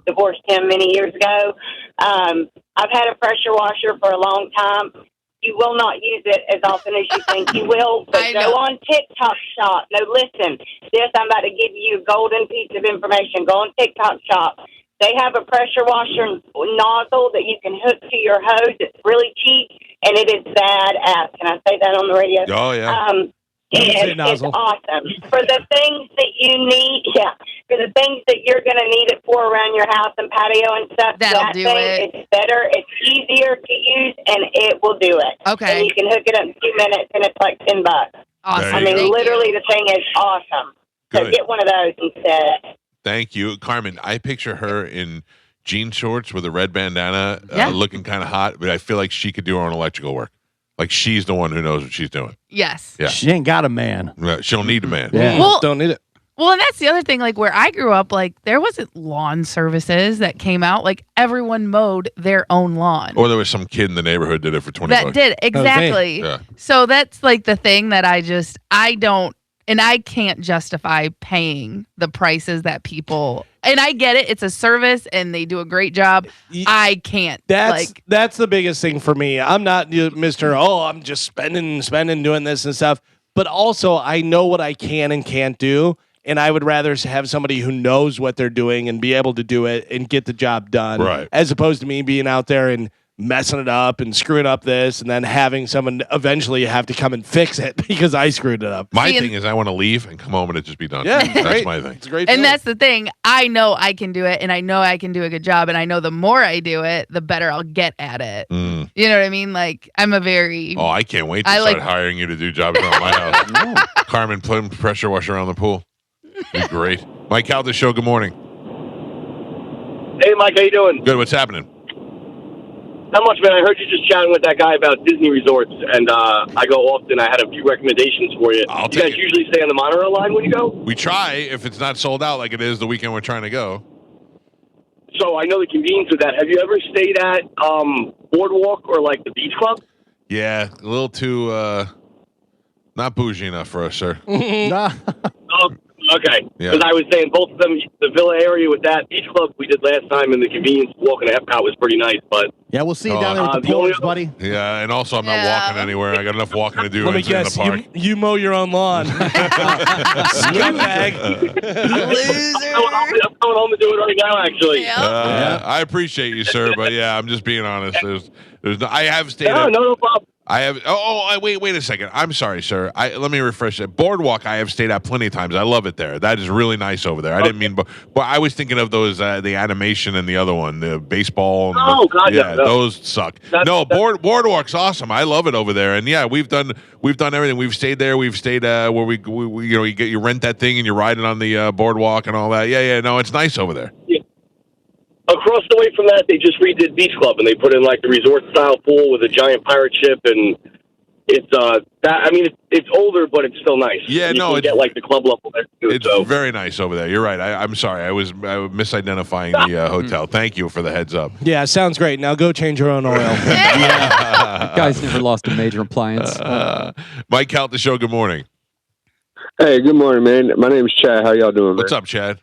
divorced him many years ago. I've had a pressure washer for a long time. You will not use it as often as you think you will, but go on TikTok Shop. No, listen, I'm about to give you a golden piece of information. Go on TikTok Shop. They have a pressure washer nozzle that you can hook to your hose. It's really cheap, and it is badass. Can I say that on the radio? Oh, yeah. It's awesome. For the things that you need, for the things that you're going to need it for around your house and patio and stuff, That'll do it. It's better, it's easier to use, and it will do it. Okay. And you can hook it up in 2 minutes, and it's like $10. Awesome. There you go. Literally, the thing is awesome. So Good. get one of those instead. Thank you. Carmen, I picture her in jean shorts with a red bandana, looking kind of hot, but I feel like she could do her own electrical work. Like she's the one who knows what she's doing. Yes. Yeah. She ain't got a man. She don't need a man. Yeah. Well, Don't need it. Well, and that's the other thing. Like where I grew up, like there wasn't lawn services that came out. Like everyone mowed their own lawn. Or there was some kid in the neighborhood did it for 20 that bucks. did exactly. Yeah. So that's like the thing that I don't, and I can't justify paying the prices that people. And I get it; it's a service, and they do a great job. I can't. That's the biggest thing for me. I'm not Mr. Oh, I'm just spending, doing this and stuff. But also, I know what I can and can't do. And I would rather have somebody who knows what they're doing and be able to do it and get the job done, right? As opposed to me being out there and messing it up and screwing up this and then having someone eventually have to come and fix it because I screwed it up. My thing is I want to leave and come home and it just be done. Yeah, that's my thing. It's a great and that's the thing. I know I can do it, and I know I can do a good job, and I know the more I do it, the better I'll get at it. Mm. You know what I mean? Like I'm a very I can't wait to start hiring you to do jobs around my house. Carmen, put him pressure washer around the pool. Be great. Mike Calta show. Good morning. Hey, Mike, how you doing? Good. What's happening? Not much, man. I heard you just chatting with that guy about Disney resorts, and I go often. I had a few recommendations for you. You guys usually stay on the monorail line when you go? We try if it's not sold out like it is the weekend we're trying to go. So I know the convenience of that. Have you ever stayed at Boardwalk or like the Beach Club? Yeah, a little too not bougie enough for us, sir. Okay. Yeah. Because I was saying both of them, the Villa area with that Beach Club we did last time, and the convenience walking to Epcot was pretty nice. But yeah, we'll see you down there with the poles, buddy. Yeah, and also I'm not walking anywhere. I got enough walking to do Let me in guess, the park. you mow your own lawn. Scumbag. I'm going home to do it right now, actually. I appreciate you, sir, but yeah, I'm just being honest. There's no, I have stayed. No problem. I have. Wait a second. I'm sorry, sir. Let me refresh it. Boardwalk, I have stayed at plenty of times. I love it there. That is really nice over there. I didn't mean, but I was thinking of those the animation and the other one, the baseball. And God, yeah, no. those suck. Boardwalk's awesome. I love it over there. And yeah, we've done everything. We've stayed there. We've stayed where we you rent that thing and you're riding on the boardwalk and all that. Yeah. No, it's nice over there. Yeah. Across the way from that, they just redid Beach Club, and they put in like the resort-style pool with a giant pirate ship, and it's it's older, but it's still nice. Yeah, you can get like the club level there too. It's very nice over there. You're right. I'm sorry. I was misidentifying the hotel. Thank you for the heads up. Yeah, sounds great. Now go change your own oil. Guy's never lost a major appliance. Mike Calta show. Good morning. Hey, good morning, man. My name is Chad. How y'all doing, man? What's up, Chad?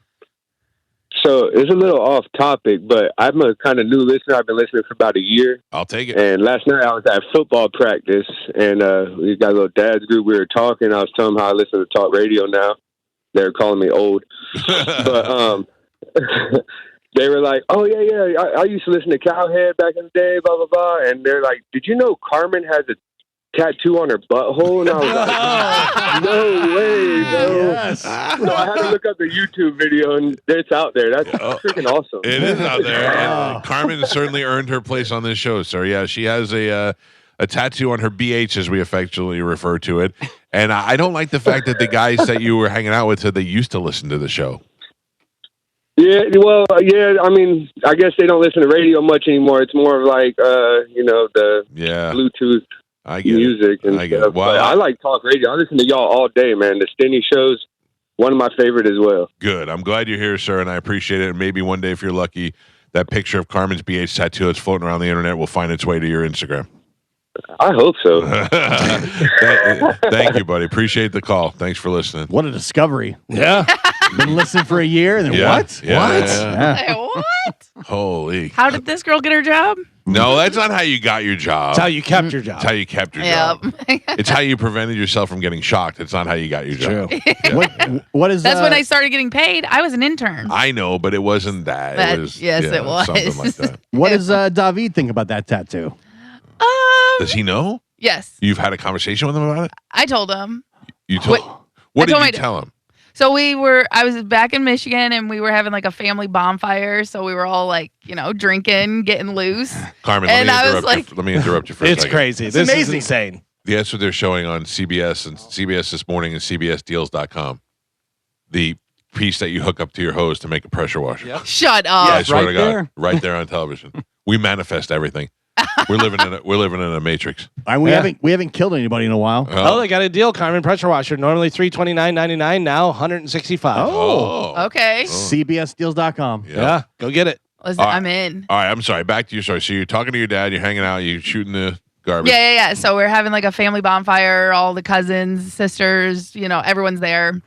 So it's a little off topic, but I'm a kind of new listener. I've been listening for about a year. I'll take it. And last night I was at football practice, and we got a little dad's group. We were talking. I was telling them how I listen to talk radio now. They were calling me old. But they were like, oh, yeah. I used to listen to Cowhead back in the day, blah, blah, blah. And they're like, did you know Carmen has a tattoo on her butthole? And I was like, no way, no. Yes. So I had to look up the YouTube video, and it's out there. That's freaking awesome. It is out there. And Carmen certainly earned her place on this show, sir. Yeah, she has a tattoo on her BH, as we affectionately refer to it. And I don't like the fact that the guys that you were hanging out with said they used to listen to the show. Yeah, well, yeah. I mean, I guess they don't listen to radio much anymore. It's more of like, the Bluetooth music and stuff. Well, but I like talk radio. I listen to y'all all day, man. The Stinney show's one of my favorite as well. Good. I'm glad you're here, sir, and I appreciate it. And maybe one day, if you're lucky, that picture of Carmen's BH tattoo that's floating around the internet will find its way to your Instagram. I hope so. Thank you, buddy. Appreciate the call. Thanks for listening. What a discovery. Yeah. Been listening for a year, and then what? Yeah. What? Holy. How did this girl get her job? No, that's not how you got your job. It's how you kept your job. It's how you kept your job. It's how you prevented yourself from getting shocked. It's not how you got your job. True. Yeah. What is That's when I started getting paid. I was an intern. I know, but it wasn't that. It was, it was. Something like that. What does David think about that tattoo? Does he know? Yes. You've had a conversation with him about it? I told him. You told What did you tell him? So I was back in Michigan, and we were having like a family bonfire. So we were all like, drinking, getting loose. Carmen, and let me interrupt you for a second. It's crazy. This is insane. That's what they're showing on CBS and CBS This Morning and CBSDeals.com. The piece that you hook up to your hose to make a pressure washer. Yep. Shut up. Yeah, I swear right to God, there. right there on television. We manifest everything. We're living in a matrix. And we haven't killed anybody in a while. Oh, they got a deal, Carmen. Pressure washer. Normally $329.99, now $165. Okay. CBSdeals.com. Yeah, go get it. Listen, I'm in. All right, I'm sorry. Back to your story. So you're talking to your dad. You're hanging out. You're shooting the garbage. Yeah. So we're having like a family bonfire. All the cousins, sisters, everyone's there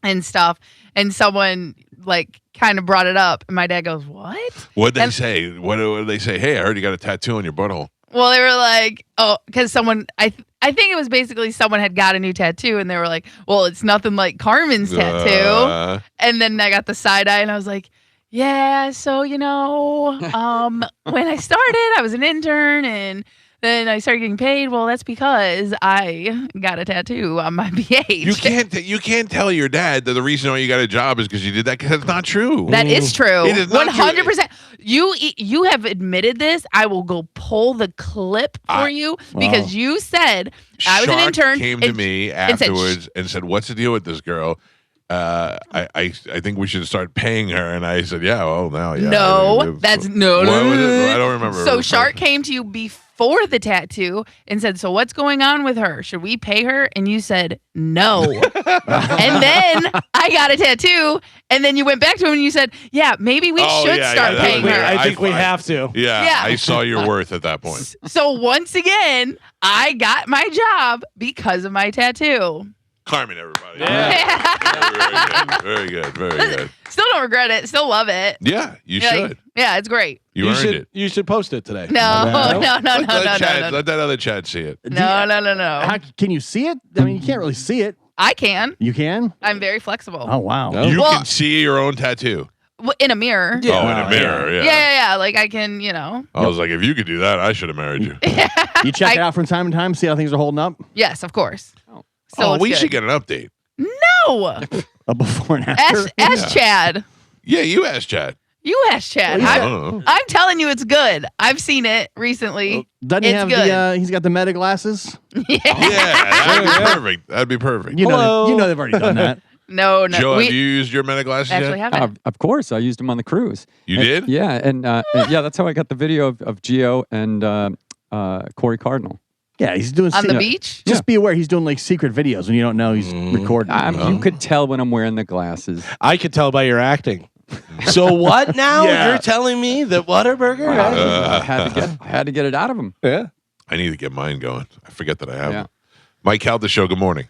and stuff. And someone like kind of brought it up. And my dad goes, "What?" What'd they say? What did they say? Hey, I heard you got a tattoo on your butthole. Well, they were like, oh, because someone, I think it was basically someone had got a new tattoo, and they were like, well, it's nothing like Carmen's tattoo. And then I got the side eye, and I was like, yeah, so, when I started, I was an intern, and then I started getting paid. Well, that's because I got a tattoo on my BH. You can't tell your dad that the reason why you got a job is because you did that, because that's not true. That is true. It is not 100%. You have admitted this. I will go pull the clip for you because you said I was an intern. Came to me afterwards and said, "What's the deal with this girl? I think we should start paying her." And I said, "Yeah, well, now, yeah." No, that's no. I don't remember. So Shark came to you before the tattoo and said, "So what's going on with her? Should we pay her?" And you said no. And then I got a tattoo, and then you went back to him and you said, "Yeah, maybe we should start paying her." I think we have to. Yeah, I saw your worth at that point. So once again, I got my job because of my tattoo. Carmen, everybody. Yeah. Very good. Still don't regret it. Still love it. Yeah, you should. Yeah, it's great. You earned it. You should post it today. No. Let that other Chad see it. No. How, can you see it? I mean, you can't really see it. I can. You can? I'm very flexible. Oh, wow. You can see your own tattoo. In a mirror. Yeah. Oh, in a mirror, yeah. Yeah. Like I can, I was like, if you could do that, I should have married you. You check it out from time to time, see how things are holding up? Yes, of course. We should get an update. No. A before and after? Ask Chad. Yeah, you ask Chad. You ask Chad. I'm telling you, it's good. I've seen it recently. Doesn't he have good. He's got the meta glasses? Yeah. That'd be perfect. That'd be perfect. You know they've already done that. No. Joe, have you used your meta glasses actually yet? haven't. Of course, I used them on the cruise. You did? Yeah, and that's how I got the video of Gio and Corey Cardinal. Yeah, he's doing on the beach. Just be aware, he's doing like secret videos when you don't know he's recording. You could tell when I'm wearing the glasses. I could tell by your acting. So what now? You're telling me that Whataburger? I had to get it out of him. Yeah. I need to get mine going. I forget that I have them. Mike Calta Show, good morning.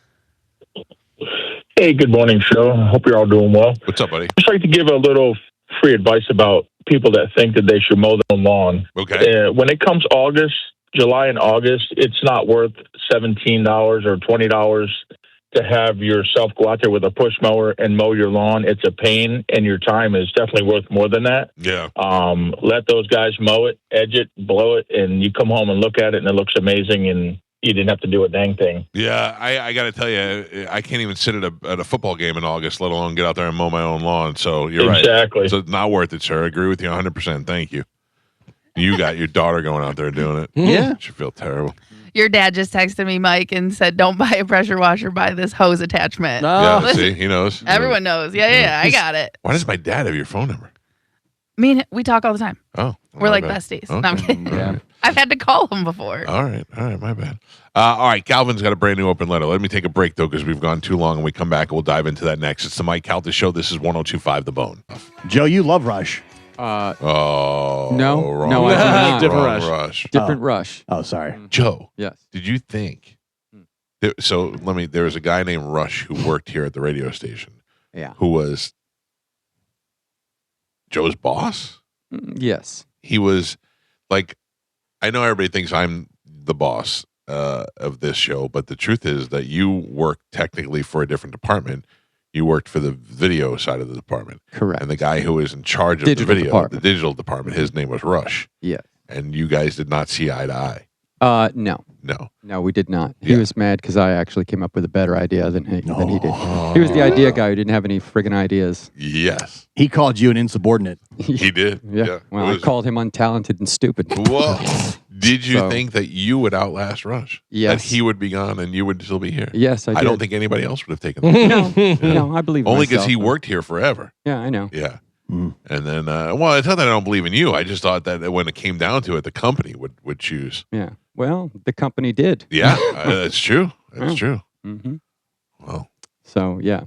Hey, good morning, show. I hope you're all doing well. What's up, buddy? Just like to give a little free advice about people that think that they should mow their own lawn. Okay. When it comes July and August, it's not worth $17 or $20 to have yourself go out there with a push mower and mow your lawn. It's a pain, and your time is definitely worth more than that. Yeah. Let those guys mow it, edge it, blow it, and you come home and look at it, and it looks amazing, and you didn't have to do a dang thing. Yeah, I got to tell you, I can't even sit at a football game in August, let alone get out there and mow my own lawn. So you're right. Exactly. So it's not worth it, sir. I agree with you 100%. Thank you. You got your daughter going out there and doing it. Yeah. Should feel terrible. Your dad just texted me, Mike, and said, "Don't buy a pressure washer, buy this hose attachment." Yeah, see, he knows. Everyone knows. Yeah, I got it. Why does my dad have your phone number? We talk all the time. Oh. We're like besties. Okay. No, I'm kidding. Yeah. I've had to call him before. All right, my bad. All right, Calvin's got a brand new open letter. Let me take a break, though, because we've gone too long, and we come back and we'll dive into that next. It's the Mike Calta Show. This is 102.5 The Bone. Joe, you love Rush. No, wrong. I do not. Different Rush. Different Rush. Oh, sorry. Joe. Yes. Did you think? There was a guy named Rush who worked here at the radio station. Yeah. Who was Joe's boss? Yes. He was like, I know everybody thinks I'm the boss of this show, but the truth is that you work technically for a different department. You worked for the video side of the department. Correct. And the guy who was in charge of the digital department, his name was Rush. Yeah. And you guys did not see eye to eye. No, we did not. He was mad because I actually came up with a better idea than he did. He was the idea guy who didn't have any friggin' ideas. Yes. He called you an insubordinate. He did. Yeah. Well, I called him untalented and stupid. Whoa. Did you think that you would outlast Rush? Yes. That he would be gone and you would still be here? Yes, I did. I don't think anybody else would have taken that. No, I believe Only myself. because he worked here forever. Yeah, I know. Yeah. And then, well, it's not that I don't believe in you. I just thought that when it came down to it, the company would choose. Yeah. Well, the company did. Yeah, that's true. That's true. Mm-hmm. Well, so yeah.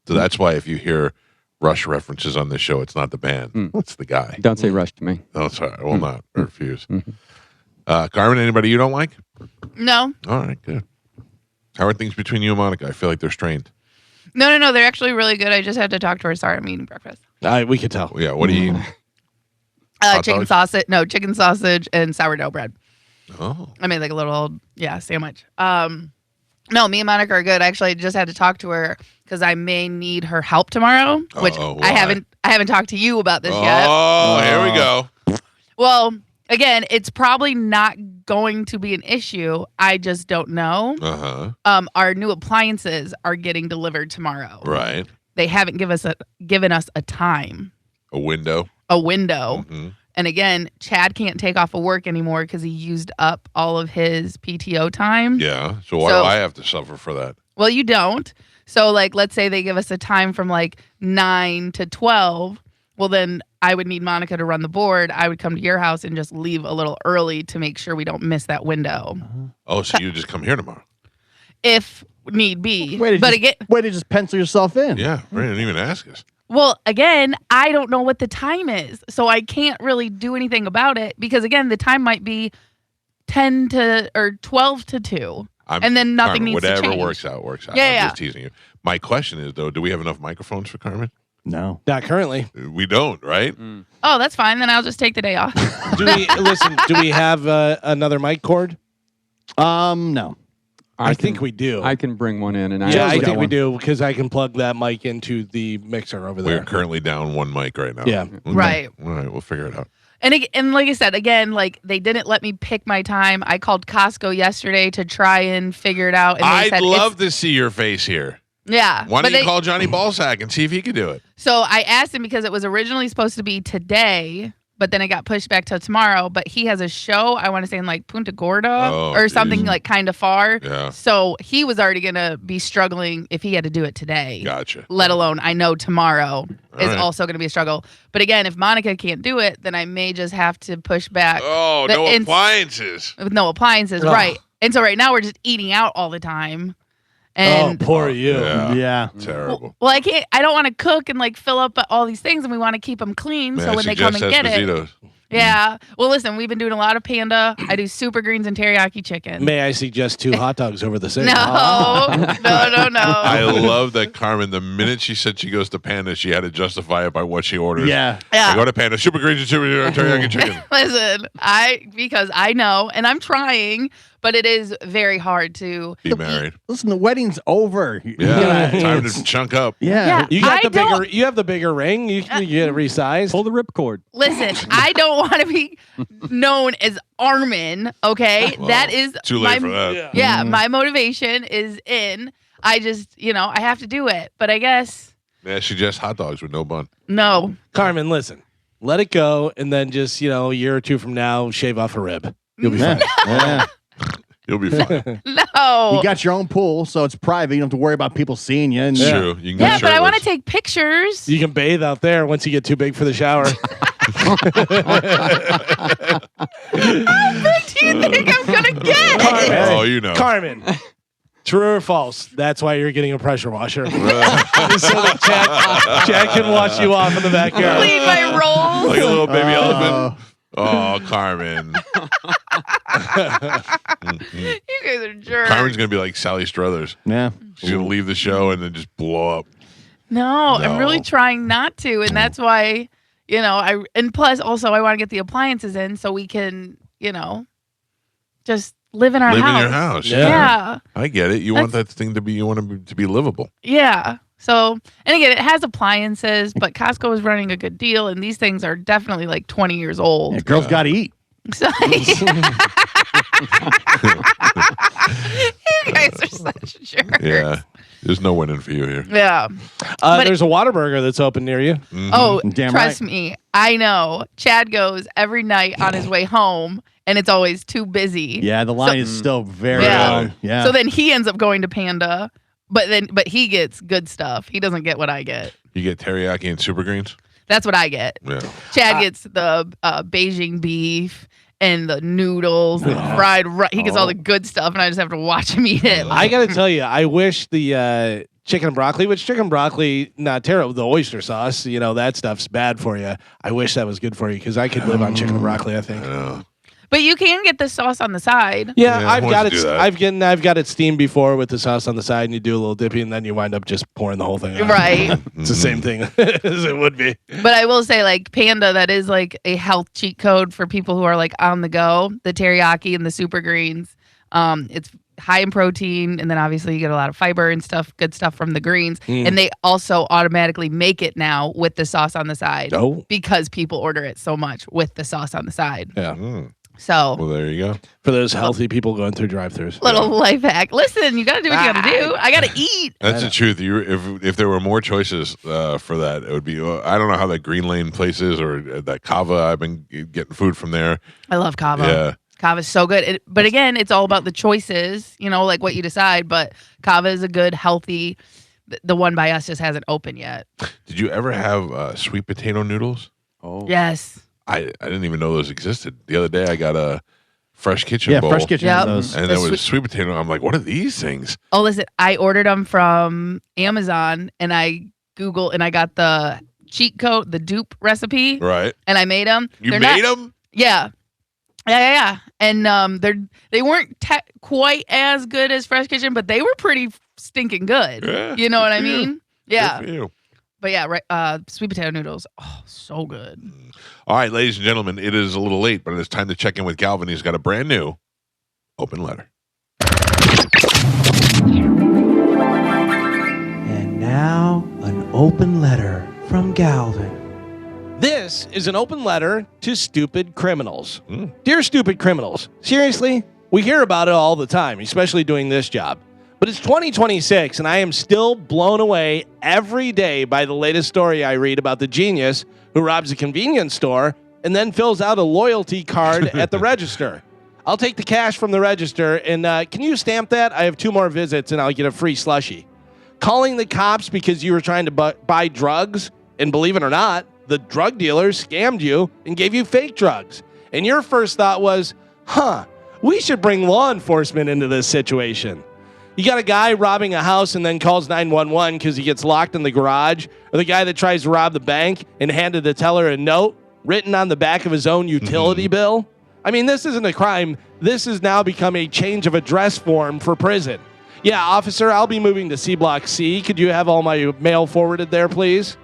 So that's why if you hear Rush references on this show, it's not the band. It's the guy. Don't say Rush to me. No, sorry. I will not. I refuse. Carmen, anybody you don't like? No. All right, good. How are things between you and Monica? I feel like they're strained. No. They're actually really good. I just had to talk to her. Sorry, I'm eating breakfast. We could tell. Yeah, what do you eat? Chicken sausage. No, chicken sausage and sourdough bread. Oh. I made like a little, sandwich. No, me and Monica are good. Actually, I just had to talk to her because I may need her help tomorrow, which I haven't talked to you about this yet. Oh, here we go. Well, again, it's probably not going to be an issue. I just don't know. Our new appliances are getting delivered tomorrow. Right. They haven't given us a time. A window. And again, Chad can't take off of work anymore because he used up all of his PTO time. Yeah. So why do I have to suffer for that? Well, you don't. So, like, let's say they give us a time from like 9 to 12. Well, then I would need Monica to run the board. I would come to your house and just leave a little early to make sure we don't miss that window. Oh, so you just come here tomorrow? If need be. Way to just pencil yourself in. Yeah, Ray didn't even ask us. Well, again, I don't know what the time is, so I can't really do anything about it because, again, the time might be 10 to or 12 to 2, and then nothing needs to change. Whatever works out, works out. I'm just teasing you. My question is, though, do we have enough microphones for Carmen? No. Not currently. We don't, right? Oh, that's fine. Then I'll just take the day off. Do we have another mic cord? No. I think we do. I can bring one in, and I think we do because I can plug that mic into the mixer over there. We're currently down one mic right now. Yeah. Okay. Right. All right, we'll figure it out. And like I said, again, like they didn't let me pick my time. I called Costco yesterday to try and figure it out. And they I'd love to see your face here. Yeah. Why don't you call Johnny Ballsack and see if he could do it? So I asked him because it was originally supposed to be today, but then it got pushed back till tomorrow. But he has a show, I want to say in like Punta Gorda or something like kind of far. Yeah. So he was already going to be struggling if he had to do it today. Gotcha. Let alone I know tomorrow is right. also going to be a struggle. But again, if Monica can't do it, then I may just have to push back. Oh, no appliances. With no appliances, right. And so right now we're just eating out all the time. And poor you. Yeah. Terrible. Well, I don't want to cook and like fill up all these things, and we want to keep them clean. So when they come and get it, yeah. Well, listen, we've been doing a lot of Panda. I do super greens and teriyaki chicken. May I suggest 2 hot dogs over the sink? No. I love that Carmen, the minute she said she goes to Panda, she had to justify it by what she orders. Yeah. I go to Panda, super greens and super teriyaki chicken. Listen, because I know, and I'm trying, but it is very hard to be married. Listen, the wedding's over. Yeah, time to chunk up. Yeah. You got the bigger. You have the bigger ring. You can get it resized. Pull the ripcord. Listen, I don't want to be known as Armin. Okay, Well, that is too late for that. Yeah, my motivation is in. I just, I have to do it. But I guess Yeah, she just hot dogs with no bun. no. Carmen, listen. Let it go, and then just a year or 2 from now, shave off a rib. You'll be fine. Yeah. You'll be fine. No. You got your own pool, so it's private. You don't have to worry about people seeing you. And True. You can Yeah, but I want to take pictures. You can bathe out there once you get too big for the shower. How big do you think I'm gonna get? Carmen, Oh, you know. Carmen, true or false? That's why you're getting a pressure washer. So that Chad can wash you off in the backyard. Clean my rolls. Like a little baby elephant. Oh, Carmen. You guys are jerks. Carmen's going to be like Sally Struthers. Yeah. She's going to leave the show and then just blow up. No, I'm really trying not to, and that's why, and plus also I want to get the appliances in so we can, just live in our house. Live in your house. Yeah. I get it. You want that thing to be, to be livable. Yeah. So, and again, it has appliances, but Costco is running a good deal, and these things are definitely like 20 years old. Yeah, girls got to eat. So, you guys are such jerks. Yeah. There's no winning for you here. Yeah. There's a Whataburger that's open near you. Mm-hmm. Oh, Damn trust right. me. I know. Chad goes every night on his way home, and it's always too busy. Yeah, the line is still very Yeah. long. Yeah. So then he ends up going to Panda, but he gets good stuff. He doesn't get what I get. You get teriyaki and super greens? That's what I get. Yeah. Chad gets the Beijing beef and the noodles, the fried rice. He gets all the good stuff, and I just have to watch him eat it. I got to tell you, I wish the chicken and broccoli, not terrible. The oyster sauce, that stuff's bad for you. I wish that was good for you because I could live on chicken and broccoli, I think. But you can get the sauce on the side. Yeah, I've got it. I've got it steamed before with the sauce on the side, and you do a little dippy, and then you wind up just pouring the whole thing out. Right. It's the same thing as it would be. But I will say, like Panda, that is like a health cheat code for people who are like on the go. The teriyaki and the super greens. It's high in protein, and then obviously you get a lot of fiber and stuff, good stuff from the greens. And they also automatically make it now with the sauce on the side because people order it so much with the sauce on the side. Yeah. So, well, there you go. For those healthy people going through drive-thrus. Little life hack. Listen, you got to do what you got to do. I got to eat. That's the truth. If there were more choices for that, it would be. I don't know how that Green Lane place is or that Kava. I've been getting food from there. I love Kava. Yeah. Kava is so good. But again, it's all about the choices, like what you decide. But Kava is a good, healthy. The one by us just hasn't opened yet. Did you ever have sweet potato noodles? Oh. Yes. I didn't even know those existed. The other day I got a Fresh Kitchen bowl. Fresh Kitchen. Yep. Those. And there was sweet potato. I'm like, what are these things? Oh, listen, I ordered them from Amazon and I Googled and I got the cheat code, the dupe recipe. Right. And I made them. You made them? Yeah. Yeah. And they weren't quite as good as Fresh Kitchen, but they were pretty stinking good. Yeah, you know what I mean? Yeah. Good for you. But yeah, sweet potato noodles. Oh, so good. All right, ladies and gentlemen, it is a little late, but it's time to check in with Galvin. He's got a brand new open letter. And now, an open letter from Galvin. This is an open letter to stupid criminals. Dear stupid criminals, seriously, we hear about it all the time, especially doing this job. But it's 2026, and I am still blown away every day by the latest story I read about the genius who robs a convenience store and then fills out a loyalty card at the register. I'll take the cash from the register, and can you stamp that? I have 2 more visits, and I'll get a free slushie. Calling the cops because you were trying to buy drugs, and believe it or not, the drug dealers scammed you and gave you fake drugs. And your first thought was, we should bring law enforcement into this situation. You got a guy robbing a house and then calls 911 because he gets locked in the garage, or the guy that tries to rob the bank and handed the teller a note written on the back of his own utility bill. I mean, this isn't a crime. This has now become a change of address form for prison. Yeah, officer, I'll be moving to C Block C. Could you have all my mail forwarded there, please?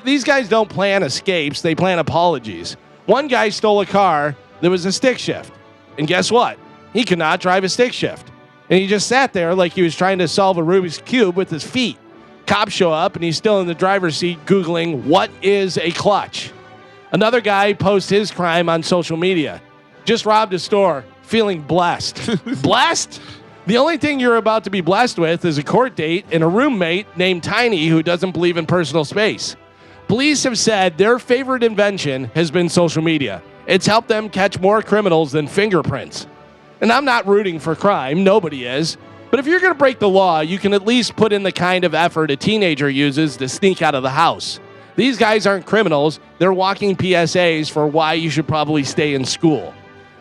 These guys don't plan escapes. They plan apologies. One guy stole a car that was a stick shift. And guess what? He could not drive a stick shift. And he just sat there like he was trying to solve a Rubik's Cube with his feet. Cops show up, and he's still in the driver's seat Googling, what is a clutch? Another guy posts his crime on social media. Just robbed a store, feeling blessed. Blessed? The only thing you're about to be blessed with is a court date and a roommate named Tiny who doesn't believe in personal space. Police have said their favorite invention has been social media. It's helped them catch more criminals than fingerprints. And I'm not rooting for crime, nobody is. But if you're going to break the law, you can at least put in the kind of effort a teenager uses to sneak out of the house. These guys aren't criminals, they're walking PSAs for why you should probably stay in school.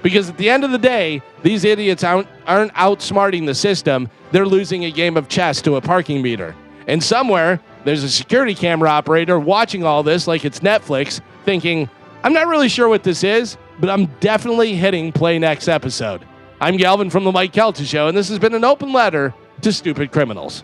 Because at the end of the day, these idiots aren't outsmarting the system, they're losing a game of chess to a parking meter. And somewhere, there's a security camera operator watching all this like it's Netflix, thinking, I'm not really sure what this is, but I'm definitely hitting play next episode. I'm Galvin from the Mike Calta Show, and this has been an open letter to stupid criminals.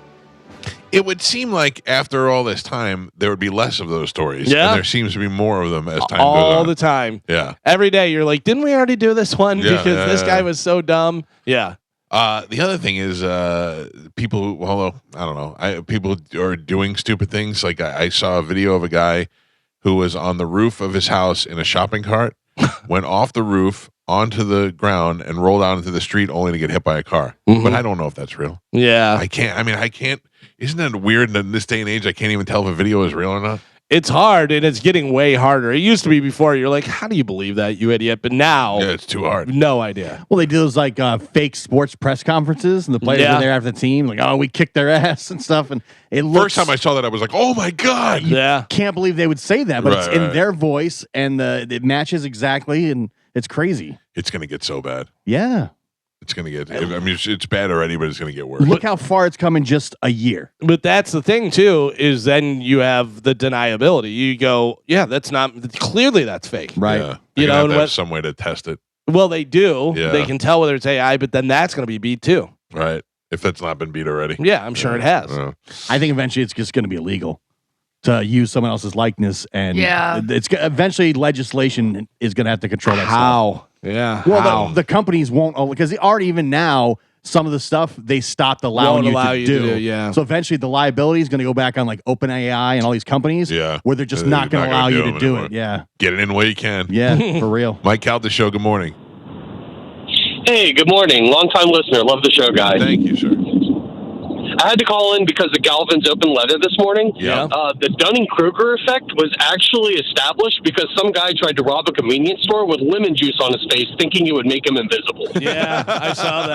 It would seem like after all this time, there would be less of those stories. Yeah. And there seems to be more of them as time goes All on. the time. Yeah. Every day, you're like, didn't we already do this one? Yeah, Because this guy was so dumb. Yeah. The other thing is people who, although, I don't know, people are doing stupid things. Like I saw a video of a guy who was on the roof of his house in a shopping cart, went off the roof onto the ground and rolled out into the street only to get hit by a car. But I don't know if that's real. Yeah. I can't. Isn't that weird that in this day and age, I can't even tell if a video is real or not? It's hard, and it's getting way harder. It used to be before. You're like, how do you believe that, you idiot? But now, it's too hard. No idea. Well, they do those like fake sports press conferences, and the players are there after the team, like, oh, we kicked their ass and stuff. And it looks. First time I saw that, I was like, oh my God. Yeah. Can't believe they would say that, but it's in their voice, and it matches exactly, and it's crazy. It's going to get so bad. Yeah. It's going to get, I mean, it's bad already, but it's going to get worse. Look how far it's come in just a year. But that's the thing, too, is then you have the deniability. You go, yeah, that's not, clearly that's fake. Right. Yeah. You know, and have some way to test it. Well, they do. Yeah. They can tell whether it's AI, but then that's going to be beat, too. Right. If that's not been beat already. Yeah, I'm sure it has. I think eventually it's just going to be illegal to use someone else's likeness, and it's eventually legislation is going to have to control that. How? Yeah. Well, the companies won't, because already even now some of the stuff they stopped allowing you to do. Yeah. So eventually the liability is going to go back on like OpenAI and all these companies. Yeah. Where they're just not going to allow you to do it. Yeah. Get it in while you can. Yeah. For real. Mike Calta Show. Good morning. Hey, good morning. Long-time listener. Love the show, guys. Thank you, sir. I had to call in because of Galvin's open letter this morning. Yeah. The Dunning-Kruger effect was actually established because some guy tried to rob a convenience store with lemon juice on his face, thinking it would make him invisible. Yeah, I saw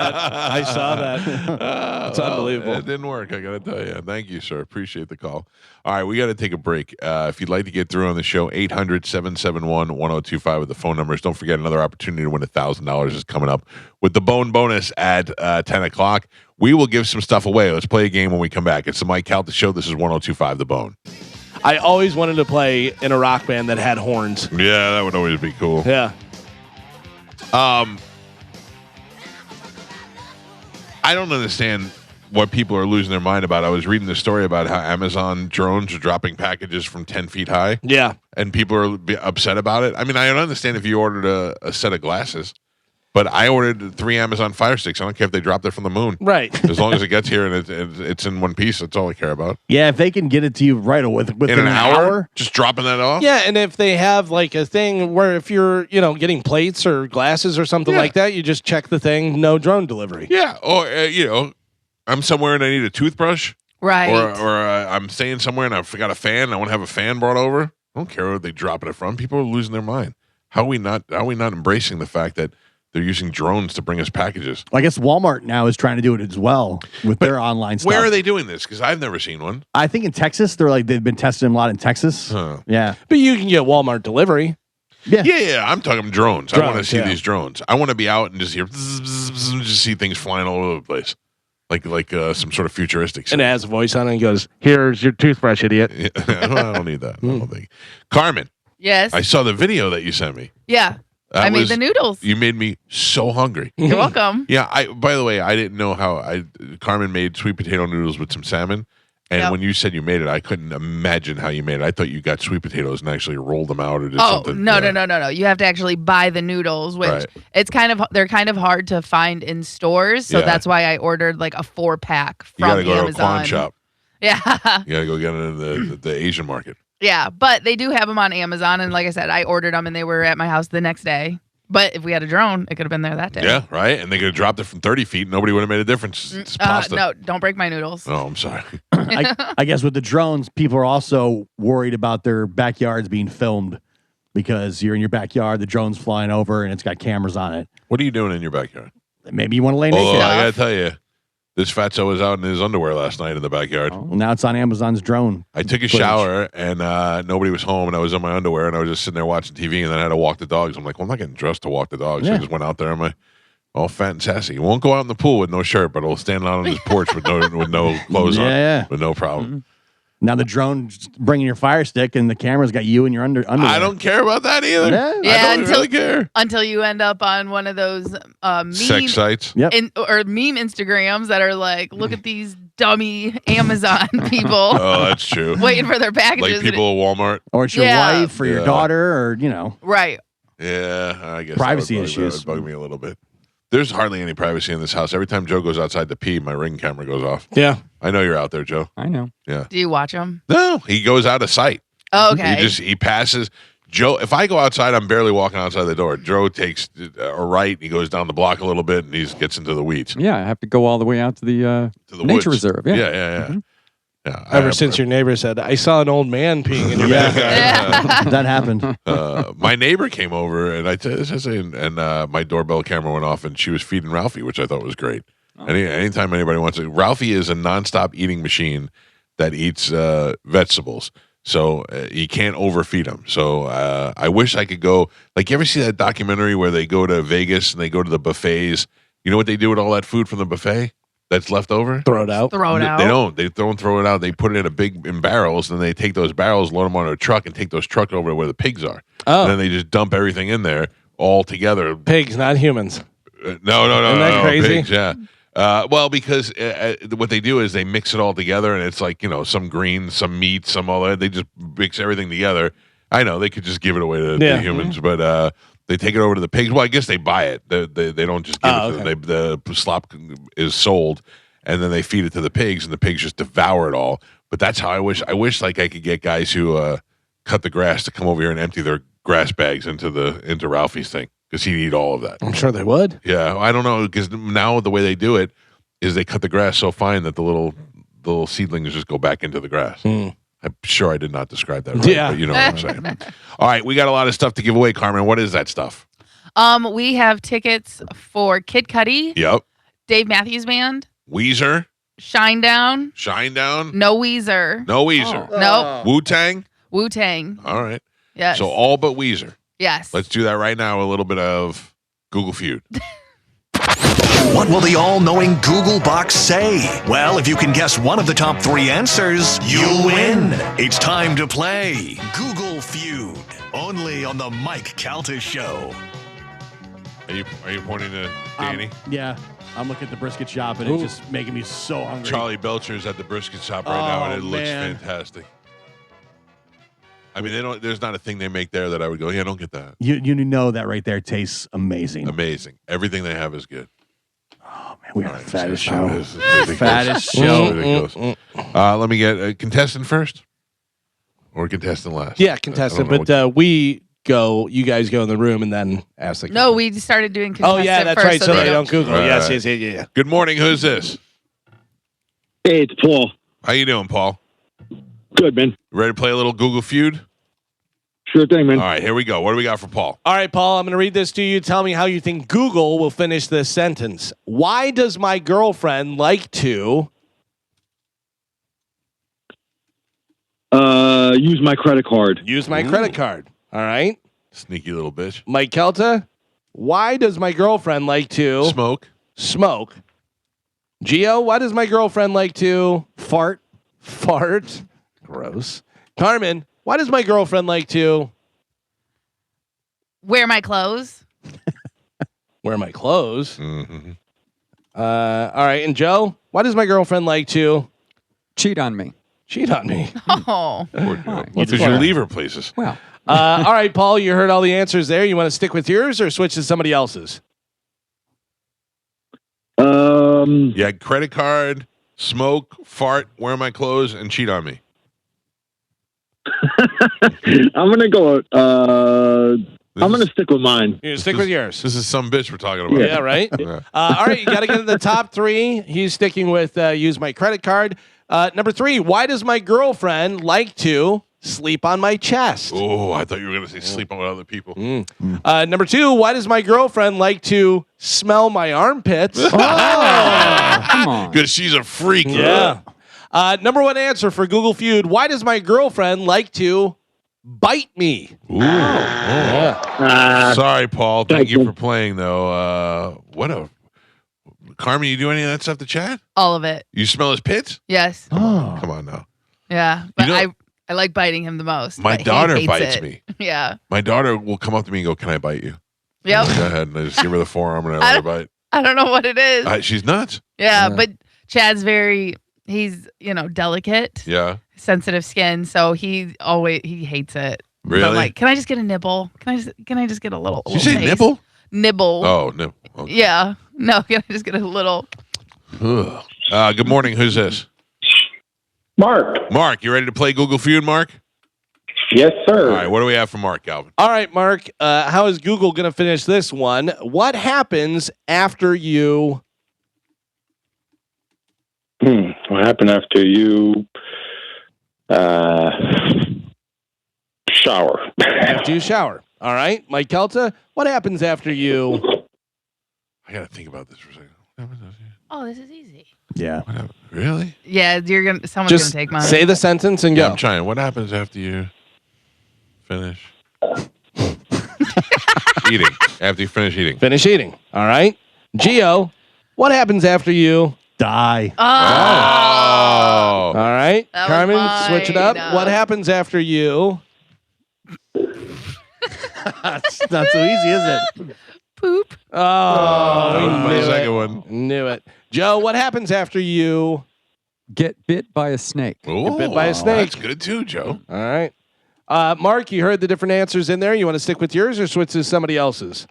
that. It's unbelievable. It didn't work, I got to tell you. Thank you, sir. Appreciate the call. All right, we got to take a break. If you'd like to get through on the show, 800-771-1025 with the phone numbers. Don't forget, another opportunity to win $1,000 is coming up with the Bone Bonus at 10 o'clock. We will give some stuff away. Let's play a game when we come back. It's the Mike Calta Show. This is 1025 The Bone. I always wanted to play in a rock band that had horns. Yeah, that would always be cool. Yeah. I don't understand what people are losing their mind about. I was reading the story about how Amazon drones are dropping packages from 10 feet high. Yeah. And people are upset about it. I mean, I understand if you ordered a set of glasses. But I ordered 3 Amazon Fire Sticks. I don't care if they dropped it from the moon. Right. As long as it gets here and it's in one piece, that's all I care about. Yeah, if they can get it to you right away within an hour, just dropping that off. Yeah, and if they have like a thing where if you're, getting plates or glasses or something like that, you just check the thing, no drone delivery. Yeah, or I'm somewhere and I need a toothbrush. Right. Or I'm staying somewhere and I forgot a fan. I want to have a fan brought over. I don't care where they dropping it from. People are losing their mind. How are we not embracing the fact that they're using drones to bring us packages? Well, I guess Walmart now is trying to do it as well with their online stuff. Where are they doing this? Because I've never seen one. I think in Texas, they've been testing them a lot in Texas. Huh. Yeah. But you can get Walmart delivery. Yeah. I'm talking drones. I want to see yeah. these drones. I want to be out and just hear, just see things flying all over the place. Like some sort of futuristic. And it has a voice on it and goes, here's your toothbrush, idiot. I don't need that. I don't think. Carmen. Yes. I saw the video that you sent me. Yeah. I made the noodles. You made me so hungry. You're welcome. Yeah. By the way, I didn't know how Carmen made sweet potato noodles with some salmon. And when you said you made it, I couldn't imagine how you made it. I thought you got sweet potatoes and actually rolled them out or did something. No. You have to actually buy the noodles, which they're kind of hard to find in stores. So that's why I ordered like a 4-pack from Amazon. You gotta go to a pawn shop. Yeah. You gotta go get it in the Asian market. Yeah, but they do have them on Amazon, and like I said, I ordered them, and they were at my house the next day. But if we had a drone, it could have been there that day. Yeah, right? And they could have dropped it from 30 feet. Nobody would have made a difference. It's pasta. No, don't break my noodles. Oh, I'm sorry. I guess with the drones, people are also worried about their backyards being filmed because you're in your backyard, the drone's flying over, and it's got cameras on it. What are you doing in your backyard? Maybe you want to lay naked. Although, I got to tell you, this fatso was out in his underwear last night in the backyard. Well, now it's on Amazon's drone. I took a shower and nobody was home and I was in my underwear and I was just sitting there watching TV and then I had to walk the dogs. I'm like, well, I'm not getting dressed to walk the dogs. So I just went out there and all fat and sassy. Won't go out in the pool with no shirt, but I'll stand out on his porch with no clothes on. With no problem. Mm-hmm. Now the drone's bringing your Fire Stick and the camera's got you in your underwear. I don't care about that either. Yeah, I don't really care. Until you end up on one of those meme sex sites. Or meme Instagrams that are like, look at these dummy Amazon people. Oh, that's true. Waiting for their packages. Like people at Walmart. Or it's your wife or your daughter or, Right. Yeah, I guess. Privacy issues. That would bug me a little bit. There's hardly any privacy in this house. Every time Joe goes outside to pee, my Ring camera goes off. Yeah. I know you're out there, Joe. I know. Yeah. Do you watch them? No, he goes out of sight. Oh, okay. He passes. Joe, if I go outside, I'm barely walking outside the door. Joe takes a right, he goes down the block a little bit, and he gets into the weeds. Yeah, I have to go all the way out to the nature woods. reserve. Yeah. Yeah. Mm-hmm. Yeah, Ever since your neighbor said, I saw an old man peeing in your backyard. That happened. My neighbor came over and my doorbell camera went off and she was feeding Ralphie, which I thought was great. Anytime anybody wants to, Ralphie is a nonstop eating machine that eats vegetables. So you can't overfeed him. So I wish I could go. Like, you ever see that documentary where they go to Vegas and they go to the buffets? You know what they do with all that food from the buffet that's left over? Throw it out. Throw it out. They don't. They don't throw it out. They put it in barrels, and they take those barrels, load them on a truck, and take those trucks over to where the pigs are. Oh. And then they just dump everything in there all together. Pigs, not humans. No. Isn't that crazy? Pigs, yeah. Well, because what they do is they mix it all together, and it's like, some greens, some meat, some all that. They just mix everything together. I know they could just give it away to the humans, but they take it over to the pigs. Well, I guess they buy it. They don't just give it to them. The slop is sold, and then they feed it to the pigs, and the pigs just devour it all. But that's how I wish like I could get guys who cut the grass to come over here and empty their grass bags into Ralphie's thing, because he'd eat all of that. I'm sure they would. Yeah, I don't know, because now the way they do it is they cut the grass so fine that the little seedlings just go back into the grass. I'm sure I did not describe that right, but you know what I'm saying. All right, we got a lot of stuff to give away, Carmen. What is that stuff? We have tickets for Kid Cudi. Yep. Dave Matthews Band. Weezer. Shinedown. No Weezer. No Weezer. Nope. Wu-Tang. Wu-Tang. All right. Yes. So all but Weezer. Yes. Let's do that right now. A little bit of Google Feud. What will the all-knowing Google box say? Well, if you can guess one of the top 3 answers, you'll win. It's time to play Google Feud, only on the Mike Calta Show. Are you pointing to Danny? Yeah. I'm looking at the brisket shop, and it's just making me so hungry. Charlie Belcher's at the brisket shop right now, and it looks fantastic. I mean, there's not a thing they make there that I would go, yeah, don't get that. You know that right there tastes amazing. Amazing. Everything they have is good. Oh, man, we are the fattest so show. this is ridiculous. Fattest show. Ridiculous. Let me get a contestant first or contestant last. Yeah, contestant. But you guys go in the room and then ask the No, we started doing contestant Oh, yeah, that's first, right. So they don't Google. Right. Yes. Good morning. Who's this? Hey, it's Paul. How you doing, Paul? Good, man. Ready to play a little Google Feud? Sure thing, man. All right, here we go. What do we got for Paul? All right, Paul, I'm going to read this to you. Tell me how you think Google will finish this sentence. Why does my girlfriend like to... Use my credit card. Use my credit card. All right. Sneaky little bitch. Mike Calta, why does my girlfriend like to... Smoke. Gio, why does my girlfriend like to... Fart. Gross. Carmen, why does my girlfriend like to... Wear my clothes. Wear my clothes? Mm-hmm. All right. And Joe, why does my girlfriend like to... Cheat on me. Oh. What did you leave her places? Well. All right, Paul, you heard all the answers there. You want to stick with yours or switch to somebody else's? Yeah, credit card, smoke, fart, wear my clothes, and cheat on me. I'm gonna go. I'm gonna stick with mine. You stick with yours. This is some bitch we're talking about. Yeah, right. All right, you got to get to the top 3. He's sticking with use my credit card. Number 3, why does my girlfriend like to sleep on my chest? Oh, I thought you were going to say sleep on other people. Number 2, why does my girlfriend like to smell my armpits? Come on. Because she's a freak. Yeah. Number 1 answer for Google Feud, why does my girlfriend like to bite me? Ooh. Sorry, Paul. Thank you for playing, though. Carmen, you do any of that stuff to Chad? All of it. You smell his pits? Yes. Come on now. Yeah. But I like biting him the most. My but he daughter hates bites it. me. Yeah. My daughter will come up to me and go, "Can I bite you?" Yep. Go ahead, and I just give her the forearm and I let her bite. I don't know what it is. She's nuts. Yeah, but Chad's he's delicate. Yeah. Sensitive skin, so he hates it. Really? So I'm like, can I just get a nibble? Can I just get a little? Did you say nibble? Nibble. Oh, nibble. Okay. Yeah. No, can I just get a little? Good morning. Who's this? Mark. Mark, you ready to play Google Feud, Mark? Yes, sir. All right, what do we have for Mark, Calvin? All right, Mark, how is Google going to finish this one? What happens after you... What happened after you shower? After you shower. All right. Mike Calta, what happens after you? I got to think about this for a second. Oh, this is easy. Yeah. Really? Yeah, someone's Just gonna take mine. say the sentence and Yeah, go. I'm trying. What happens after you finish eating? After you finish eating. Finish eating. All right. Gio, what happens after you Die. Oh. All right. That was Carmen, switch it up. mine. What happens after you? It's not so easy, is it? Poop. Oh, my knew second it. one. Knew it. Joe, what happens after you? Get bit by a snake. Oh, bit by a snake. That's good too, Joe. All right. Mark, you heard the different answers in there. You want to stick with yours or switch to somebody else's?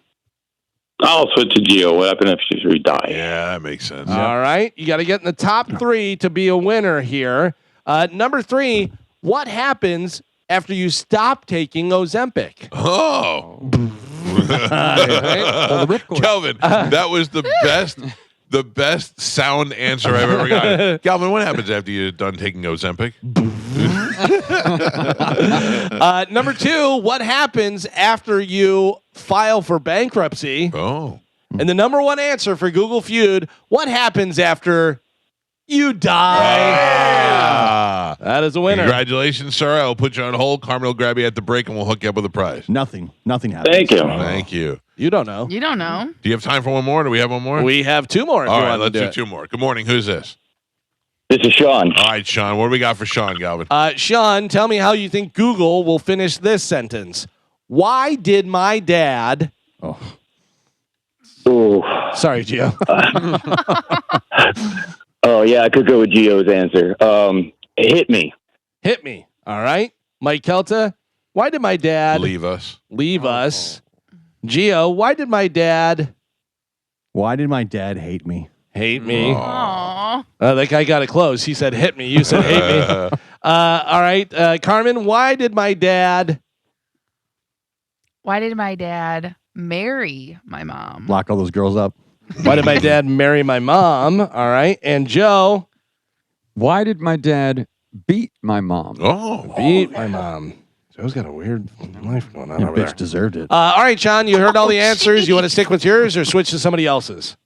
I'll switch to Gio. What happened if you die? Yeah, that makes sense. All right. You got to get in the top 3 to be a winner here. Number 3, what happens after you stop taking Ozempic? Oh. the ripcord. Calvin, that was the best sound answer I've ever gotten. Calvin, what happens after you're done taking Ozempic? Number 2, what happens after you file for bankruptcy? Oh. And the number 1 answer for Google Feud, what happens after you die? That is a winner. Congratulations, sir. I'll put you on hold. Carmen will grab you at the break and we'll hook you up with a prize. Nothing happens. Thank you. Thank you. You don't know. You don't know. Do you have time for one more? Do we have one more? We have 2 more. If All you right, want let's to do do 2 more. Good morning. Who's this? This is Sean. All right, Sean. What do we got for Sean, Galvin? Sean, tell me how you think Google will finish this sentence. Why did my dad... Ooh. Sorry, Gio. Oh, yeah, I could go with Gio's answer. Hit me. Hit me. All right. Mike Kelta, why did my dad... Leave us. Leave us. Gio, why did my dad... Why did my dad hate me? Hate me. Aww. That guy got it close. He said hit me. You said hate me. All right. Carmen, why did my dad... Why did my dad marry my mom? Lock all those girls up. Why did my dad marry my mom? All right. And Joe... Why did my dad beat my mom? Oh. Beat my mom. Joe's got a weird life going on Your over bitch there. deserved it. All right, Sean, you heard all the answers. You want to stick with yours or switch to somebody else's?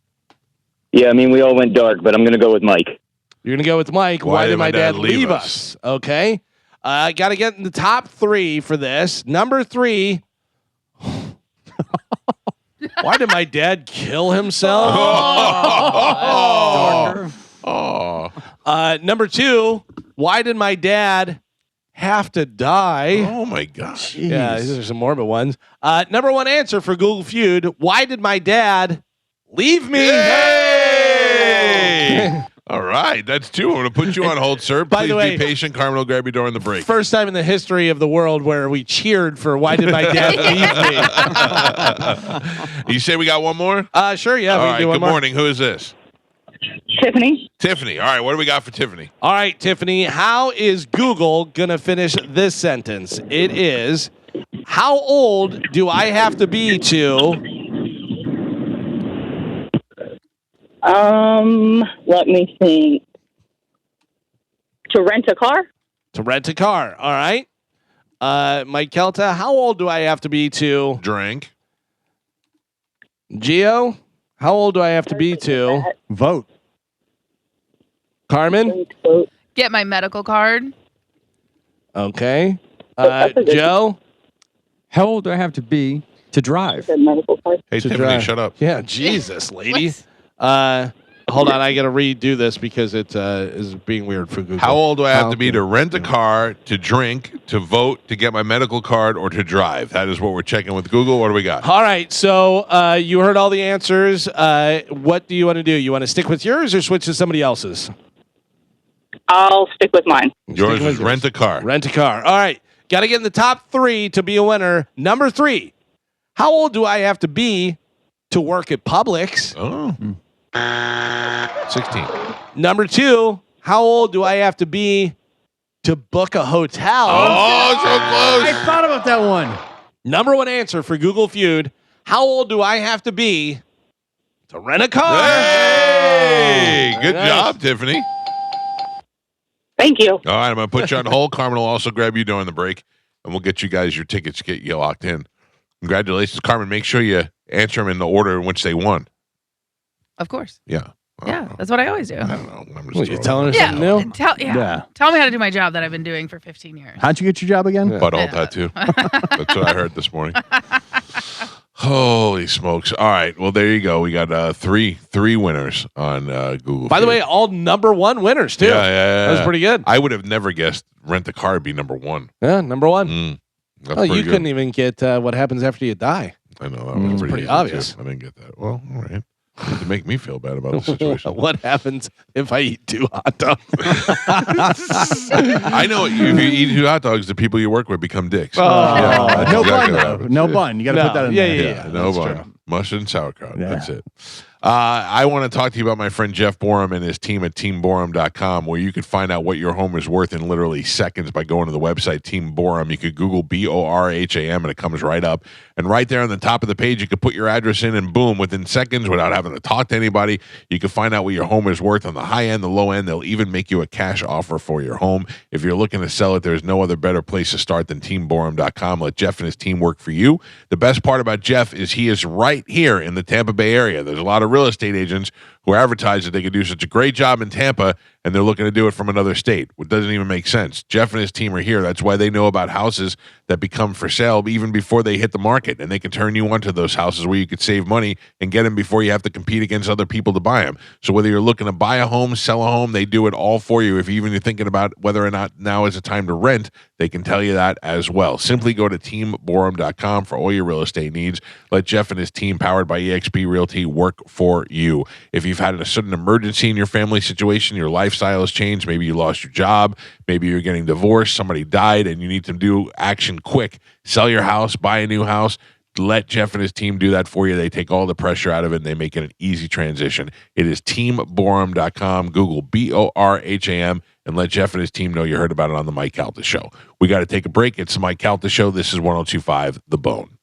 Yeah, I mean, we all went dark, but I'm going to go with Mike. You're going to go with Mike. Why did my dad leave us? Okay. Got to get in the top 3 for this. Number 3. Why did my dad kill himself? Number 2. Why did my dad have to die? Oh, my gosh. Yeah, these are some morbid ones. Number 1 answer for Google Feud. Why did my dad leave me? Hey! All right, that's 2. I'm going to put you on hold, sir. By Please the way, be patient. Carmen will grab you during the break. First time in the history of the world where we cheered for why did my dad leave me? You say we got one more? Sure, yeah. All We can right, do one good more. morning. Who is this? Tiffany. Tiffany. All right, what do we got for Tiffany? All right, Tiffany, how is Google going to finish this sentence? It is, how old do I have to be to... Let me think. To rent a car? To rent a car, all right. Mike Kelta, how old do I have to be to... Drink. Gio, how old do I have to be to... Vote. Carmen? Get my medical card. Okay. Joe? How old do I have to be to drive? Hey, To Tiffany, drive. shut up. Yeah, Jesus, lady. Hold on, I got to redo this because it is being weird for Google. How old do I have to be to rent a car, to drink, to vote, to get my medical card, or to drive? That is what we're checking with Google. What do we got? All right, so you heard all the answers. What do you want to do? You want to stick with yours or switch to somebody else's? I'll stick with mine. Yours is rent a car. Rent a car. All right, got to get in the top 3 to be a winner. Number 3, how old do I have to be to work at Publix? Oh. 16. Number 2, how old do I have to be to book a hotel? Oh, so close. I thought about that one. Number 1 answer for Google Feud. How old do I have to be to rent a car? Hey, good Nice. job, Tiffany. Thank you. All right, I'm going to put you on hold. Carmen will also grab you during the break, and we'll get you guys your tickets, get you locked in. Congratulations, Carmen. Make sure you answer them in the order in which they won. Of course. Yeah. Yeah, that's what I always do. I don't know. I'm What, you telling us something new? Tell me how to do my job that I've been doing for 15 years. How'd you get your job again? Butthole tattoo. That's what I heard this morning. Holy smokes. All right. Well, there you go. We got three winners on Google. By the way, all number one winners, too. Yeah. That was pretty good. I would have never guessed Rent a Car would be number one. Yeah, number one. That's Oh, you pretty good. couldn't even get What Happens After You Die. I know. That was pretty easy, obvious. too. I didn't get that. Well, all right. To make me feel bad about the situation. What happens if I eat 2 hot dogs? I know if you eat 2 hot dogs, the people you work with become dicks. No That's bun, exactly what though. happens. No bun. You got to put that in there. Yeah. No That's bun. true. Mustard and sauerkraut. Yeah. That's it. I want to talk to you about my friend Jeff Borum and his team at teamborum.com, where you could find out what your home is worth in literally seconds by going to the website Team Borum. You could Google BORHAM and it comes right up. And right there on the top of the page, you could put your address in and boom, within seconds, without having to talk to anybody, you can find out what your home is worth on the high end, the low end. They'll even make you a cash offer for your home. If you're looking to sell it, there's no other better place to start than teamborum.com. Let Jeff and his team work for you. The best part about Jeff is he is right here in the Tampa Bay area. There's a lot of real estate agents who advertise that they could do such a great job in Tampa, and they're looking to do it from another state, which doesn't even make sense. Jeff and his team are here. That's why they know about houses that become for sale even before they hit the market, and they can turn you onto those houses where you could save money and get them before you have to compete against other people to buy them. So whether you're looking to buy a home, sell a home, they do it all for you. If even you're thinking about whether or not now is the time to rent, they can tell you that as well. Simply go to teamborum.com for all your real estate needs. Let Jeff and his team, powered by eXp Realty, work for you. If you've had a sudden emergency in your family situation, your lifestyle has changed, maybe you lost your job, maybe you're getting divorced, somebody died, and you need to do action quick, sell your house, buy a new house, let Jeff and his team do that for you. They take all the pressure out of it, and they make it an easy transition. It is teamborum.com. Google BORHAM, and let Jeff and his team know you heard about it on the Mike Calta Show. We got to take a break. It's the Mike Calta Show. This is 102.5 The Bone.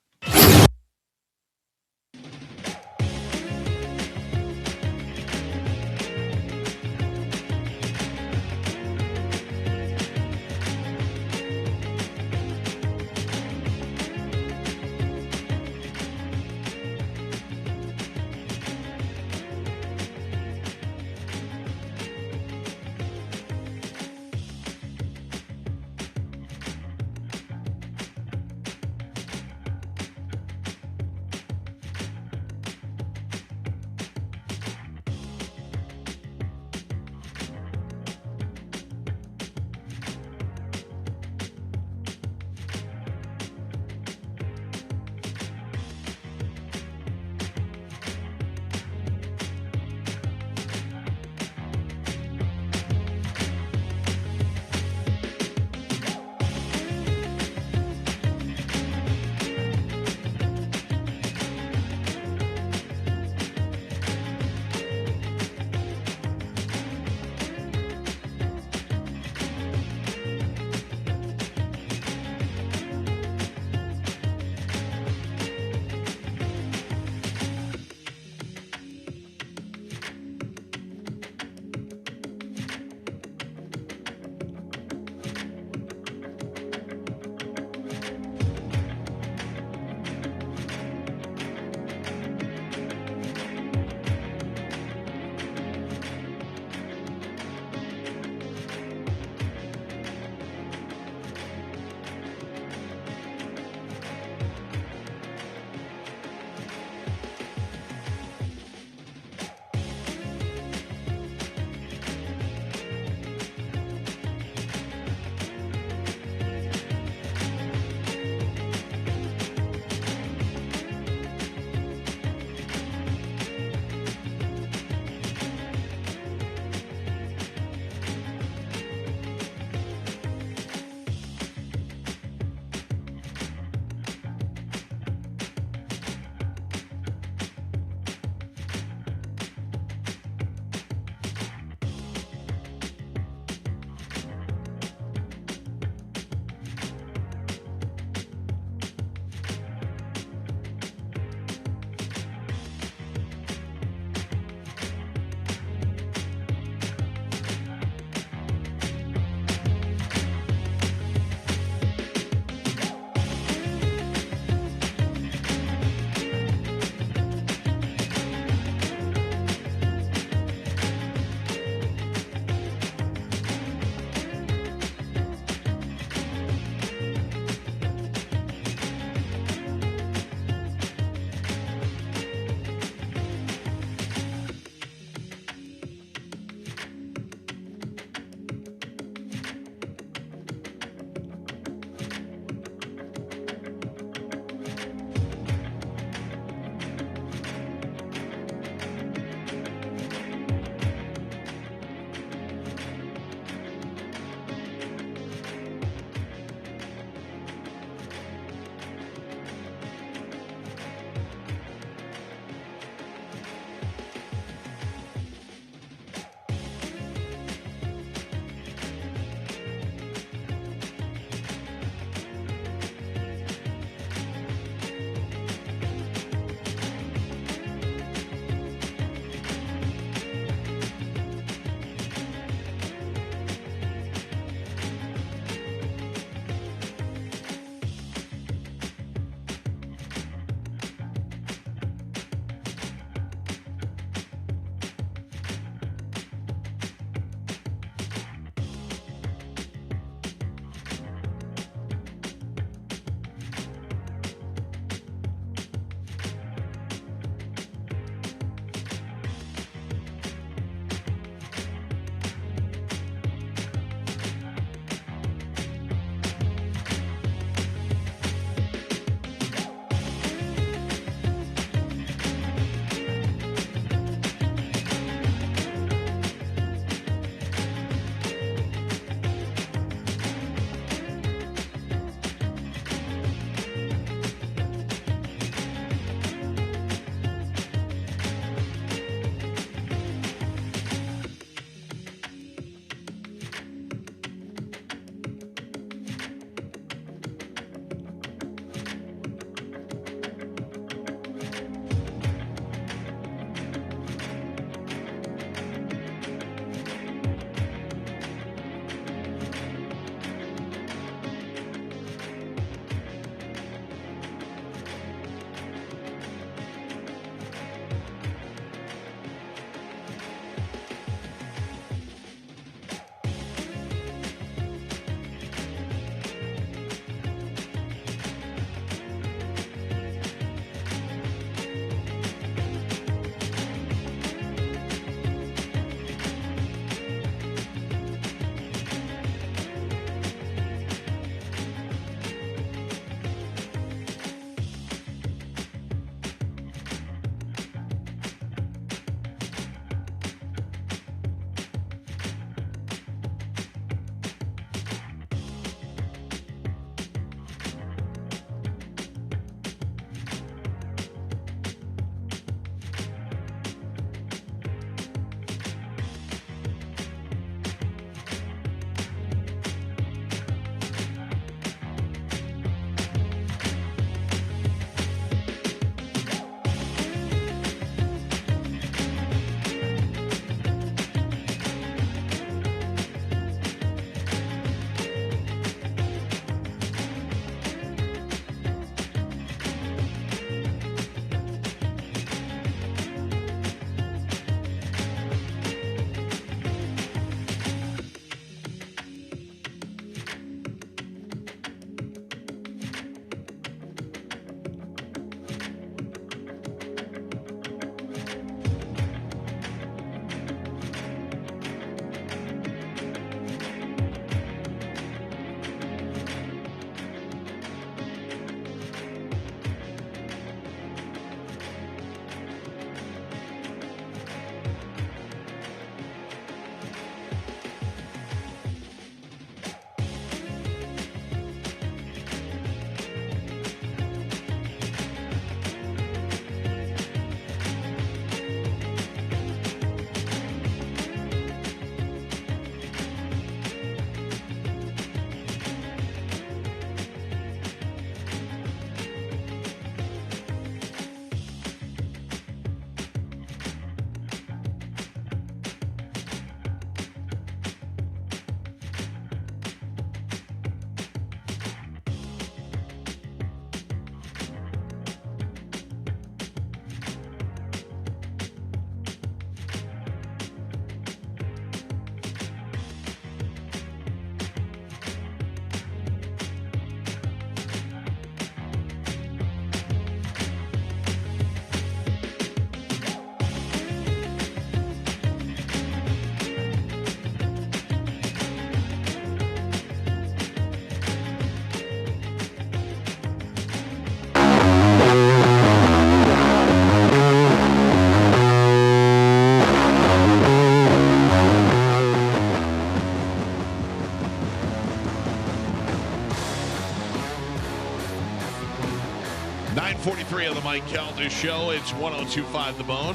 9:43 on the Mike Calta Show. It's 102.5 The Bone.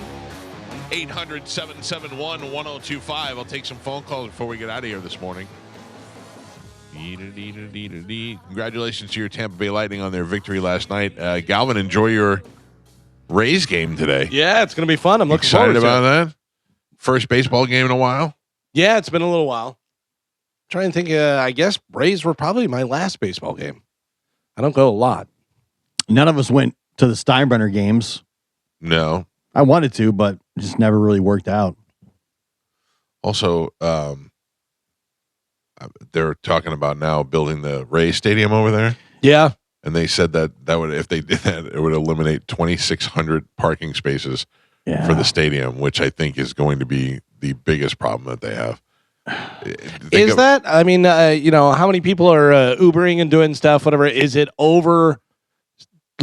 800-771-1025. I'll take some phone calls before we get out of here this morning. Congratulations to your Tampa Bay Lightning on their victory last night. Galvin, enjoy your Rays game today. Yeah, it's going to be fun. I'm looking excited forward to about it. that. First baseball game in a while. Yeah, it's been a little while. Trying to think. I guess Rays were probably my last baseball game. I don't go a lot. None of us went to the Steinbrenner games. No. I wanted to, but it just never really worked out. Also, they're talking about now building the Rays Stadium over there. Yeah. And they said that would, if they did that, it would eliminate 2,600 parking spaces for the stadium, which I think is going to be the biggest problem that they have. Is that? I mean, how many people are Ubering and doing stuff, whatever? Is it over?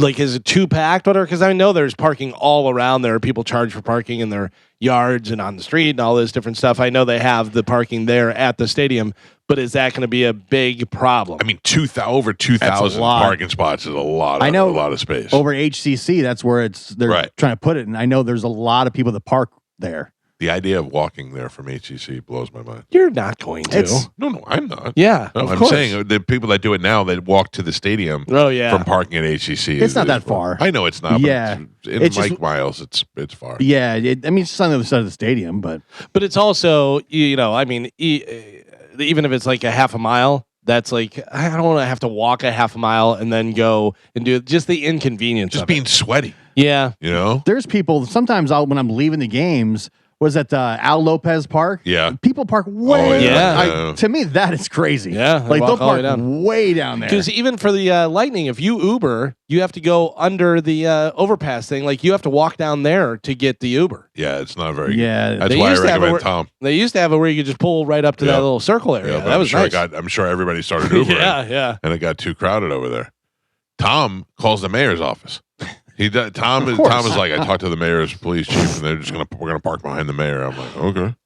Like, is it too packed, whatever? Because I know there's parking all around there. People charge for parking in their yards and on the street and all this different stuff. I know they have the parking there at the stadium, but is that going to be a big problem? I mean, over 2,000 parking spots is a lot. A lot of space over HCC. That's where they're trying to put it, and I know there's a lot of people that park there. The idea of walking there from HCC blows my mind. You're not going to. No, I'm not. Yeah, no, of I'm course. saying the people that do it now, that walk to the stadium from parking at HCC. It's not that far. I know it's not. Yeah. But in Mike Miles, it's far. Yeah. It's just on the other side of the stadium, but it's also, I mean, even if it's like a half a mile, that's like, I don't want to have to walk a half a mile and then go and do just the inconvenience. Just being sweaty. Yeah. There's people, sometimes when I'm leaving the games, was at Al Lopez Park. Yeah. People park way. Yeah. To me, that is crazy. Yeah. Like they'll park down. way down there. Because even for the Lightning, if you Uber, you have to go under the overpass thing. Like you have to walk down there to get the Uber. Yeah, it's not very good. That's why I recommend Tom. They used to have it where you could just pull right up to that little circle area. Yeah, that was nice. I'm sure everybody started Ubering. Yeah. And it got too crowded over there. Tom calls the mayor's office. He does, Tom is like, I talked to the mayor's police chief, and we're gonna park behind the mayor. I'm like, okay.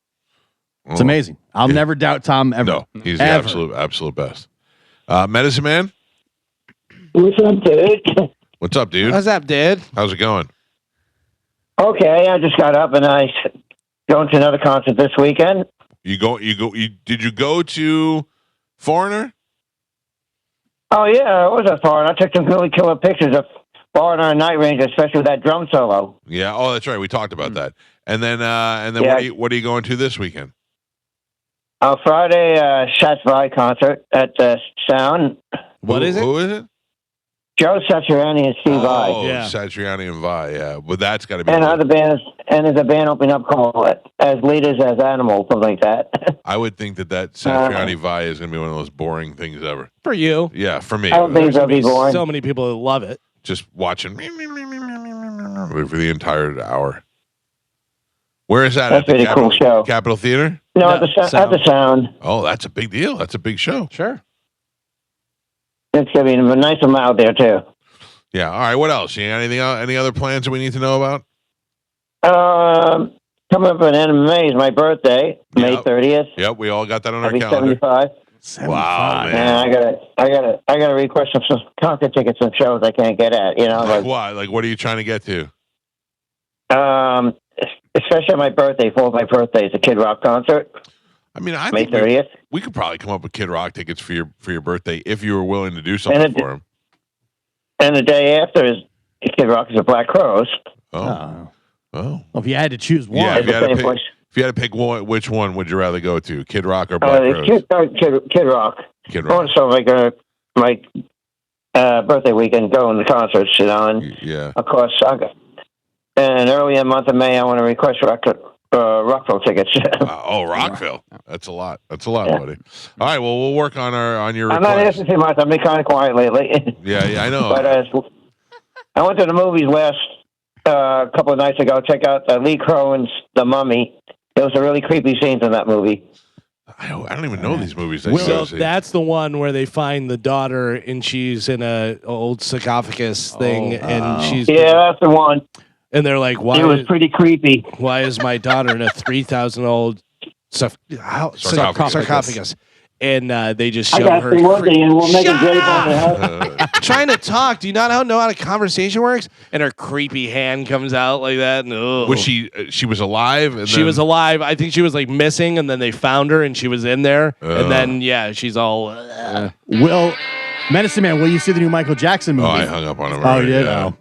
It's amazing. I'll never doubt Tom ever. No, he's the absolute best. Medicine Man. What's up, dude? What's up, dude? What's up, dude? How's it going? Okay, I just got up and I going to another concert this weekend. Did you go to Foreigner? Oh yeah, I was at Foreigner. I took some really killer pictures of Foreigner and Night Ranger, especially with that drum solo. Yeah. Oh, that's right. We talked about that. And then what are you going to this weekend? Friday, Shots Fired concert at the Sound. What is it? Who is it? Joe Satriani and Steve Vai. Oh, Satriani and Vi. Yeah, but that's got to be. And other bands, and there's a band opening up called As Leaders as Animals, something like that. I would think that Satriani Vi is going to be one of those boring things ever. For you. Yeah, for me. I don't think it'll be boring. So many people that love it. Just watching for the entire hour. Where is that? That's a pretty cool show. Capitol Theater? No, at the Sound. Oh, that's a big deal. That's a big show. Sure. It's going to be a nice amount there, too. Yeah. All right. What else? You got anything else? Any other plans that we need to know about? Coming up in May is my birthday, May 30th. Yep. We all got that on our I'll be calendar. 75. Wow, man. And I gotta request some concert tickets and shows I can't get at. Like what? Like what are you trying to get to? Especially on my birthday. For my birthday is a Kid Rock concert. I mean, I May think 30th. we could probably come up with Kid Rock tickets for your birthday if you were willing to do something for him. And the day after is Kid Rock is a Black Crows. Oh. Well, if you had to choose one, yeah. If you had to pick one, which one would you rather go to? Kid Rock or Black Crows? Kid Rock. Kid Rock. So my birthday weekend going to concerts, and yeah. Of course, and early in the month of May, I want to request Rockville tickets. Oh, Rockville. That's a lot. That's a lot, buddy. All right. Well, we'll work on your. I'm not asking too much. I've been kind of quiet lately. Yeah, I know. But I went to the movies last couple of nights ago. Check out Lee Cronin's The Mummy. There was some really creepy scenes in that movie. I don't even know these movies. So that's the one where they find the daughter and she's in a old sarcophagus thing, and she's that's the one. And they're like, "Why?" It was pretty creepy. Why is my daughter in a 3,000-old sarcophagus? And they just show her. I got one thing, and we'll make a grape on the house. trying to talk. Do you not know how a conversation works? And her creepy hand comes out like that. And, was she was alive? And she was alive. I think she was like missing, and then they found her, and she was in there. And then she's all. Will Medicine Man? Will you see the new Michael Jackson movie? Oh, I hung up on him. Oh, Already. you did. Yeah. Oh.